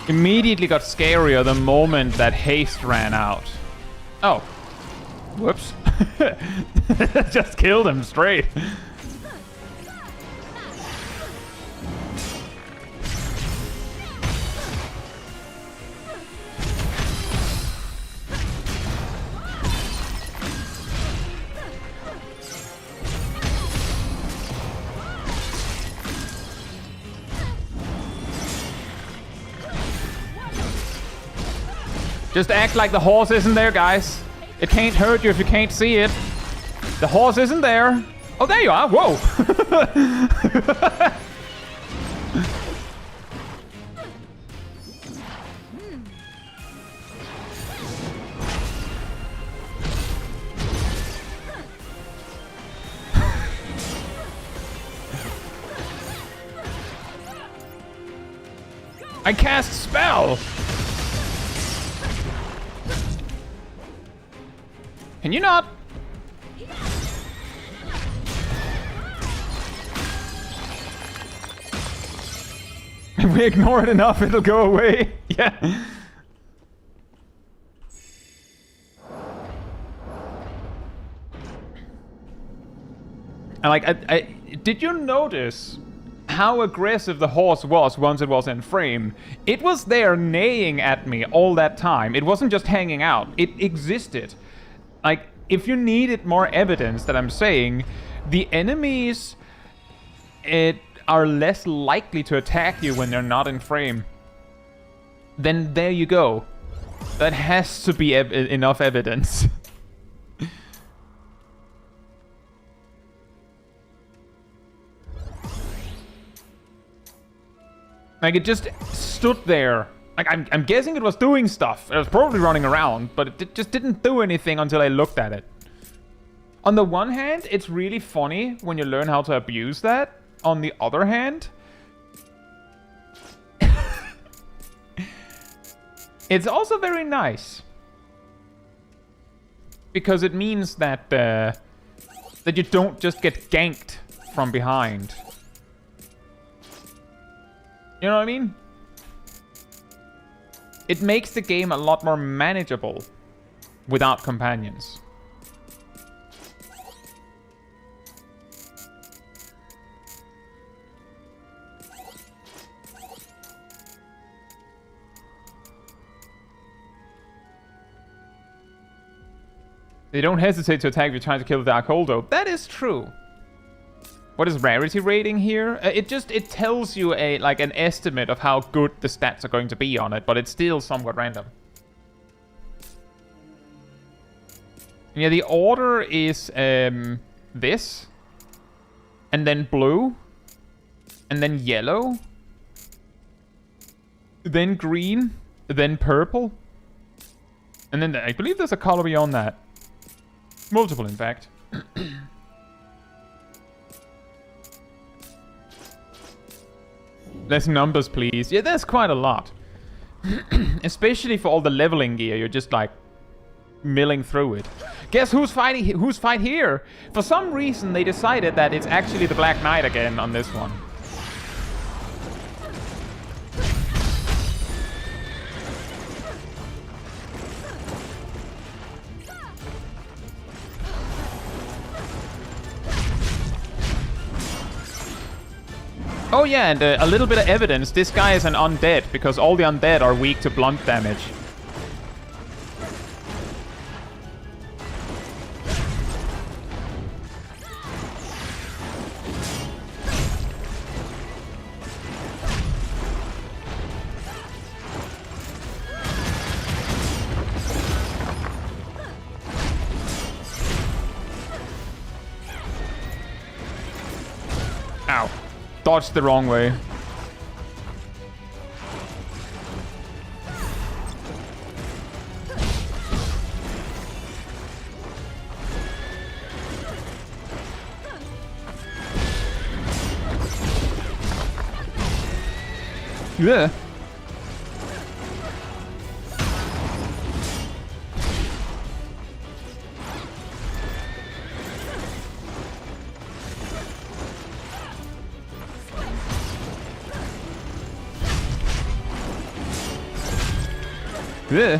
Immediately got scarier the moment that haste ran out. Oh. Whoops. Just killed him straight. Just act like the horse isn't there, guys. It can't hurt you if you can't see it. The horse isn't there. Oh, there you are. Whoa. I cast spell! Can you not? If we ignore it enough, it'll go away. Yeah. And like, I did you notice how aggressive the horse was once it was in frame? It was there neighing at me all that time. It wasn't just hanging out. It existed. Like, if you needed more evidence that I'm saying, the enemies are less likely to attack you when they're not in frame. Then there you go. That has to be enough evidence. Like, it just stood there. Like, I'm guessing it was doing stuff. It was probably running around, but it just didn't do anything until I looked at it. On the one hand, it's really funny when you learn how to abuse that. On the other hand, it's also very nice. Because it means that, that you don't just get ganked from behind. You know what I mean? It makes the game a lot more manageable without companions. They don't hesitate to attack if you're trying to kill the Darkholder. That is true. What is rarity rating here? It tells you an estimate of how good the stats are going to be on it, but it's still somewhat random. And yeah, the order is this, and then blue, and then yellow, then green, then purple, and then I believe there's a color beyond that. Multiple, in fact. Less numbers, please. Yeah, there's quite a lot. Especially for all the leveling gear, you're just like milling through it. Guess who's fighting? Who's fight here? For some reason, they decided that it's actually the Black Knight again on this one. Oh yeah, and a little bit of evidence. This guy is an undead, because all the undead are weak to blunt damage. Ow. Dodged the wrong way. Yeah. Yeah.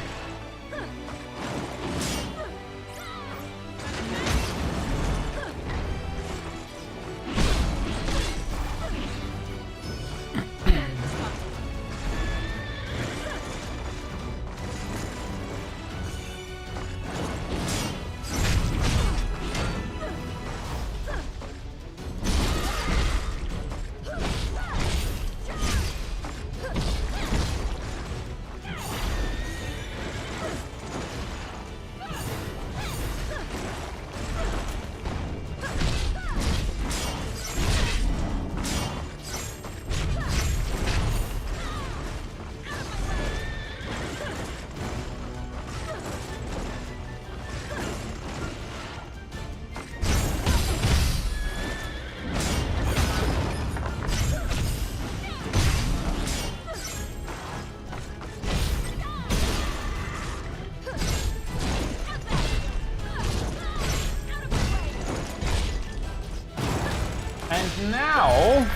Now...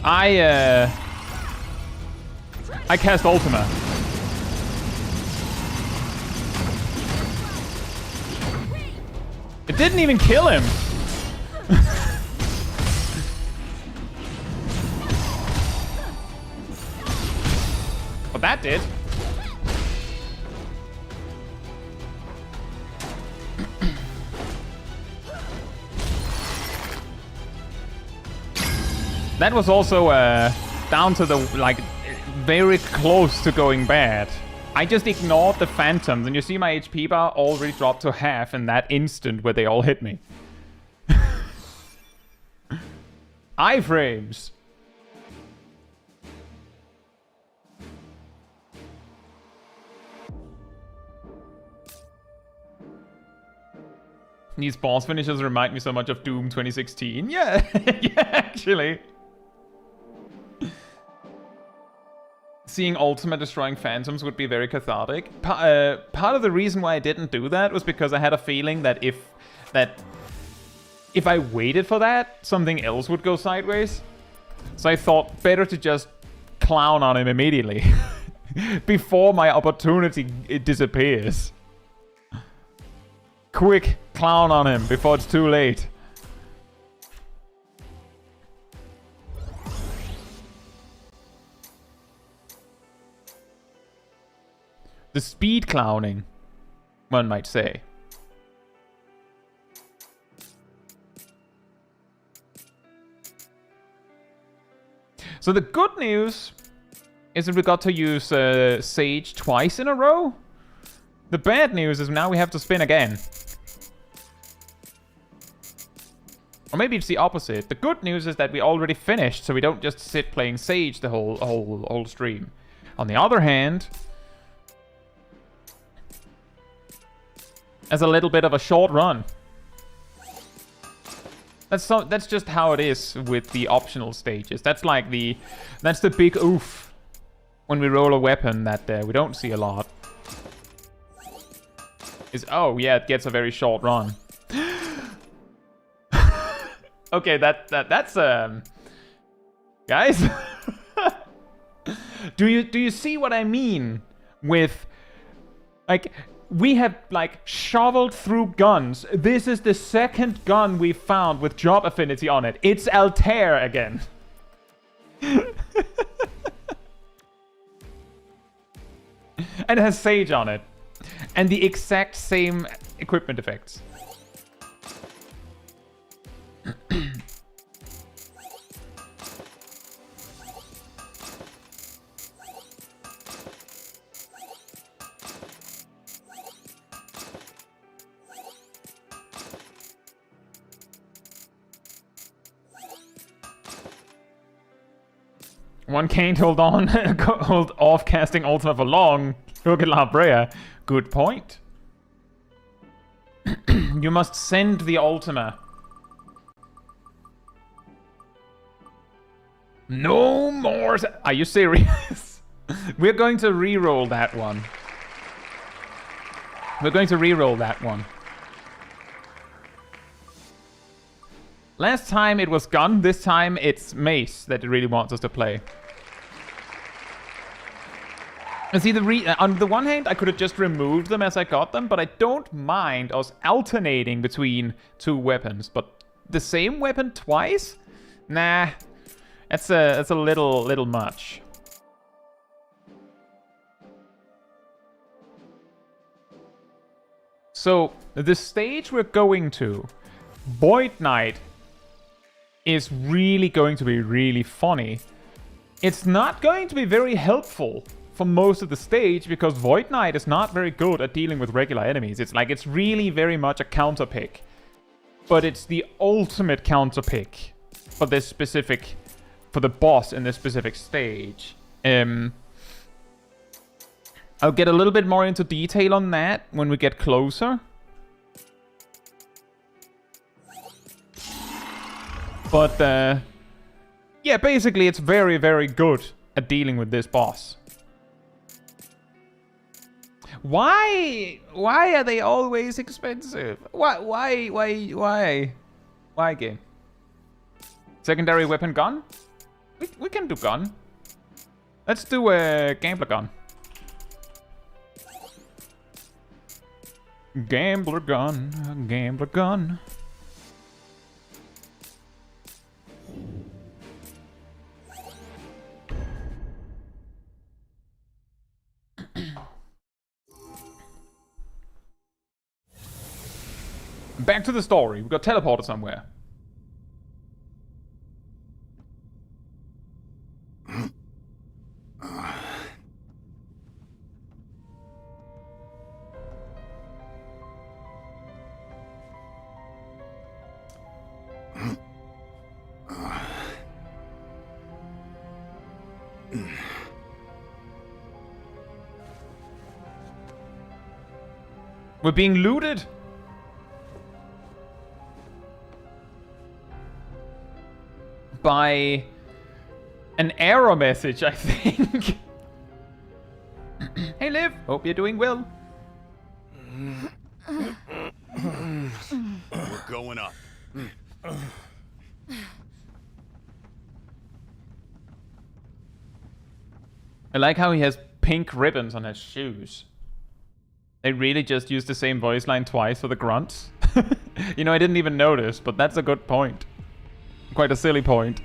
I cast Ultima. It didn't even kill him. But that did. That was also down to the, like, very close to going bad. I just ignored the phantoms, and you see my HP bar already dropped to half in that instant where they all hit me. Iframes. These boss finishes remind me so much of Doom 2016. Yeah, yeah, actually. Seeing Ultima destroying phantoms would be very cathartic. Part of the reason why I didn't do that was because I had a feeling that if I waited for that, something else would go sideways. So I thought better to just clown on him immediately before my opportunity disappears. Quick, clown on him before it's too late. The speed clowning, one might say. So the good news is that we got to use Sage twice in a row. The bad news is now we have to spin again. Or maybe it's the opposite. The good news is that we already finished, so we don't just sit playing Sage the whole stream. On the other hand, as a little bit of a short run. That's just how it is with the optional stages. That's the big oof when we roll a weapon that we don't see a lot. Is, oh yeah, it gets a very short run. Okay, that's guys. Do you see what I mean with, like, we have, like, shoveled through guns. This is the second gun we found with job affinity on it. It's Altair again. And it has Sage on it. And the exact same equipment effects. One can't hold off casting Ultima for long. Look at La Brea. Good point. You must send the Ultima. No more. Are you serious? We're going to re-roll that one. We're going to re-roll that one. Last time it was gun. This time it's mace that it really wants us to play. And see, on the one hand, I could have just removed them as I got them, but I don't mind us alternating between two weapons. But the same weapon twice? Nah, that's a little much. So the stage we're going to, Void Knight, is really going to be really funny. It's not going to be very helpful for most of the stage because Void Knight is not very good at dealing with regular enemies. It's really very much a counter pick. But it's the ultimate counter pick for this specific, for the boss in this specific stage. I'll get a little bit more into detail on that when we get closer. But yeah, basically it's very, very good at dealing with this boss. Why are they always expensive? Why Why game? Secondary weapon gun? We can do gun. Let's do a gambler gun. Gambler gun. Gambler gun. Back to the story. We got teleported somewhere. We're being looted. By an error message, I think. Hey, Liv. Hope you're doing well. We're going up. I like how he has pink ribbons on his shoes. They really just used the same voice line twice for the grunts. You know, I didn't even notice, but that's a good point. Quite a silly point.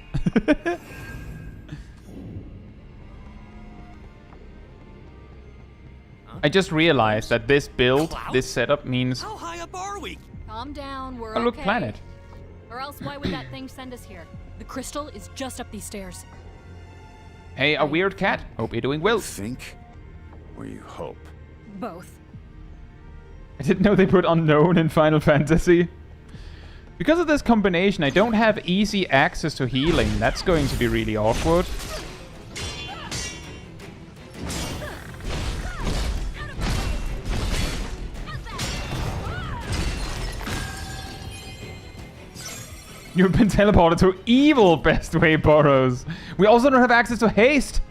I just realized that this build, this setup means... How high up are we? Calm down, we're Oh, look, okay. planet. Or else why would that thing send us here? The crystal is just up these stairs. Hey, a weird cat. Hope you're doing well. You think? Or you hope? Both. I didn't know they put unknown in Final Fantasy. Because of this combination, I don't have easy access to healing. That's going to be really awkward. You've been teleported to evil Bestway Burrows. We also don't have access to haste.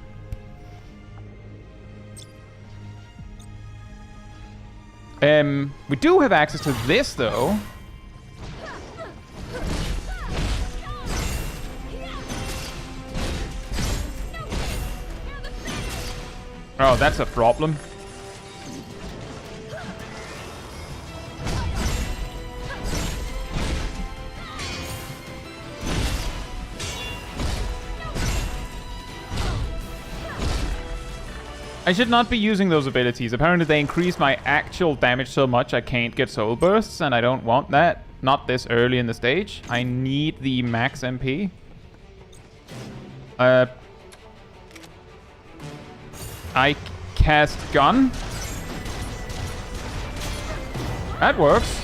We do have access to this, though. Oh, that's a problem. I should not be using those abilities. Apparently they increase my actual damage so much I can't get soul bursts, and I don't want that. Not this early in the stage. I need the max MP. I cast gun. That works.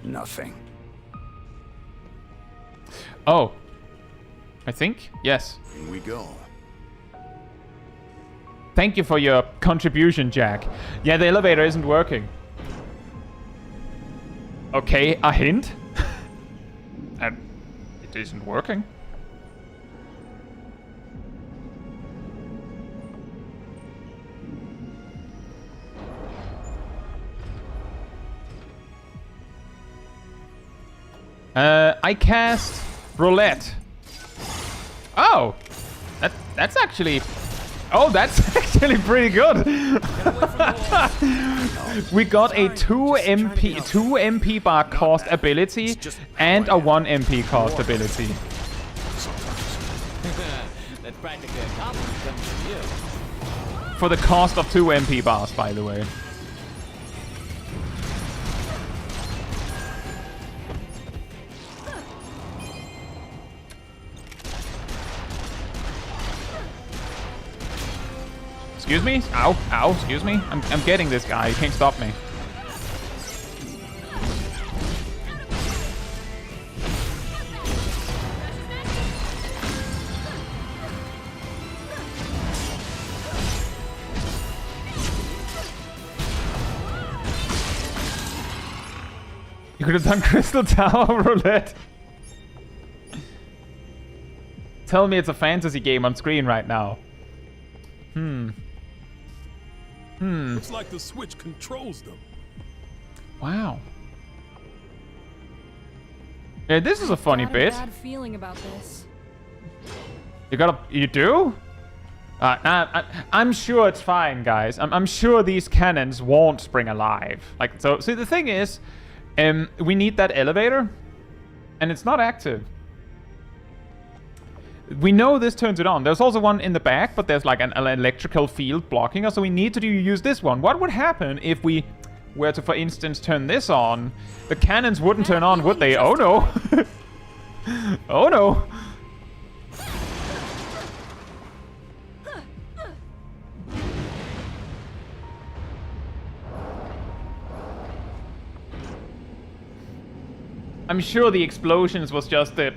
Nothing. Oh. I think? Yes. In we go. Thank you for your contribution, Jack. Yeah, the elevator isn't working. Okay, a hint. And it isn't working. I cast roulette. Oh, that's actually. Oh, that's actually pretty good. We got a 2 MP bar cost ability and a 1 MP cost ability. That's practically a compliment coming from you. For the cost of 2 MP bars, by the way. Excuse me? Ow, ow, excuse me? I'm getting this guy, he can't stop me. You could have done Crystal Tower Roulette. tell me it's a fantasy game on screen right now. Looks like the switch controls them. Wow. Yeah, this is a funny Got a bit. bad feeling about this. You do? I'm sure it's fine, guys. I'm sure these cannons won't spring alive. Like, so, see, the thing is, we need that elevator, and it's not active. We know this turns it on. There's also one in the back, but there's like an electrical field blocking us, so we need to use this one. What would happen if we were to, for instance, turn this on? The cannons wouldn't turn on, would they? Oh no. Oh no. I'm sure the explosions was just the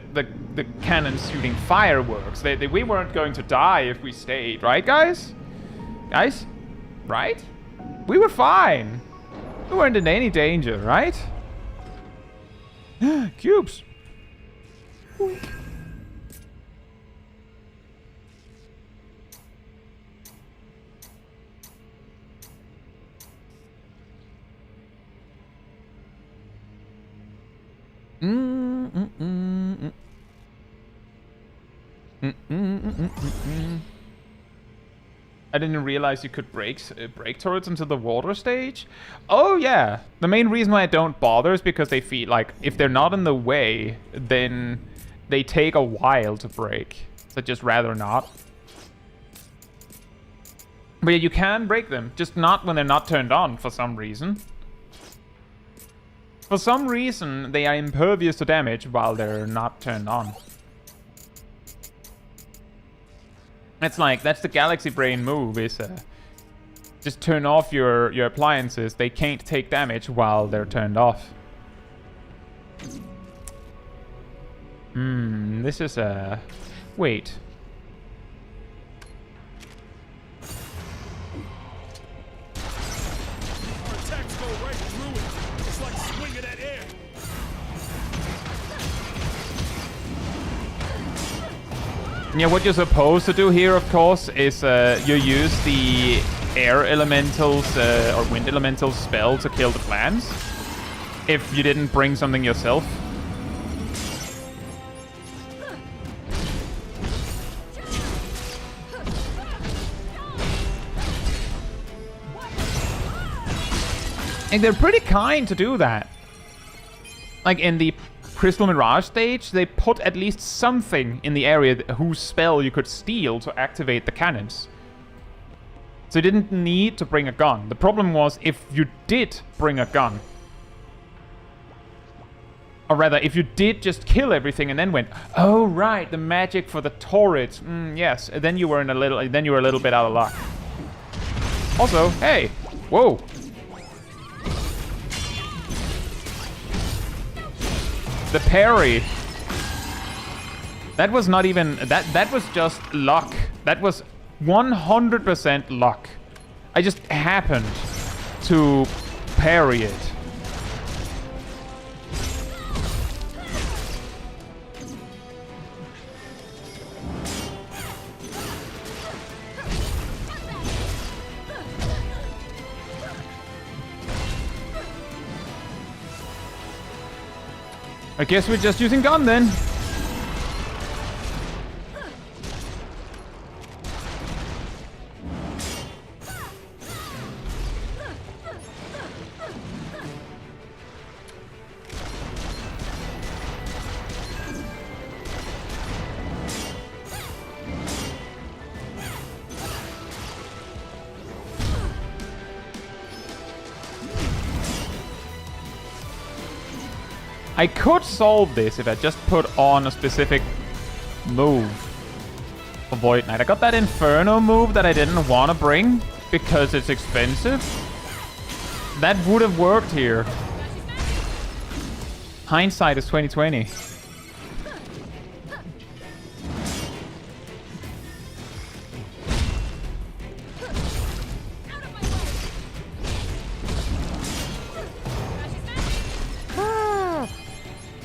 cannons shooting fireworks. We weren't going to die if we stayed, right, guys? Guys? Right? We were fine. We weren't in any danger, right? Cubes. Oink. I didn't realize you could break turrets into the water stage. Oh yeah, the main reason why I don't bother is because they feel like if they're not in the way, then they take a while to break. So I'd just rather not. But yeah, you can break them, just not when they're not turned on for some reason. For some reason, they are impervious to damage while they're not turned on. It's like, that's the Galaxy Brain move, is just turn off your appliances. They can't take damage while they're turned off. This is a... Wait. Our attacks go right through it. It's like swinging at air. Yeah, what you're supposed to do here, of course, is you use the air elementals or wind elementals spell to kill the plants. If you didn't bring something yourself. And they're pretty kind to do that. Like in the Crystal Mirage stage, they put at least something in the area whose spell you could steal to activate the cannons. So you didn't need to bring a gun. The problem was if you did bring a gun. Or rather, if you did just kill everything and then went, oh right, the magic for the turrets. Yes, then you were a little bit out of luck. Also, hey, whoa. The parry. That was not even... That was just luck. That was 100% luck. I just happened to parry it. I guess we're just using gun then. I could solve this if I just put on a specific move for Void Knight. I got that Inferno move that I didn't want to bring because it's expensive. That would have worked here. Hindsight is 2020.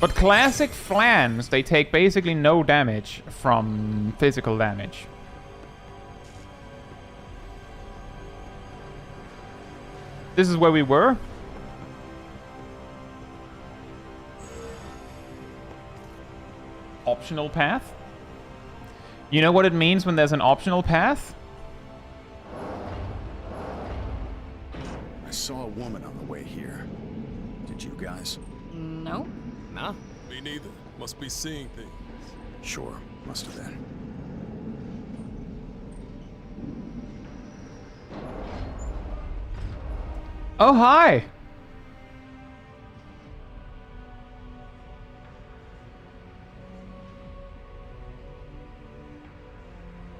But classic flans, they take basically no damage from physical damage. This is where we were. Optional path. You know what it means when there's an optional path? I saw a woman on the way here. Did you guys? No. Nah. Me neither. Must be seeing things. Sure, must have been. Oh, hi!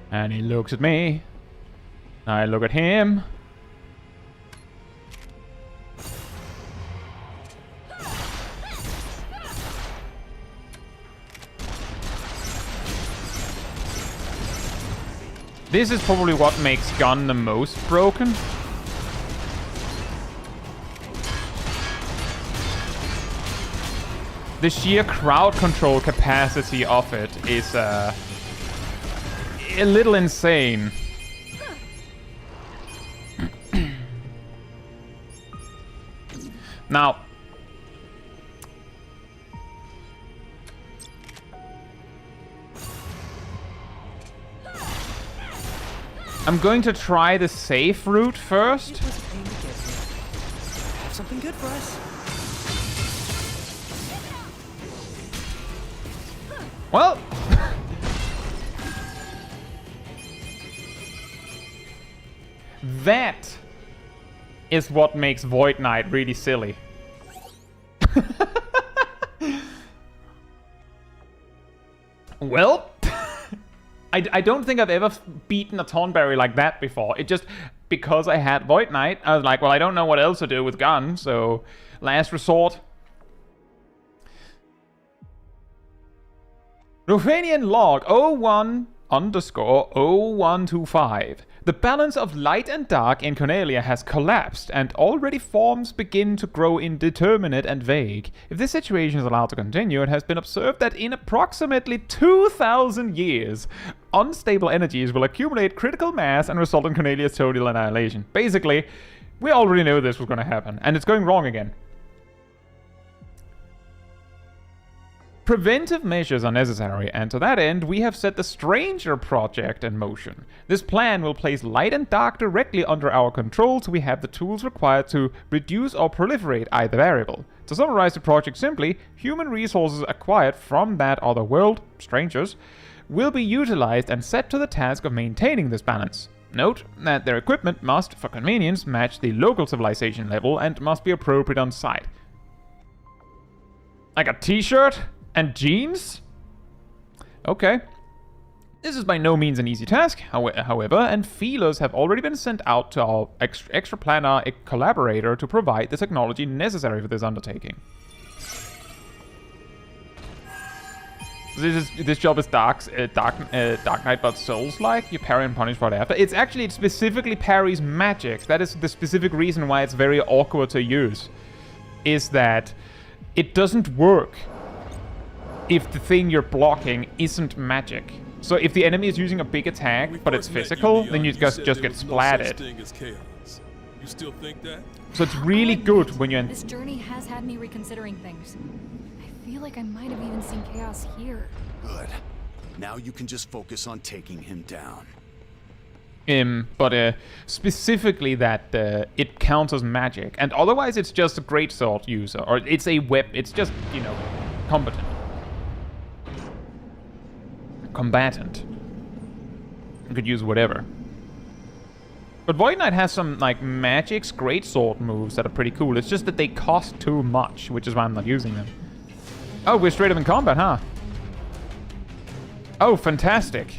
And he looks at me. I look at him. This is probably what makes Gun the most broken. The sheer crowd control capacity of it is a little insane. Now, I'm going to try the safe route first. It was a pain to get here. Have something good for us. Well, that is what makes Void Knight really silly. Well, I don't think I've ever beaten a Tonberry like that before. It just, because I had Void Knight, I was like, well, I don't know what else to do with Gun, so last resort. Ruthenian log 01_0125. The balance of light and dark in Cornelia has collapsed, and already forms begin to grow indeterminate and vague. If this situation is allowed to continue, it has been observed that in approximately 2,000 years, unstable energies will accumulate critical mass and result in Cornelia's total annihilation. Basically, we already knew this was going to happen, and it's going wrong again. Preventive measures are necessary, and to that end, we have set the Stranger Project in motion. This plan will place light and dark directly under our control, so we have the tools required to reduce or proliferate either variable. To summarize the project simply, human resources acquired from that other world, strangers, will be utilized and set to the task of maintaining this balance. Note that their equipment must, for convenience, match the local civilization level and must be appropriate on site. Like a t-shirt? And jeans? Okay. This is by no means an easy task, however, and feelers have already been sent out to our extraplanar collaborator to provide the technology necessary for this undertaking. This job is Dark Knight but Souls-like. You parry and punish right after. It specifically parries magic. That is the specific reason why it's very awkward to use. Is that it doesn't work if the thing you're blocking isn't magic. So if the enemy is using a big attack, but it's physical, then you just get splatted. You still think that? So it's really good when you're... This journey has had me reconsidering things. I feel like I might have even seen chaos here. Good. Now you can just focus on taking him down. But specifically that it counts as magic. And otherwise it's just a greatsword user. Or it's a whip. It's just, you know, combatant. Combatant. You could use whatever. But Void Knight has some, like, magic's greatsword moves that are pretty cool. It's just that they cost too much, which is why I'm not using them. Oh, we're straight up in combat, huh? Oh, fantastic.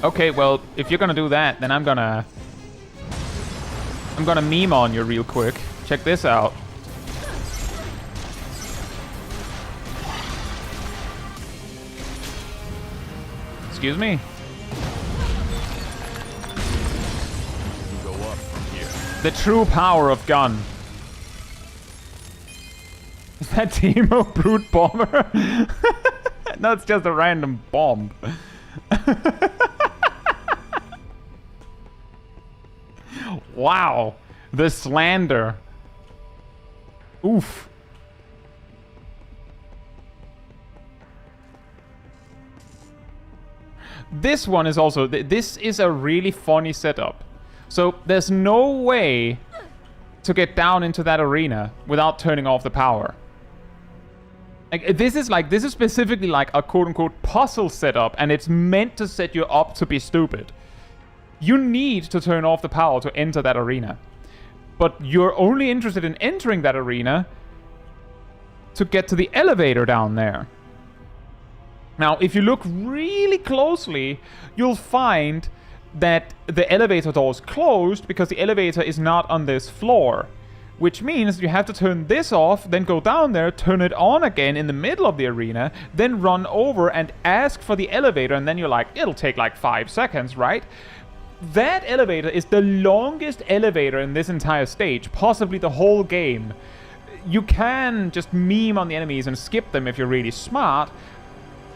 Okay, well, if you're gonna do that, then I'm gonna meme on you real quick. Check this out. Excuse me? The true power of gun. Is that Timo Brute Bomber? No, it's just a random bomb. Wow. The slander. Oof. This one is also... This is a really funny setup. So there's no way to get down into that arena without turning off the power. Like, this is specifically like a quote-unquote puzzle setup, and it's meant to set you up to be stupid. You need to turn off the power to enter that arena. But you're only interested in entering that arena to get to the elevator down there. Now, if you look really closely, you'll find that the elevator door is closed because the elevator is not on this floor. Which means you have to turn this off, then go down there, turn it on again in the middle of the arena, then run over and ask for the elevator, and then you're like, it'll take like 5 seconds, right? That elevator is the longest elevator in this entire stage, possibly the whole game. You can just meme on the enemies and skip them if you're really smart,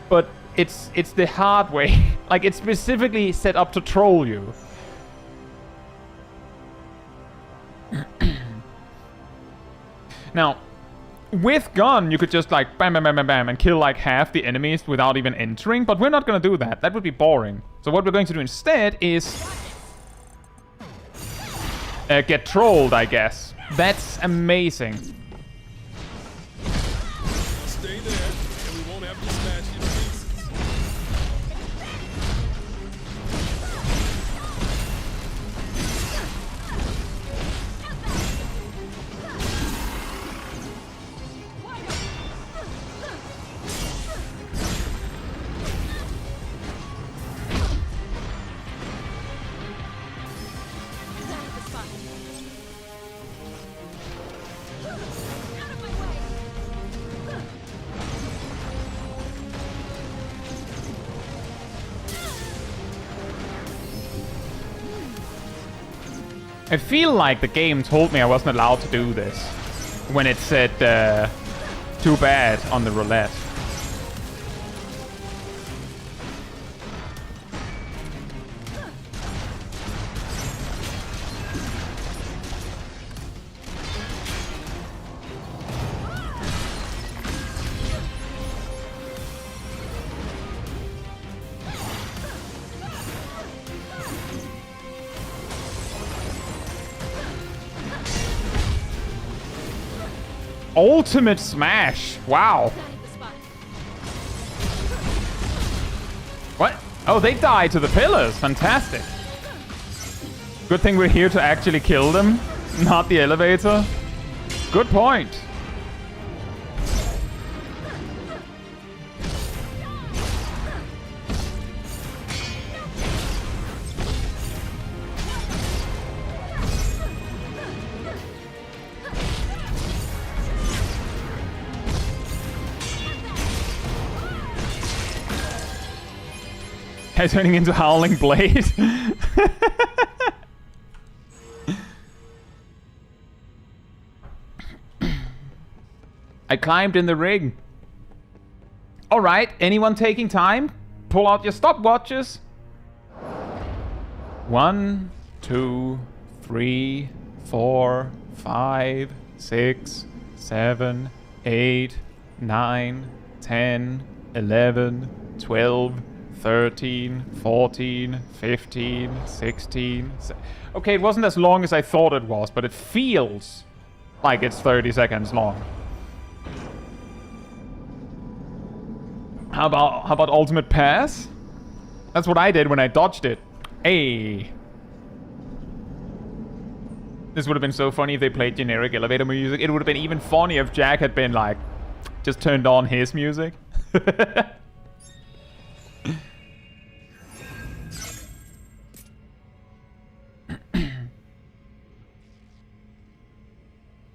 but it's the hard way. Like, it's specifically set up to troll you. Now, with gun, you could just like bam, bam, bam, bam, bam, and kill like half the enemies without even entering, but we're not gonna do that. That would be boring. So what we're going to do instead is get trolled, I guess. That's amazing. Stay there, and we won't have to smash you to pieces. I feel like the game told me I wasn't allowed to do this when it said too bad on the roulette. Ultimate smash! Wow. What? Oh, they died to the pillars. Fantastic. Good thing we're here to actually kill them, not the elevator. Good point. Turning into Howling Blade. I climbed in the ring. Alright, anyone taking time? Pull out your stopwatches. 1, 2, 3, 4, 5, 6, 7, 8, 9, 10, 11, 12, 13, 14, 15, 16... Okay, it wasn't as long as I thought it was, but it feels like it's 30 seconds long. How about ultimate pass? That's what I did when I dodged it. Hey. This would have been so funny if they played generic elevator music. It would have been even funnier if Jack had been like, just turned on his music.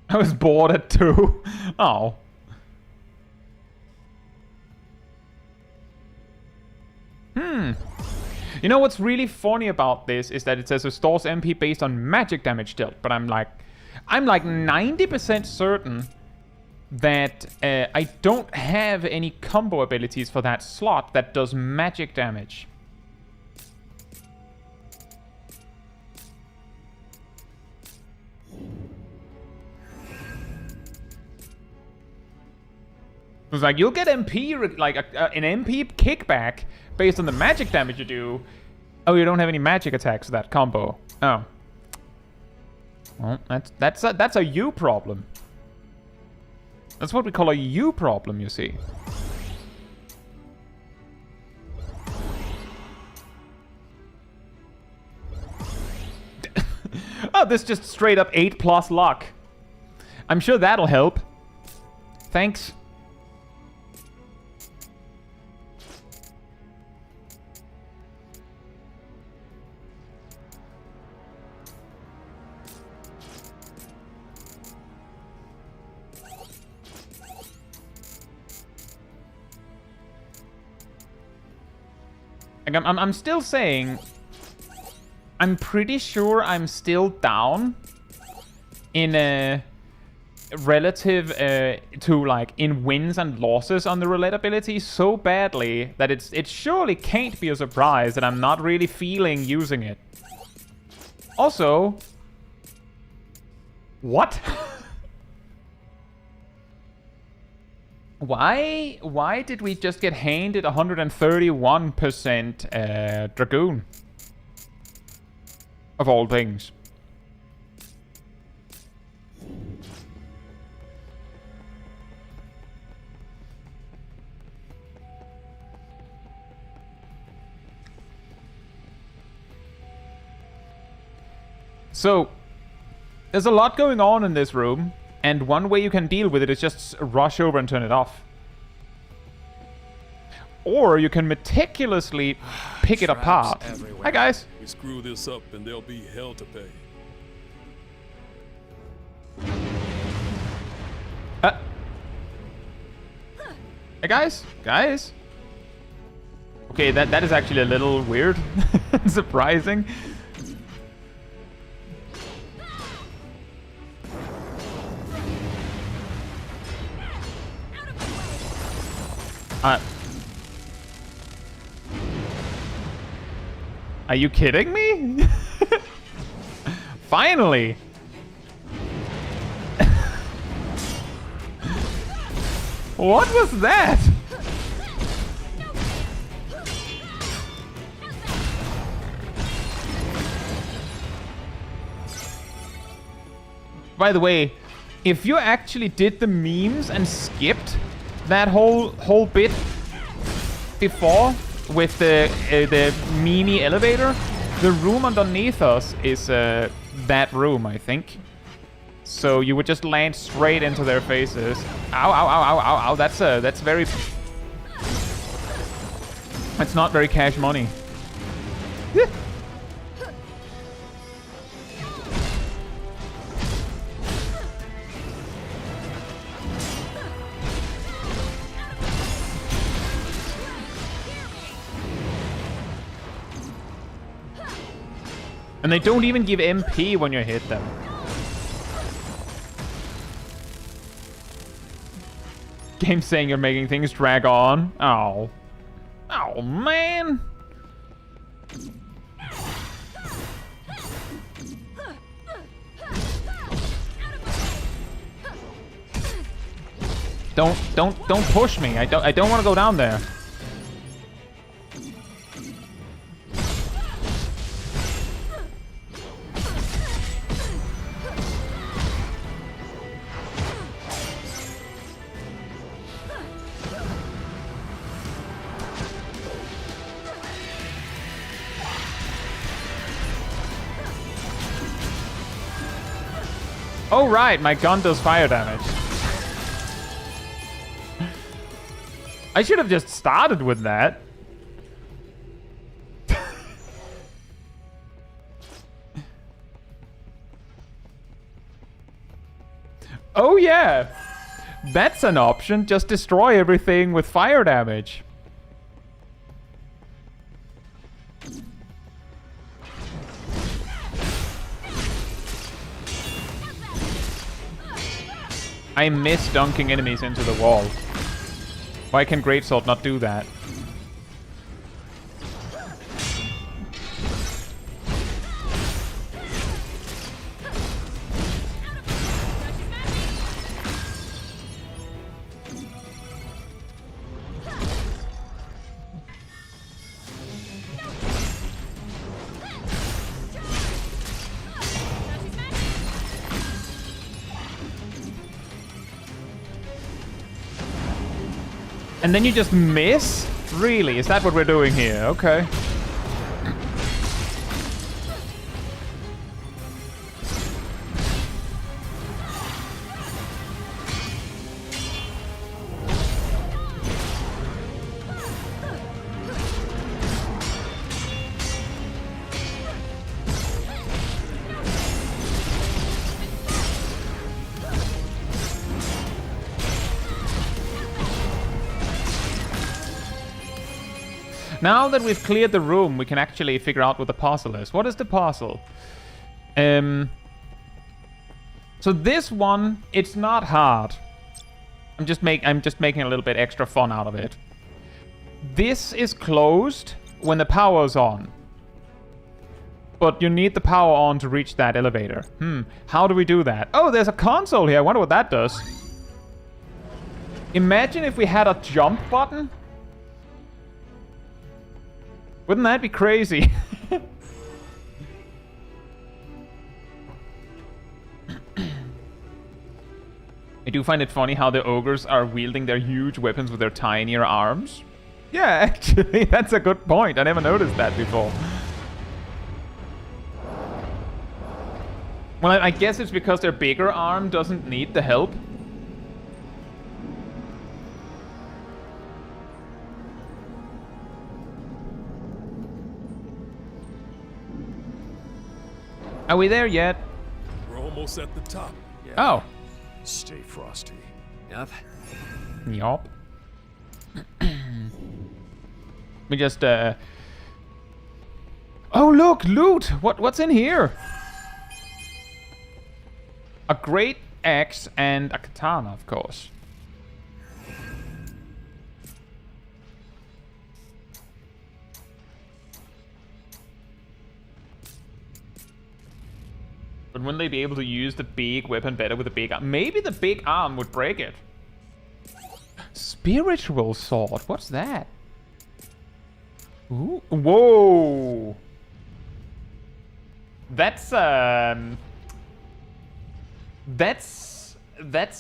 I was bored at 2. Oh. You know what's really funny about this is that it says restores MP based on magic damage dealt, but I'm like 90% certain that I don't have any combo abilities for that slot that does magic damage. It's like, you'll get MP, like an MP kickback based on the magic damage you do. Oh, you don't have any magic attacks for that combo. Oh. Well, that's a you problem. That's what we call a you problem, you see. Oh, this just straight up 8+ luck. I'm sure that'll help. Thanks. Like, I'm still saying, I'm pretty sure I'm still down in a relative to like in wins and losses on the roulette ability so badly that it surely can't be a surprise that I'm not really feeling using it. Also, what? Why did we just get handed 131% Dragoon? Of all things. So, there's a lot going on in this room. And one way you can deal with it is just rush over and turn it off. Or you can meticulously pick it apart. Everywhere. Hi, guys. We screw this up and there'll be hell to pay. Hey, guys. Guys. Okay, that is actually a little weird. Surprising. Are you kidding me? Finally! What was that? By the way, if you actually did the memes and skipped that whole bit before with the meme elevator, the room underneath us is that room, I think. So you would just land straight into their faces. Ow, ow, ow, ow, ow, ow. That's very... That's not very cash money. And they don't even give MP when you hit them. Game saying you're making things drag on. Oh. Oh, man. Don't push me. I don't want to go down there. Oh, right, my gun does fire damage. I should have just started with that. Oh, yeah. That's an option. Just destroy everything with fire damage. I miss dunking enemies into the wall. Why can Greatsword not do that? And then you just miss? Really? Is that what we're doing here? Okay. Now that we've cleared the room, we can actually figure out what the parcel is. What is the parcel? So this one, it's not hard. I'm just making a little bit extra fun out of it. This is closed when the power's on. But you need the power on to reach that elevator. How do we do that? Oh, there's a console here. I wonder what that does. Imagine if we had a jump button. Wouldn't that be crazy? I do find it funny how the ogres are wielding their huge weapons with their tinier arms. Yeah, actually, that's a good point. I never noticed that before. Well, I guess it's because their bigger arm doesn't need the help. Are we there yet? We're almost at the top. Yeah. Oh. Stay frosty. Yup. Yup. We just, Oh, look! Loot! What's in here? A great axe and a katana, of course. But wouldn't they be able to use the big weapon better with the big arm? Maybe the big arm would break it. Spiritual sword. What's that? Ooh. Whoa. That's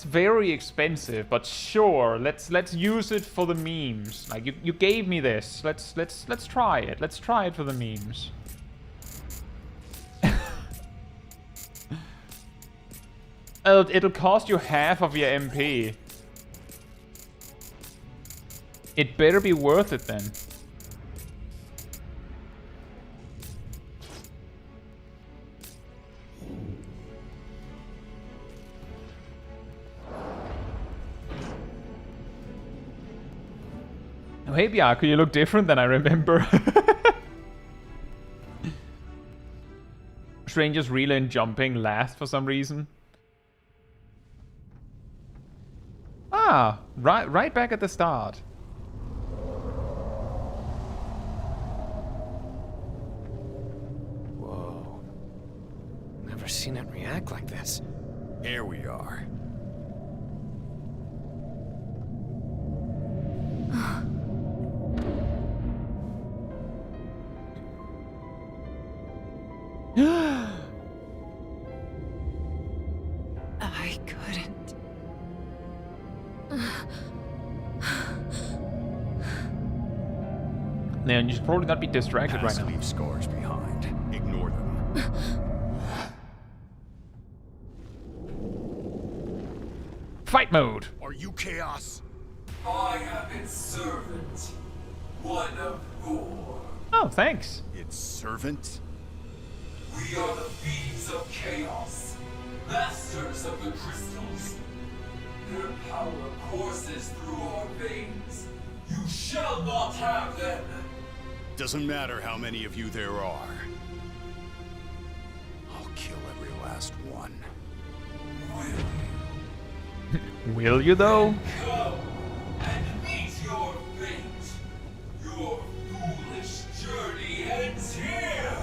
very expensive, but sure. Let's use it for the memes. Like you gave me this. Let's try it. Let's try it for the memes. It'll cost you half of your MP. It better be worth it then. Oh, hey Bianca, you look different than I remember. Strangers relay and jumping last for some reason. Ah, right back at the start. Whoa. Never seen it react like this. Here we are. I couldn't. Man, you should probably not be distracted right now. Leave scars behind. Ignore them. Fight mode. Are you Chaos? I am its servant, one of Thor. Oh, thanks. Its servant? We are the thieves of chaos, masters of the crystals. Their power courses through our veins. You shall not have them. Doesn't matter how many of you there are. I'll kill every last one. Will Will you though? Come and meet your fate. Your foolish journey ends here.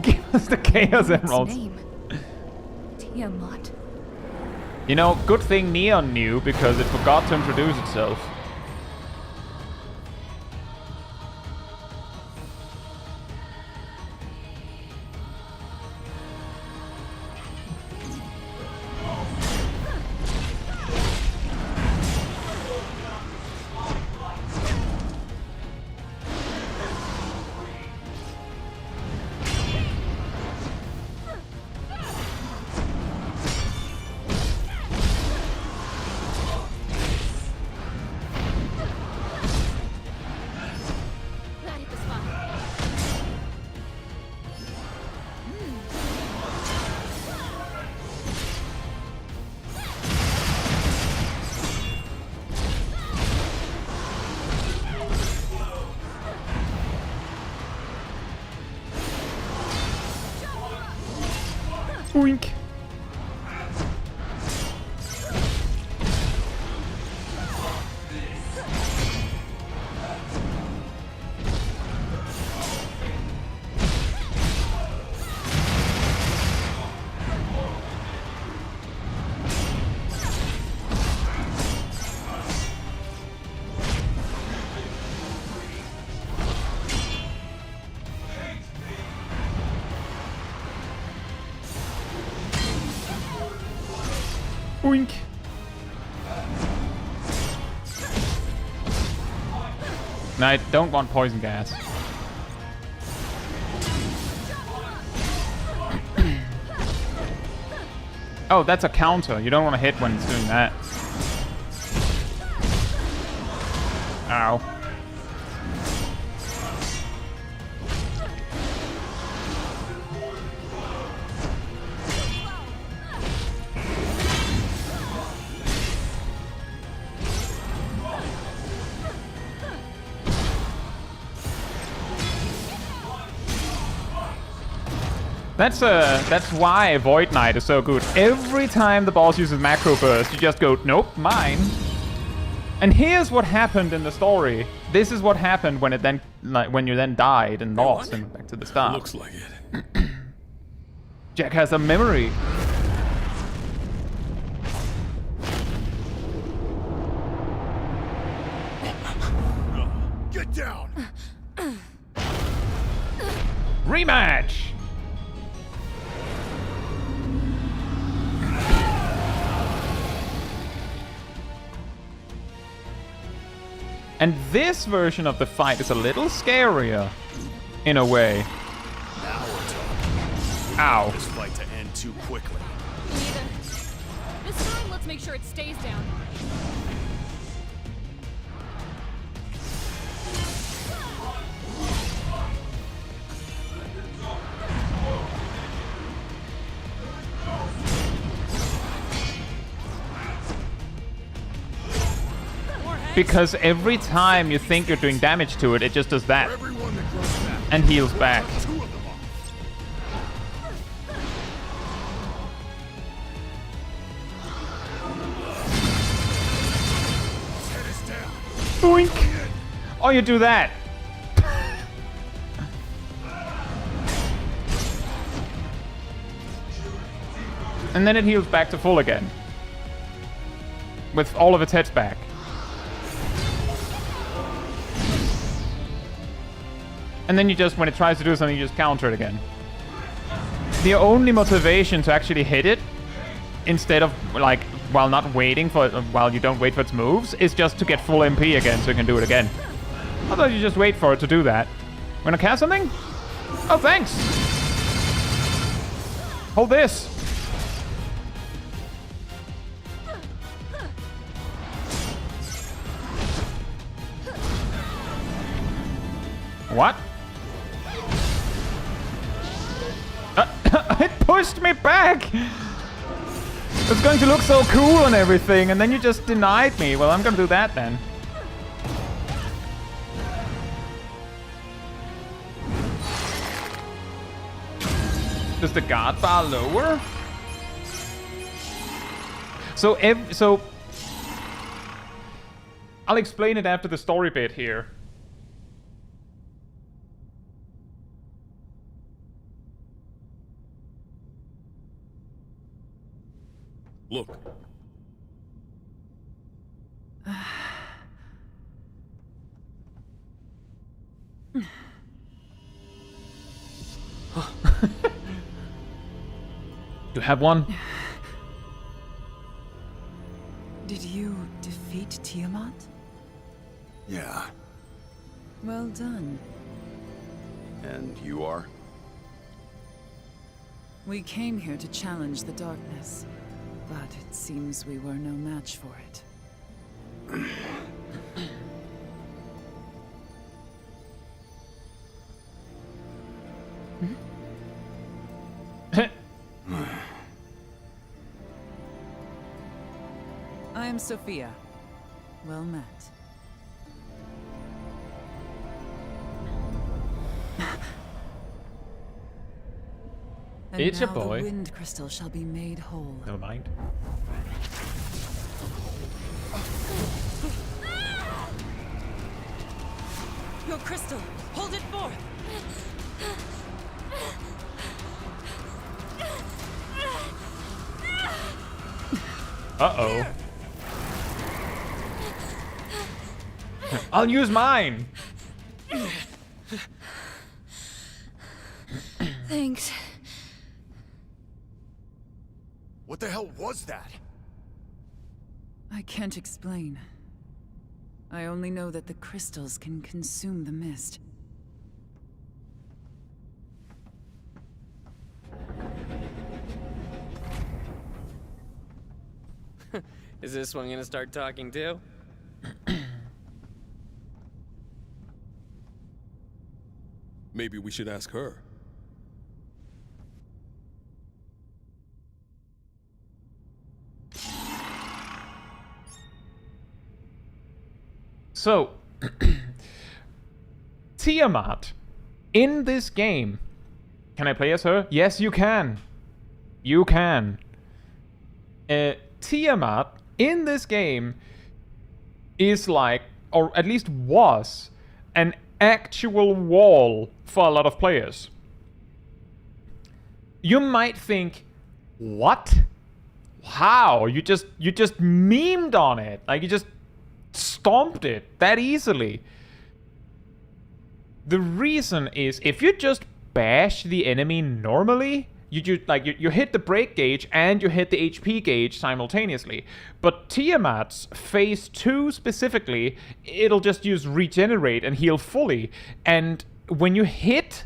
Give us the Chaos What's Emeralds. name? Tiamat. You know, good thing Neon knew because it forgot to introduce itself. That hit the spot. Boink. Boink. No, I don't want poison gas. Oh, that's a counter. You don't want to hit when it's doing that. Ow. That's why Void Knight is so good. Every time the boss uses macro burst, you just go, nope, mine. And here's what happened in the story. This is what happened when it then, like, when you then died and lost and back to the start. Looks like it. Jack has a memory. Get down! Rematch! And this version of the fight is a little scarier, in a way. Now we're talking. Ow. This fight to end too quickly. Neither. This time, let's make sure it stays down. Because every time you think you're doing damage to it, it just does that. Everyone that grows back. And heals back. Two of them off. Head is down. Boink! Oh, you do that. And then it heals back to full again. With all of its heads back. And then you just, when it tries to do something, you just counter it again. The only motivation to actually hit it, instead of, like, while not waiting for it, while you don't wait for its moves, is just to get full MP again so you can do it again. I thought you just wait for it to do that. Wanna cast something? Oh, thanks! Hold this! What? It pushed me back! It's going to look so cool and everything, and then you just denied me. Well, I'm gonna do that then. Does the guard bar lower? So I'll explain it after the story bit here. Look. You have one? Did you defeat Tiamat? Yeah. Well done. And you are? We came here to challenge the darkness, but it seems we were no match for it. I am Sophia. Well met. And It's a now boy. the wind crystal shall be made whole. Never mind. Your crystal! Hold it forth! Uh-oh. I'll use mine! Thanks. What the hell was that? I can't explain. I only know that the crystals can consume the mist. Is this one gonna start talking too? Maybe we should ask her. So, Tiamat, in this game, can I play as her? Yes, you can. You can. Tiamat, in this game, is like, or at least was, an actual wall for a lot of players. You might think, what? How? You just memed on it. Like, you just stomped it that easily. The reason is, if you just bash the enemy normally, you hit the break gauge and you hit the HP gauge simultaneously. But Tiamat's phase 2 specifically, it'll just use regenerate and heal fully. And when you hit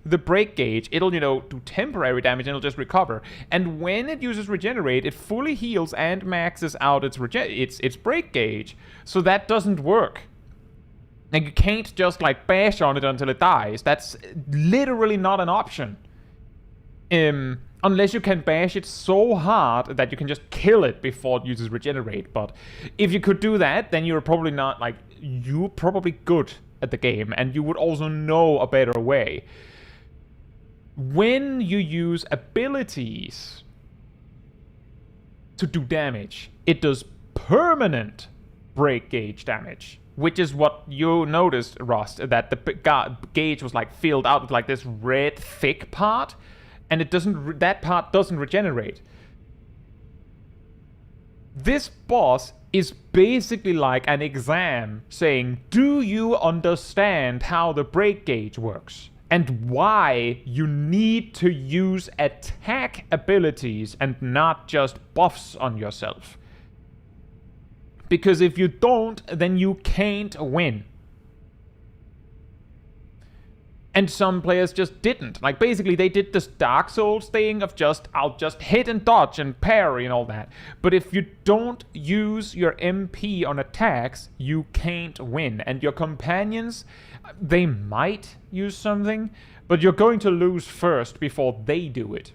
the break gauge, it'll, do temporary damage and it'll just recover. And when it uses regenerate, it fully heals and maxes out its break gauge. So that doesn't work. Like, you can't just bash on it until it dies. That's literally not an option. Unless you can bash it so hard that you can just kill it before it uses regenerate. But if you could do that, then you're probably not, you're probably good at the game, and you would also know a better way. When you use abilities to do damage, it does permanent break gauge damage, which is what you noticed, Rust, that the gauge was filled out with this red thick part, and that part doesn't regenerate. This boss is basically like an exam saying, do you understand how the break gauge works? And why you need to use attack abilities and not just buffs on yourself. Because if you don't, then you can't win. And some players just didn't. Basically, they did this Dark Souls thing of I'll just hit and dodge and parry and all that. But if you don't use your MP on attacks, you can't win. And your companions, they might use something, but you're going to lose first before they do it.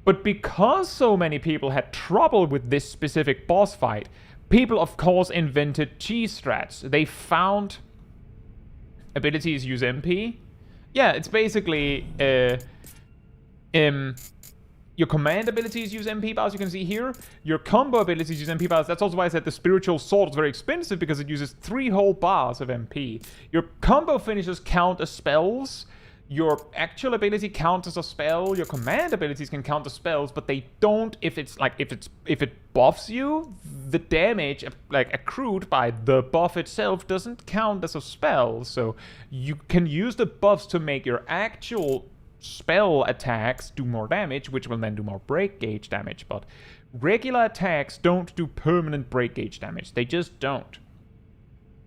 But because so many people had trouble with this specific boss fight, people, of course, invented cheese strats. They found abilities use MP, yeah, it's basically your command abilities use MP bars, you can see here. Your combo abilities use MP bars. That's also why I said the spiritual sword is very expensive, because it uses 3 whole bars of MP. Your combo finishes count as spells. Your actual ability counts as a spell. Your command abilities can count as spells, but they don't if it buffs you. The damage like accrued by the buff itself doesn't count as a spell. So you can use the buffs to make your actual spell attacks do more damage, which will then do more break gauge damage. But regular attacks don't do permanent break gauge damage. They just don't.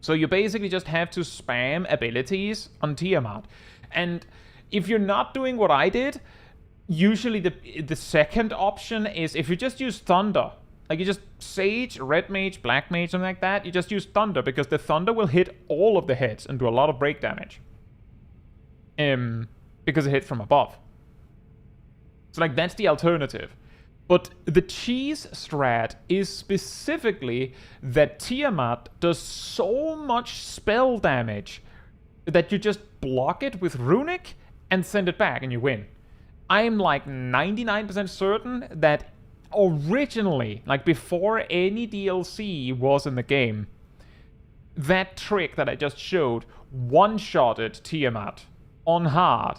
So you basically just have to spam abilities on Tiamat. And if you're not doing what I did, usually the second option is if you just use Thunder. Like you just Sage, Red Mage, Black Mage, something like that. You just use Thunder, because the Thunder will hit all of the heads and do a lot of break damage. Because it hit from above. So like that's the alternative. But the cheese strat is specifically that Tiamat does so much spell damage that you just block it with Runic and send it back and you win. I'm like 99% certain that originally, like before any DLC was in the game, that trick that I just showed one-shotted Tiamat on hard.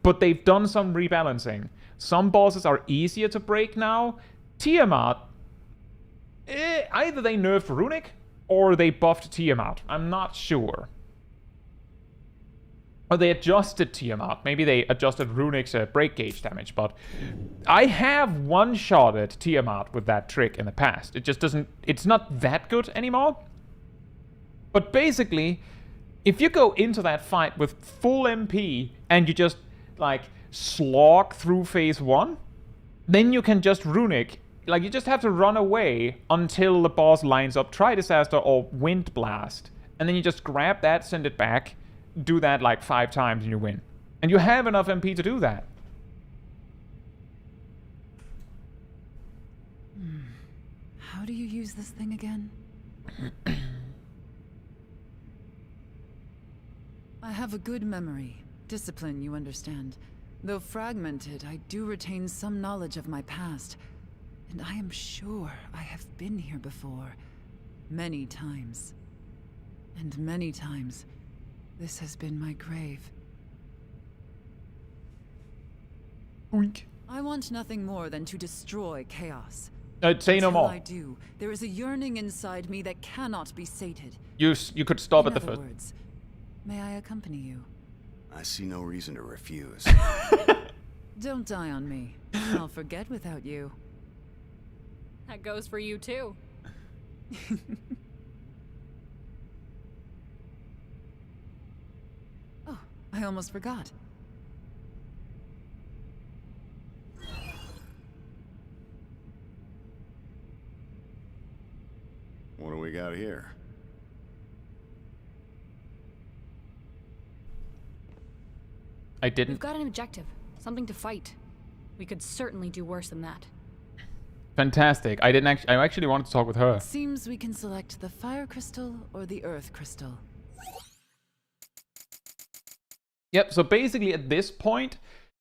But they've done some rebalancing. Some bosses are easier to break now. Tiamat, either they nerfed Runic or they buffed Tiamat. I'm not sure. Or they adjusted Tiamat. Maybe they adjusted Runic's break gauge damage. But I have one-shotted Tiamat with that trick in the past. It just doesn't... It's not that good anymore. But basically, if you go into that fight with full MP and you just like slog through phase 1, then you can just Runic. Like you just have to run away until the boss lines up Tri Disaster or Wind Blast, and then you just grab that, send it back, do that like 5 times and you win. And you have enough MP to do that. How do you use this thing again? I have a good memory. Discipline, you understand. Though fragmented, I do retain some knowledge of my past. And I am sure I have been here before. Many times. And many times, this has been my grave. Oink. I want nothing more than to destroy chaos. Say no more. Until I do, there is a yearning inside me that cannot be sated. You could stop In at the other first. words, may I accompany you? I see no reason to refuse. Don't die on me. I'll forget without you. That goes for you too. Oh, I almost forgot. What do we got here? I We've didn't. got an objective. Something to fight. We could certainly do worse than that. Fantastic. I actually wanted to talk with her. Seems we can select the fire crystal or the earth crystal. Yep, so basically at this point,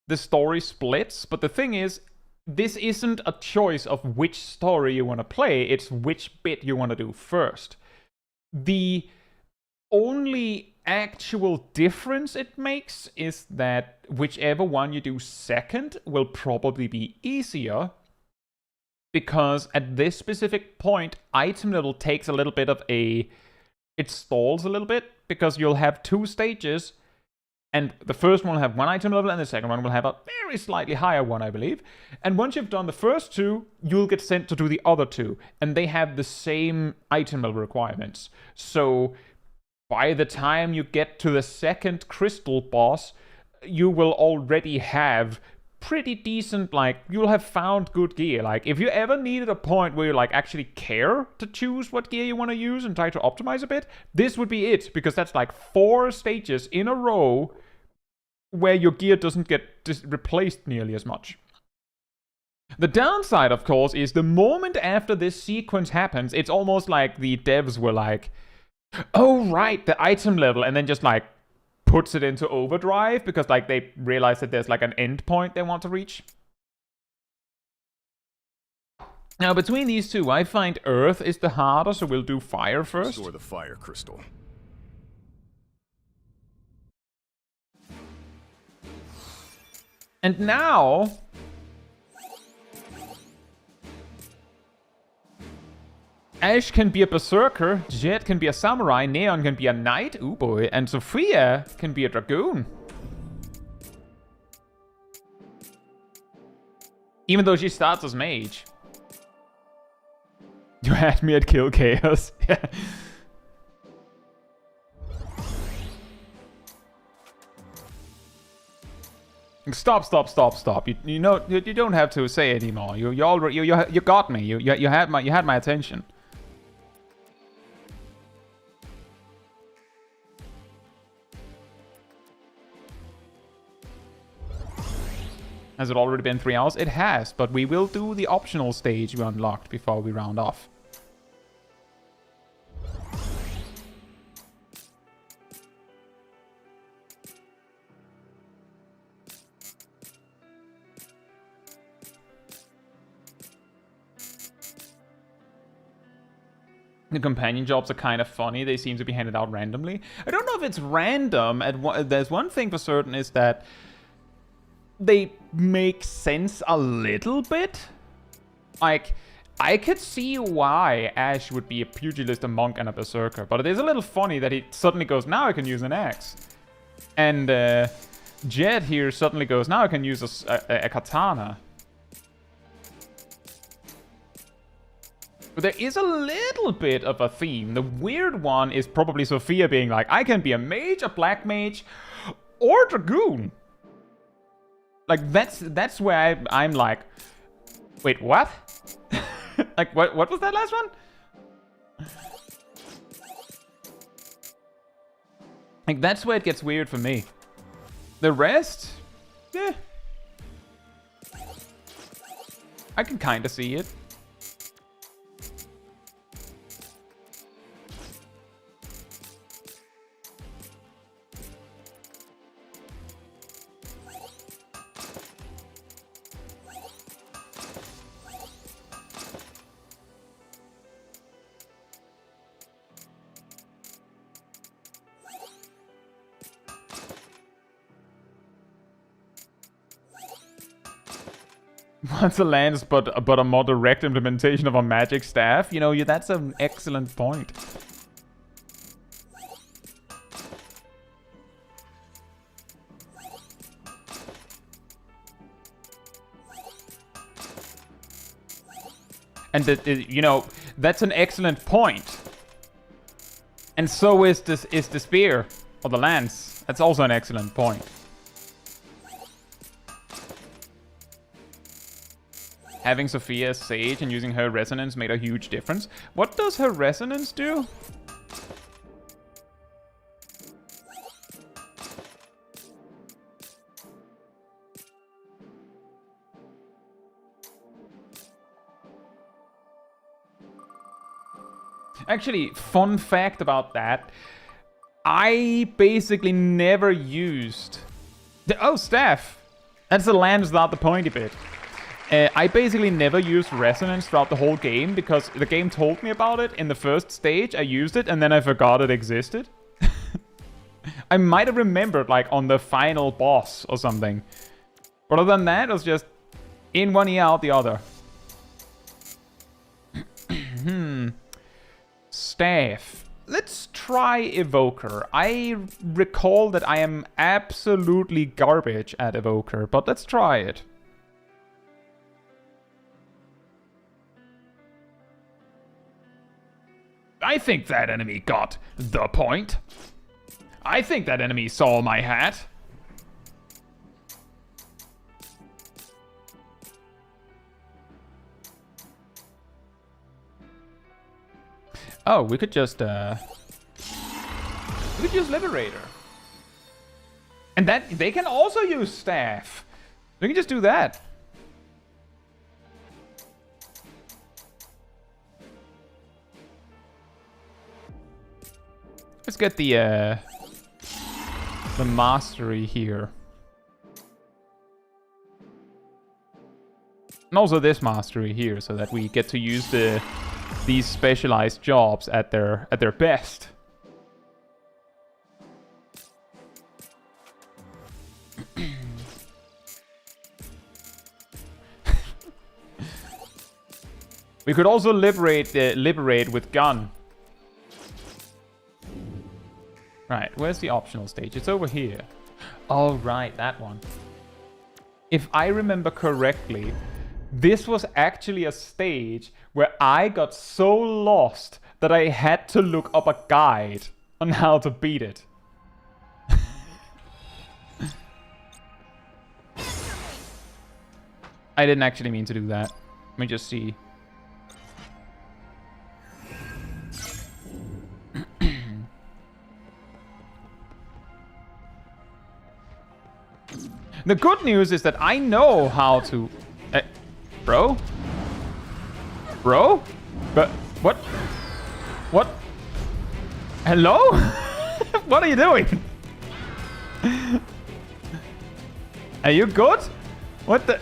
the story splits, but the thing is, this isn't a choice of which story you want to play, it's which bit you want to do first. The only actual difference it makes is that whichever one you do second will probably be easier, because at this specific point, item level takes a little bit of a... It stalls a little bit, because you'll have 2 stages, and the first one will have 1 item level, and the second one will have a very slightly higher one, I believe. And once you've done the first 2, you'll get sent to do the other 2, and they have the same item level requirements. So by the time you get to the second crystal boss, you will already have pretty decent, like, you'll have found good gear. Like, if you ever needed a point where you, like, actually care to choose what gear you want to use and try to optimize a bit, this would be it, because that's like 4 stages in a row where your gear doesn't get replaced nearly as much. The downside, of course, is the moment after this sequence happens, it's almost like the devs were like, oh right, the item level, and then just like puts it into overdrive because like they realize that there's like an end point they want to reach. Now between these two, I find Earth is the harder, so we'll do Fire first. Restore the fire crystal. And now Ash can be a berserker, Jet can be a samurai, Neon can be a knight, ooh boy, and Sophia can be a dragoon. Even though she starts as mage. You had me at Kill Chaos. Yeah. Stop. You know, you don't have to say anymore. You already you got me. You had my attention. Has it already been 3 hours? It has, but we will do the optional stage we unlocked before we round off. The companion jobs are kind of funny. They seem to be handed out randomly. I don't know if it's random. There's one thing for certain is that they make sense a little bit. Like, I could see why Ash would be a pugilist, a monk, and a berserker. But it is a little funny that he suddenly goes, now I can use an axe. And Jet here suddenly goes, now I can use a katana. But there is a little bit of a theme. The weird one is probably Sophia being like, I can be a mage, a black mage, or dragoon. Like, that's where I'm like, wait, what? Like, what was that last one? Like, that's where it gets weird for me. The rest? Yeah. I can kind of see it. Once a lance, but a more direct implementation of a magic staff. You know, that's an excellent point. And you know, that's an excellent point. And so is the spear or the lance. That's also an excellent point. Having Sophia as Sage and using her resonance made a huge difference. What does her resonance do? Actually, fun fact about that. I basically never used... Oh, staff! That's the lance without the pointy bit. I basically never used resonance throughout the whole game because the game told me about it in the first stage. I used it and then I forgot it existed. I might have remembered like on the final boss or something. But other than that, it was just in one ear, out the other. Staff. Let's try Evoker. I recall that I am absolutely garbage at Evoker, but let's try it. I think that enemy got the point. I think that enemy saw my hat. Oh, we could just use Liberator. And that they can also use staff. We can just do that. Let's get the the mastery here. And also this mastery here, so that we get to use these specialized jobs at their best. We could also liberate with gun. Right, where's the optional stage? It's over here. Oh, right, that one. If I remember correctly, this was actually a stage where I got so lost that I had to look up a guide on how to beat it. I didn't actually mean to do that. Let me just see. The good news is that I know how to... bro? Bro? But... What? What? Hello? What are you doing? Are you good? What the...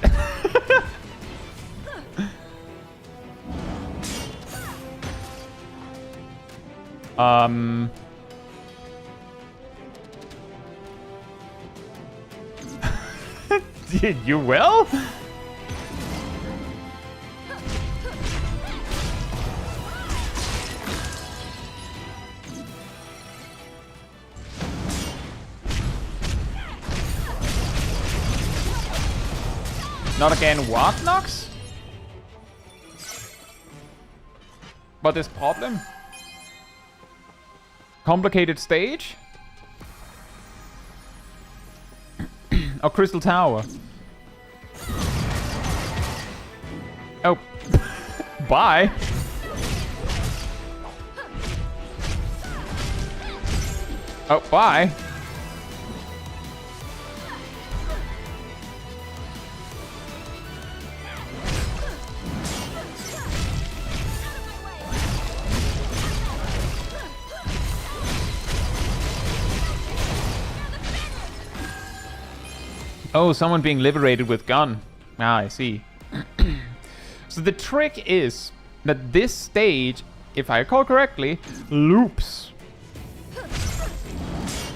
Did you will? Not again, what, Nox? But this problem? Complicated stage? Oh, Crystal Tower. Oh. Bye. Oh, bye. Oh, someone being liberated with gun. Ah, I see. So the trick is that this stage, if I recall correctly, loops.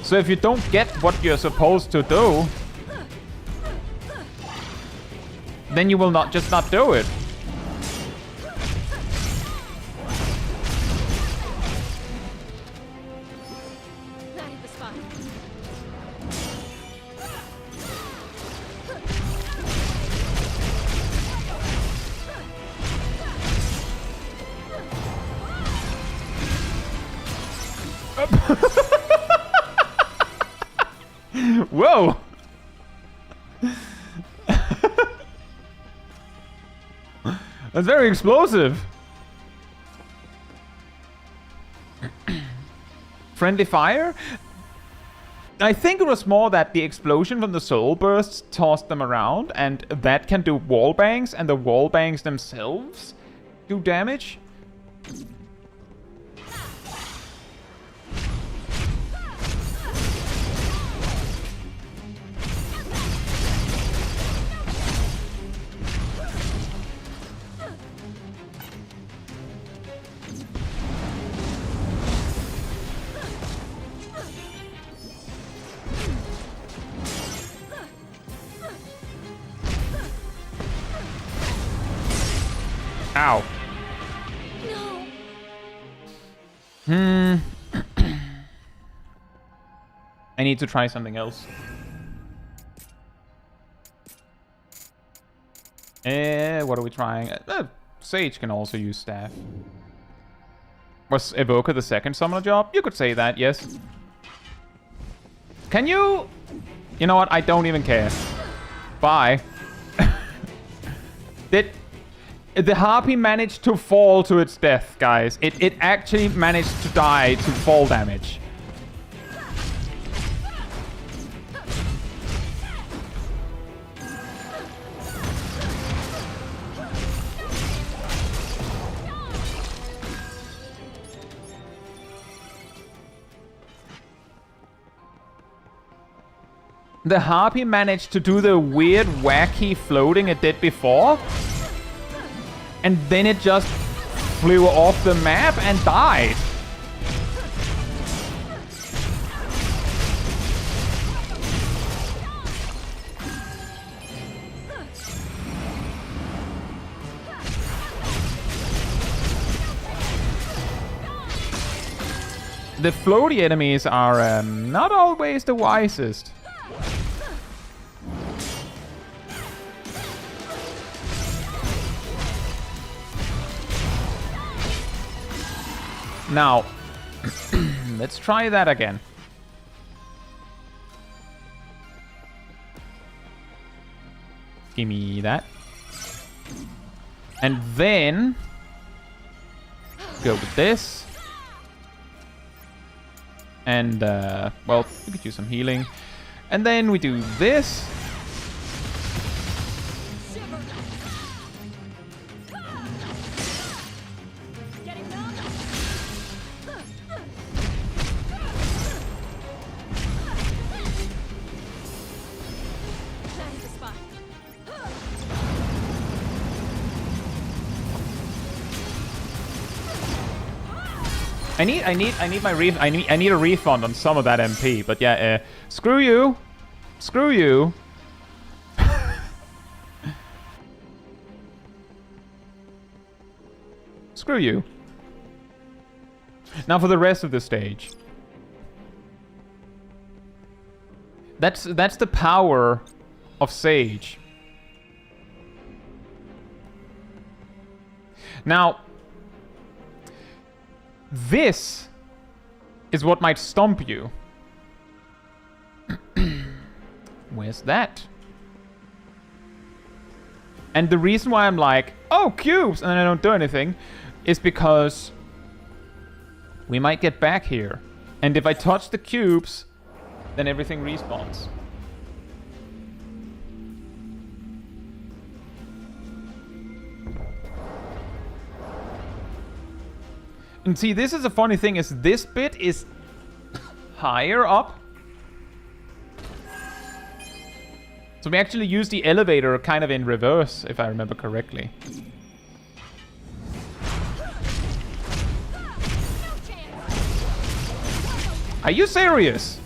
So if you don't get what you're supposed to do, then you will not do it. Whoa! That's very explosive. Friendly fire? I think it was more that the explosion from the soul bursts tossed them around, and that can do wall bangs, and the wall bangs themselves do damage. Ow. No. I need to try something else. What are we trying? Sage can also use staff. Was Evoker the second summoner job? You could say that, yes. Can you... You know what? I don't even care. Bye. The harpy managed to fall to its death, guys. It actually managed to die to fall damage. the harpy managed to do the weird, wacky floating it did before. And then it just flew off the map and died. The floaty enemies are not always the wisest. Now, let's try that again. Give me that. And then go with this. And, well, we could use some healing. And then we do this. I need a refund on some of that MP, but yeah, screw you. Screw you. Screw you. Now for the rest of the stage. That's the power of Sage. Now, this is what might stomp you. Where's that? And the reason why I'm like, oh, cubes, and then I don't do anything, is because we might get back here. And if I touch the cubes, then everything respawns. And see, this is a funny thing, is this bit is higher up. So we actually use the elevator kind of in reverse, if I remember correctly. Are you serious?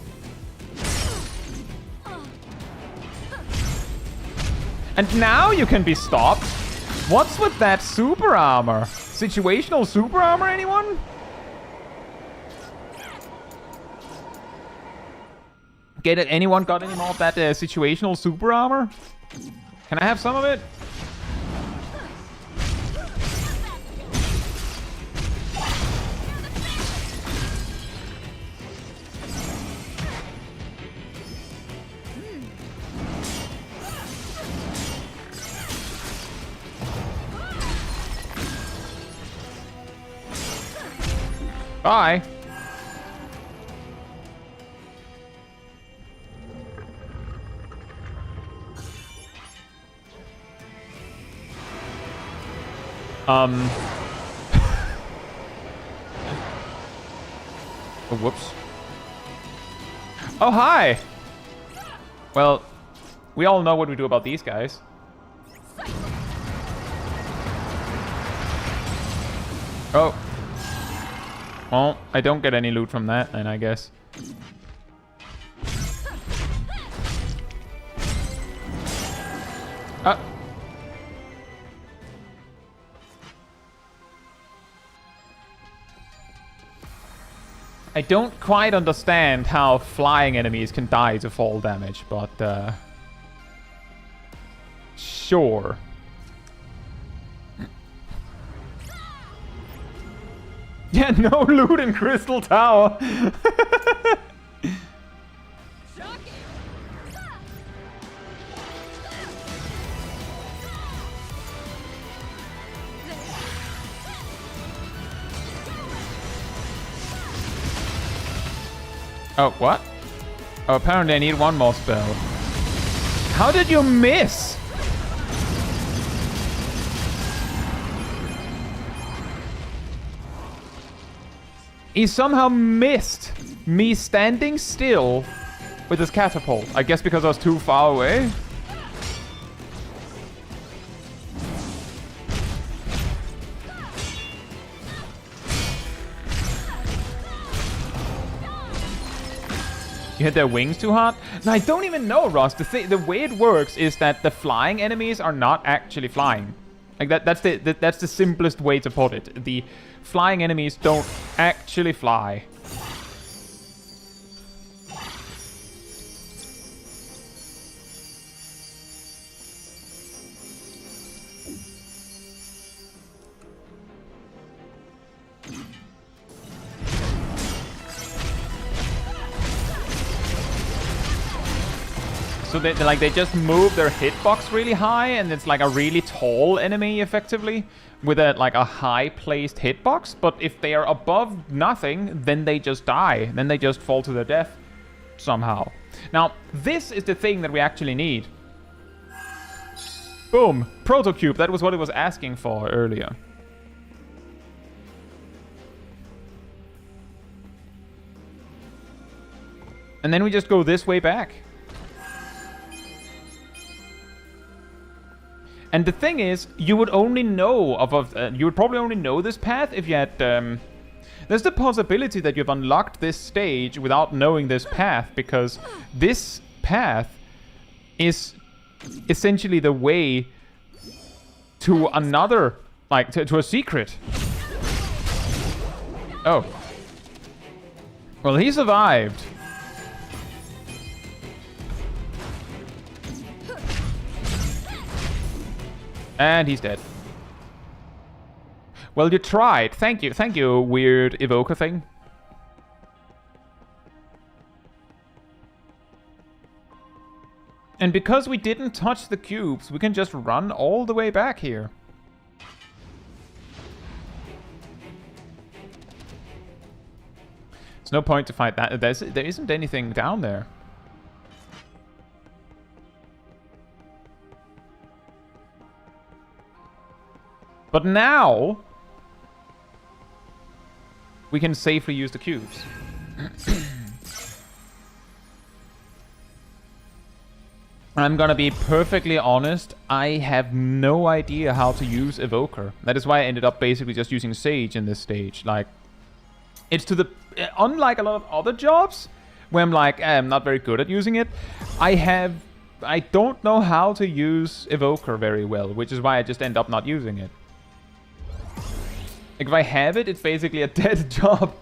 And now you can be stopped? What's with that super armor? Situational super armor, anyone? Get it? Anyone got any more of that situational super armor? Can I have some of it? Bye. Oh, whoops. Oh, hi! Well, we all know what we do about these guys. Oh. Well, I don't get any loot from that, then, I guess. I don't quite understand how flying enemies can die to fall damage, but, sure. Yeah, no loot in Crystal Tower. Oh, what? Oh, apparently I need one more spell. How did you miss? He somehow missed me standing still with his catapult. I guess because I was too far away. You hit their wings too hard? No, I don't even know, Ross. The way it works is that the flying enemies are not actually flying. Like that's the simplest way to put it. The flying enemies don't actually fly. So they just move their hitbox really high, and it's like a really tall enemy effectively with a high placed hitbox. But if they are above nothing, then they just die. Then they just fall to their death somehow. Now this is the thing that we actually need. Boom, Protocube. That was what it was asking for earlier. And then we just go this way back. And the thing is, you would only know you would probably only know this path if you had. There's the possibility that you've unlocked this stage without knowing this path, because this path is essentially the way to another, like to a secret. Oh. Well, he survived. And he's dead. Well, you tried. Thank you, weird evoker thing. And because we didn't touch the cubes, we can just run all the way back here. There's no point to fight that. There isn't anything down there. But now we can safely use the cubes. I'm gonna be perfectly honest, I have no idea how to use Evoker. That is why I ended up basically just using Sage in this stage. Like, it's to the... Unlike a lot of other jobs, where I'm like, I'm not very good at using it, I don't know how to use Evoker very well, which is why I just end up not using it. Like, if I have it, it's basically a dead job.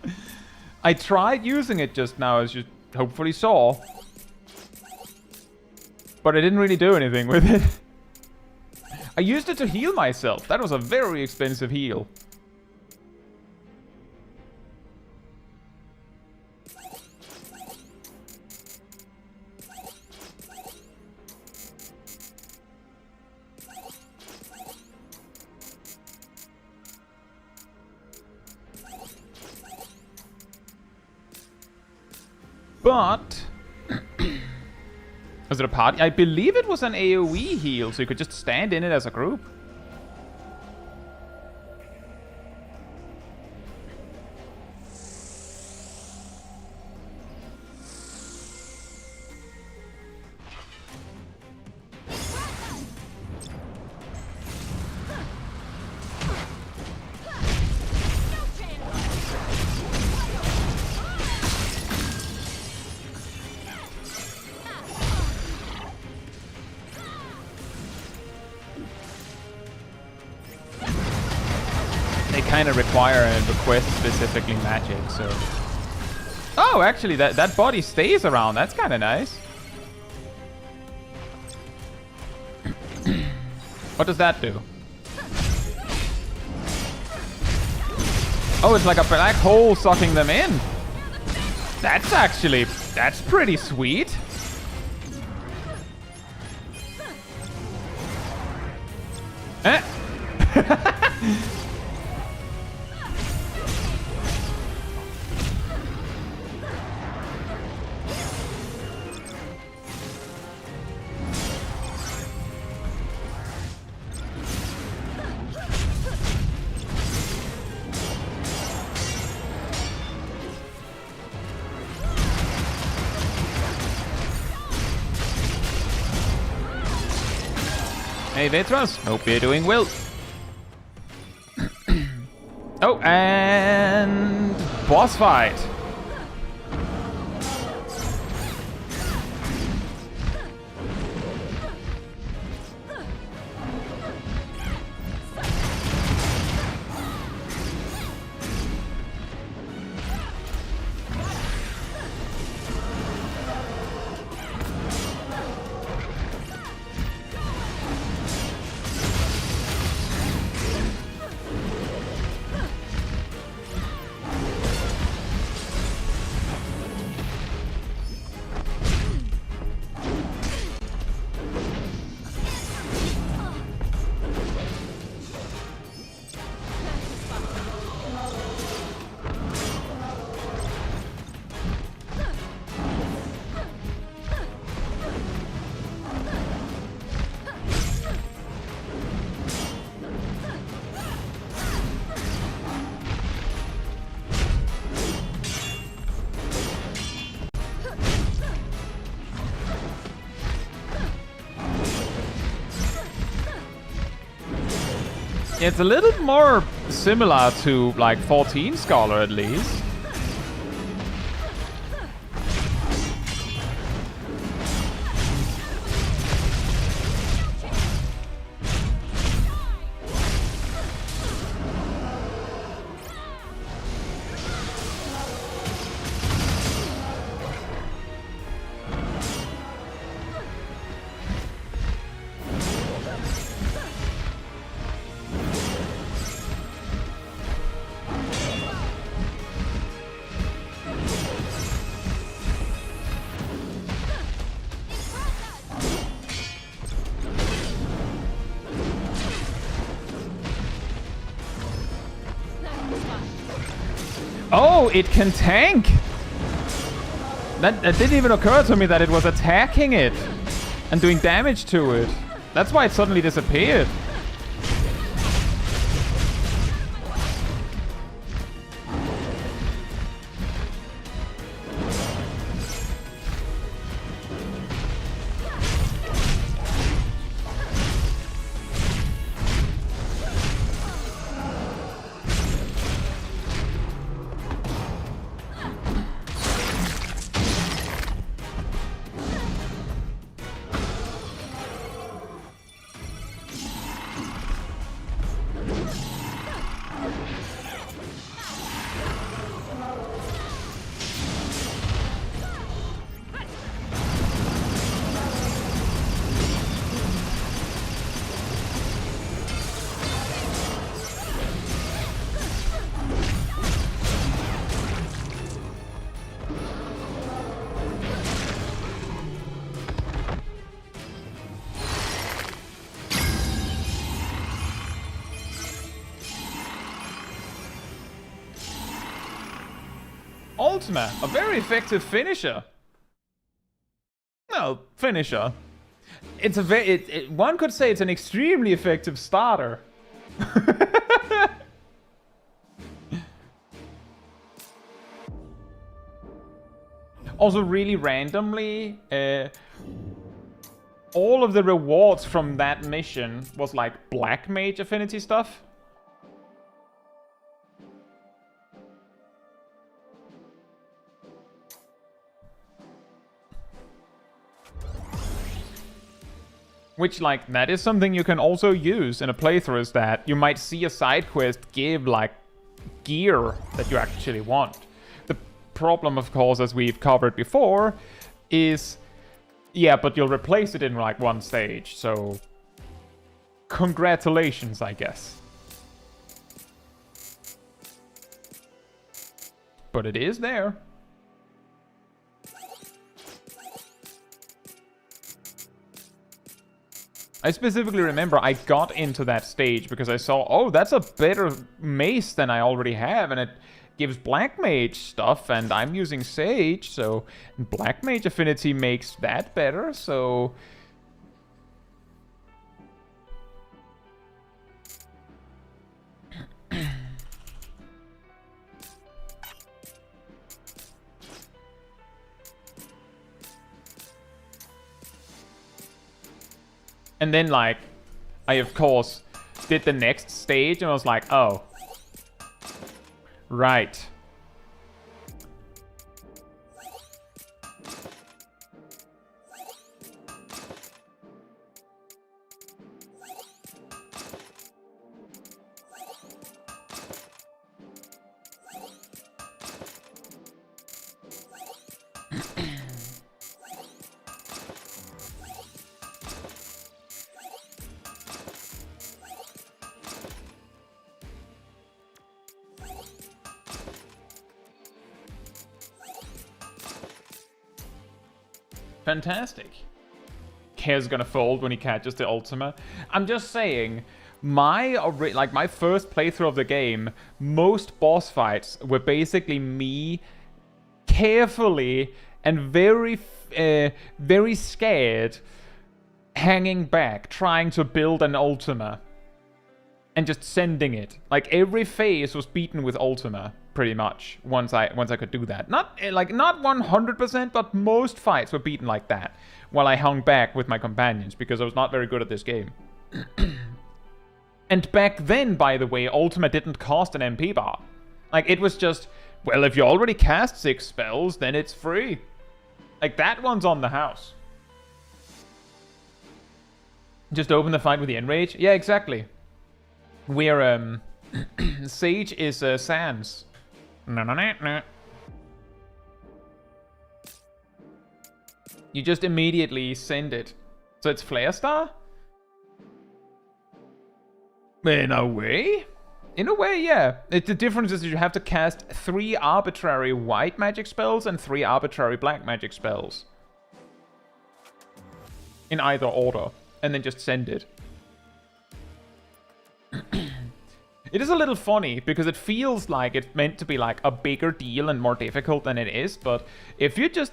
I tried using it just now, as you hopefully saw. But I didn't really do anything with it. I used it to heal myself. That was a very expensive heal. But... was it a party? I believe it was an AoE heal, so you could just stand in it as a group. Kind of require and request specifically magic, so... Oh, actually, that body stays around. That's kind of nice. What does that do? Oh, it's like a black hole sucking them in. That's pretty sweet. Eh? Hi, Vetras. Hope you're doing well. Oh, and boss fight. It's a little more similar to like 14 Scholar at least. Oh, it can tank! That didn't even occur to me that it was attacking it and doing damage to it. That's why it suddenly disappeared. Ultima, a very effective finisher. No, finisher. It's a very... one could say it's an extremely effective starter. Also, really randomly, all of the rewards from that mission was like Black Mage affinity stuff. Which, like, that is something you can also use in a playthrough, is that you might see a side quest give, like, gear that you actually want. The problem, of course, as we've covered before, is, yeah, but you'll replace it in, like, one stage, so... congratulations, I guess. But it is there. I specifically remember I got into that stage because I saw, oh, that's a better mace than I already have, and it gives Black Mage stuff, and I'm using Sage, so Black Mage affinity makes that better, so... And then, like, I of course did the next stage and I was like, oh. Right. Fantastic. Hair's gonna fold when he catches the Ultima. I'm just saying, my first playthrough of the game, most boss fights were basically me carefully and very scared, hanging back, trying to build an Ultima, and just sending it. Like every phase was beaten with Ultima, pretty much. Once I could do that, not 100%, but most fights were beaten like that. While I hung back with my companions because I was not very good at this game. And back then, by the way, Ultima didn't cost an MP bar. Like it was just, well, if you already cast 6 spells, then it's free. Like that one's on the house. Just open the fight with the Enrage. Yeah, exactly. We're Sage is Sans. No. You just immediately send it. So it's Flare Star? In a way? In a way, yeah. The difference is you have to cast 3 arbitrary white magic spells and 3 arbitrary black magic spells. In either order. And then just send it. It is a little funny because it feels like it's meant to be like a bigger deal and more difficult than it is, but if you just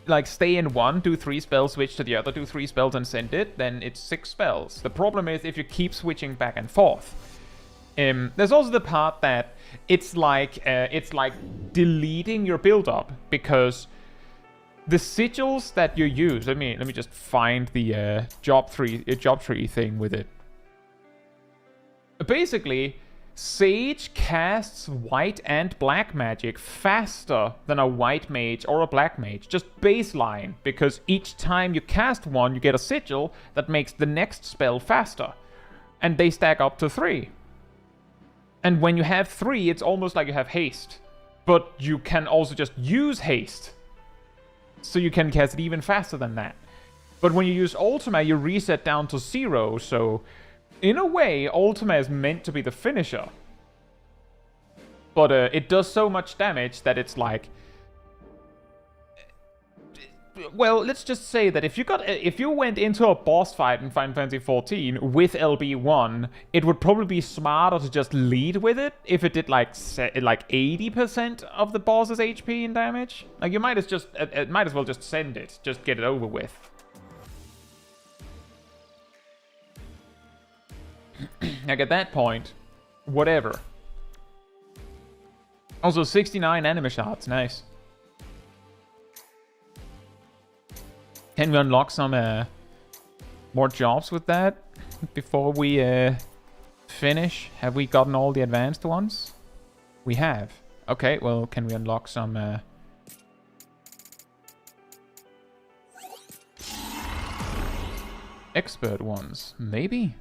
like stay in one, do 3 spells, switch to the other, do 3 spells and send it, then it's 6 spells. The problem is if you keep switching back and forth. There's also the part that it's like deleting your build-up because the sigils that you use. Let me just find the job tree thing with it. Basically, Sage casts white and black magic faster than a white mage or a black mage. Just baseline, because each time you cast one, you get a sigil that makes the next spell faster. And they stack up to 3. And when you have 3, it's almost like you have haste. But you can also just use haste. So you can cast it even faster than that. But when you use Ultima, you reset down to 0, so in a way, Ultima is meant to be the finisher. But it does so much damage that it's like... Well, let's just say that if you went into a boss fight in Final Fantasy XIV with LB1, it would probably be smarter to just lead with it if it did like 80% of the boss's HP in damage. Like you might as well just send it, just get it over with. Like at that point, whatever. Also 69 anime shots, nice. Can we unlock some more jobs with that before we finish? Have we gotten all the advanced ones? We have. Okay, well, can we unlock some expert ones? Maybe?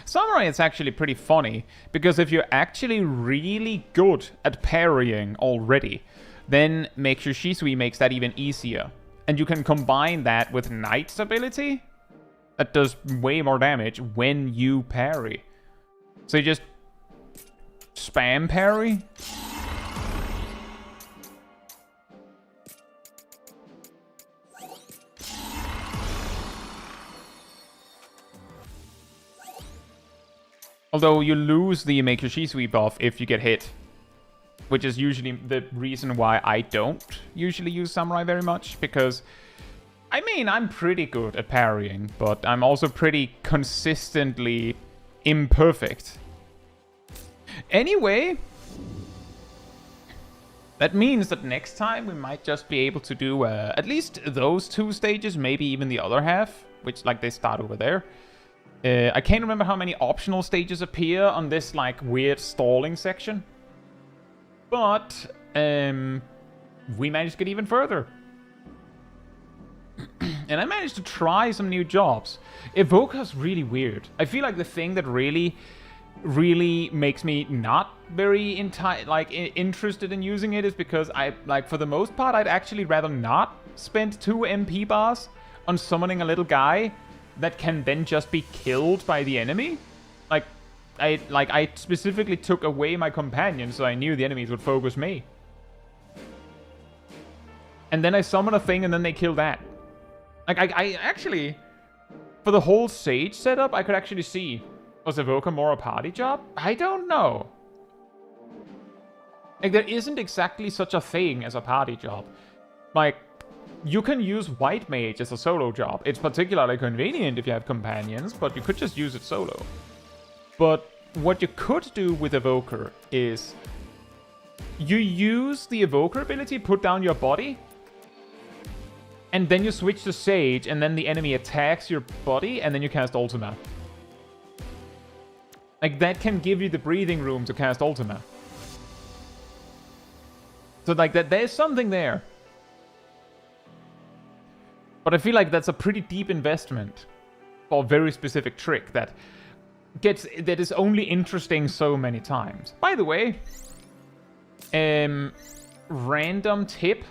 Samurai is actually pretty funny, because if you're actually really good at parrying already, then make your Shisui makes that even easier. And you can combine that with Knight's ability. That does way more damage when you parry. So you just spam parry. Although you lose the Make Your Shisui buff if you get hit. Which is usually the reason why I don't usually use Samurai very much. Because, I mean, I'm pretty good at parrying. But I'm also pretty consistently imperfect. Anyway, that means that next time we might just be able to do at least those 2 stages, maybe even the other half, which like they start over there. I can't remember how many optional stages appear on this like weird stalling section, but we managed to get even further. And I managed to try some new jobs. Evoker's really weird. I feel like the thing that really makes me not very interested in using it is because I, like, for the most part, I'd actually rather not spend 2 MP bars on summoning a little guy that can then just be killed by the enemy. I specifically took away my companion so I knew the enemies would focus me. And then I summon a thing and then they kill that. Like, I actually, for the whole Sage setup, I could actually see, was Evoker more a party job? I don't know. Like, there isn't exactly such a thing as a party job. Like, you can use White Mage as a solo job. It's particularly convenient if you have companions, but you could just use it solo. But what you could do with Evoker is you use the Evoker ability, put down your body, and then you switch to Sage, and then the enemy attacks your body, and then you cast Ultima. Like, that can give you the breathing room to cast Ultima. So, like, there's something there. But I feel like that's a pretty deep investment for a very specific trick that is only interesting so many times. By the way, random tip.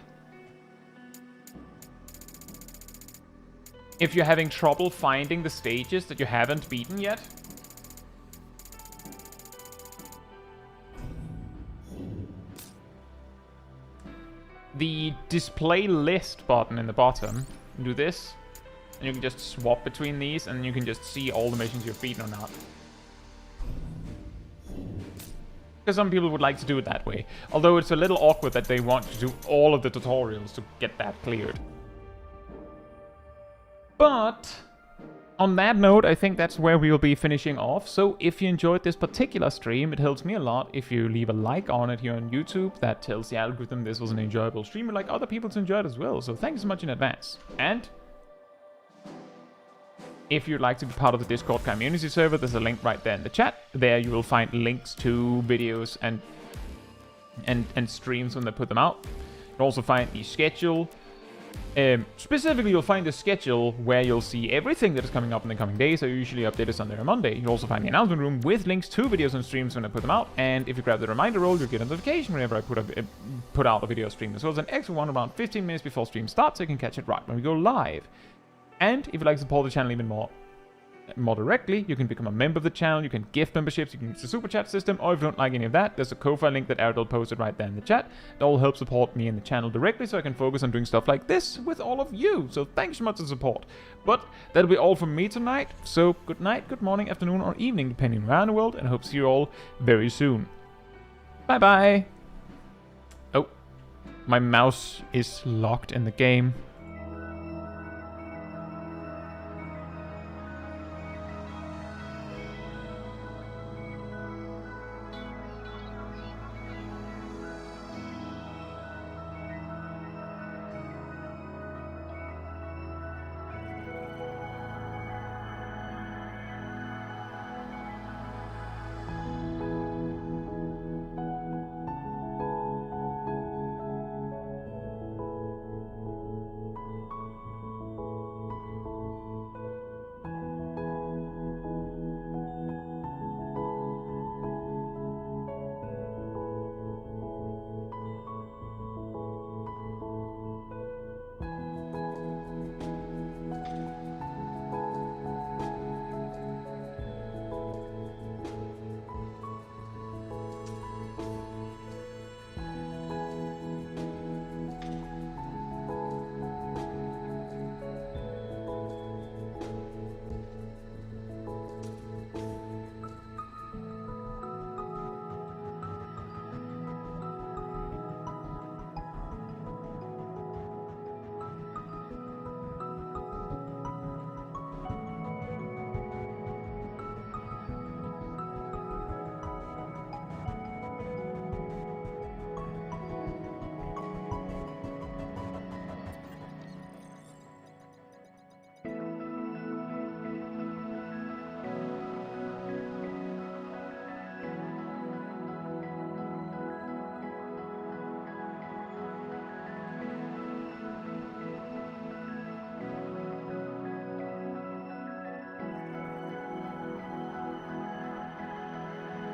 If you're having trouble finding the stages that you haven't beaten yet, the display list button in the bottom, do this, and you can just swap between these, and you can just see all the missions you've beaten or not. Because some people would like to do it that way. Although it's a little awkward that they want to do all of the tutorials to get that cleared. But on that note, I think that's where we will be finishing off. So if you enjoyed this particular stream, it helps me a lot if you leave a like on it here on YouTube. That tells the algorithm this was an enjoyable stream. I'd like other people to enjoy it as well. So thanks so much in advance. And if you'd like to be part of the Discord community server, there's a link right there in the chat. There you will find links to videos and streams when they put them out. You'll also find the schedule. Specifically, you'll find the schedule where you'll see everything that is coming up in the coming days. I usually update it Sunday or Monday. You'll also find the announcement room with links to videos and streams when I put them out. And if you grab the reminder roll, you'll get a notification whenever I put out a video stream. As well as an extra one around 15 minutes before stream starts, so you can catch it right when we go live. And if you'd like to support the channel even more directly, you can become a member of the channel, you can gift memberships, you can use the super chat system, or if you don't like any of that, there's a Ko-Fi link that Erdal posted right there in the chat. It all helps support me and the channel directly so I can focus on doing stuff like this with all of you. So thanks so much for the support. But that'll be all from me tonight. So good night, good morning, afternoon, or evening, depending around the world, and I hope to see you all very soon. Bye bye. Oh, my mouse is locked in the game.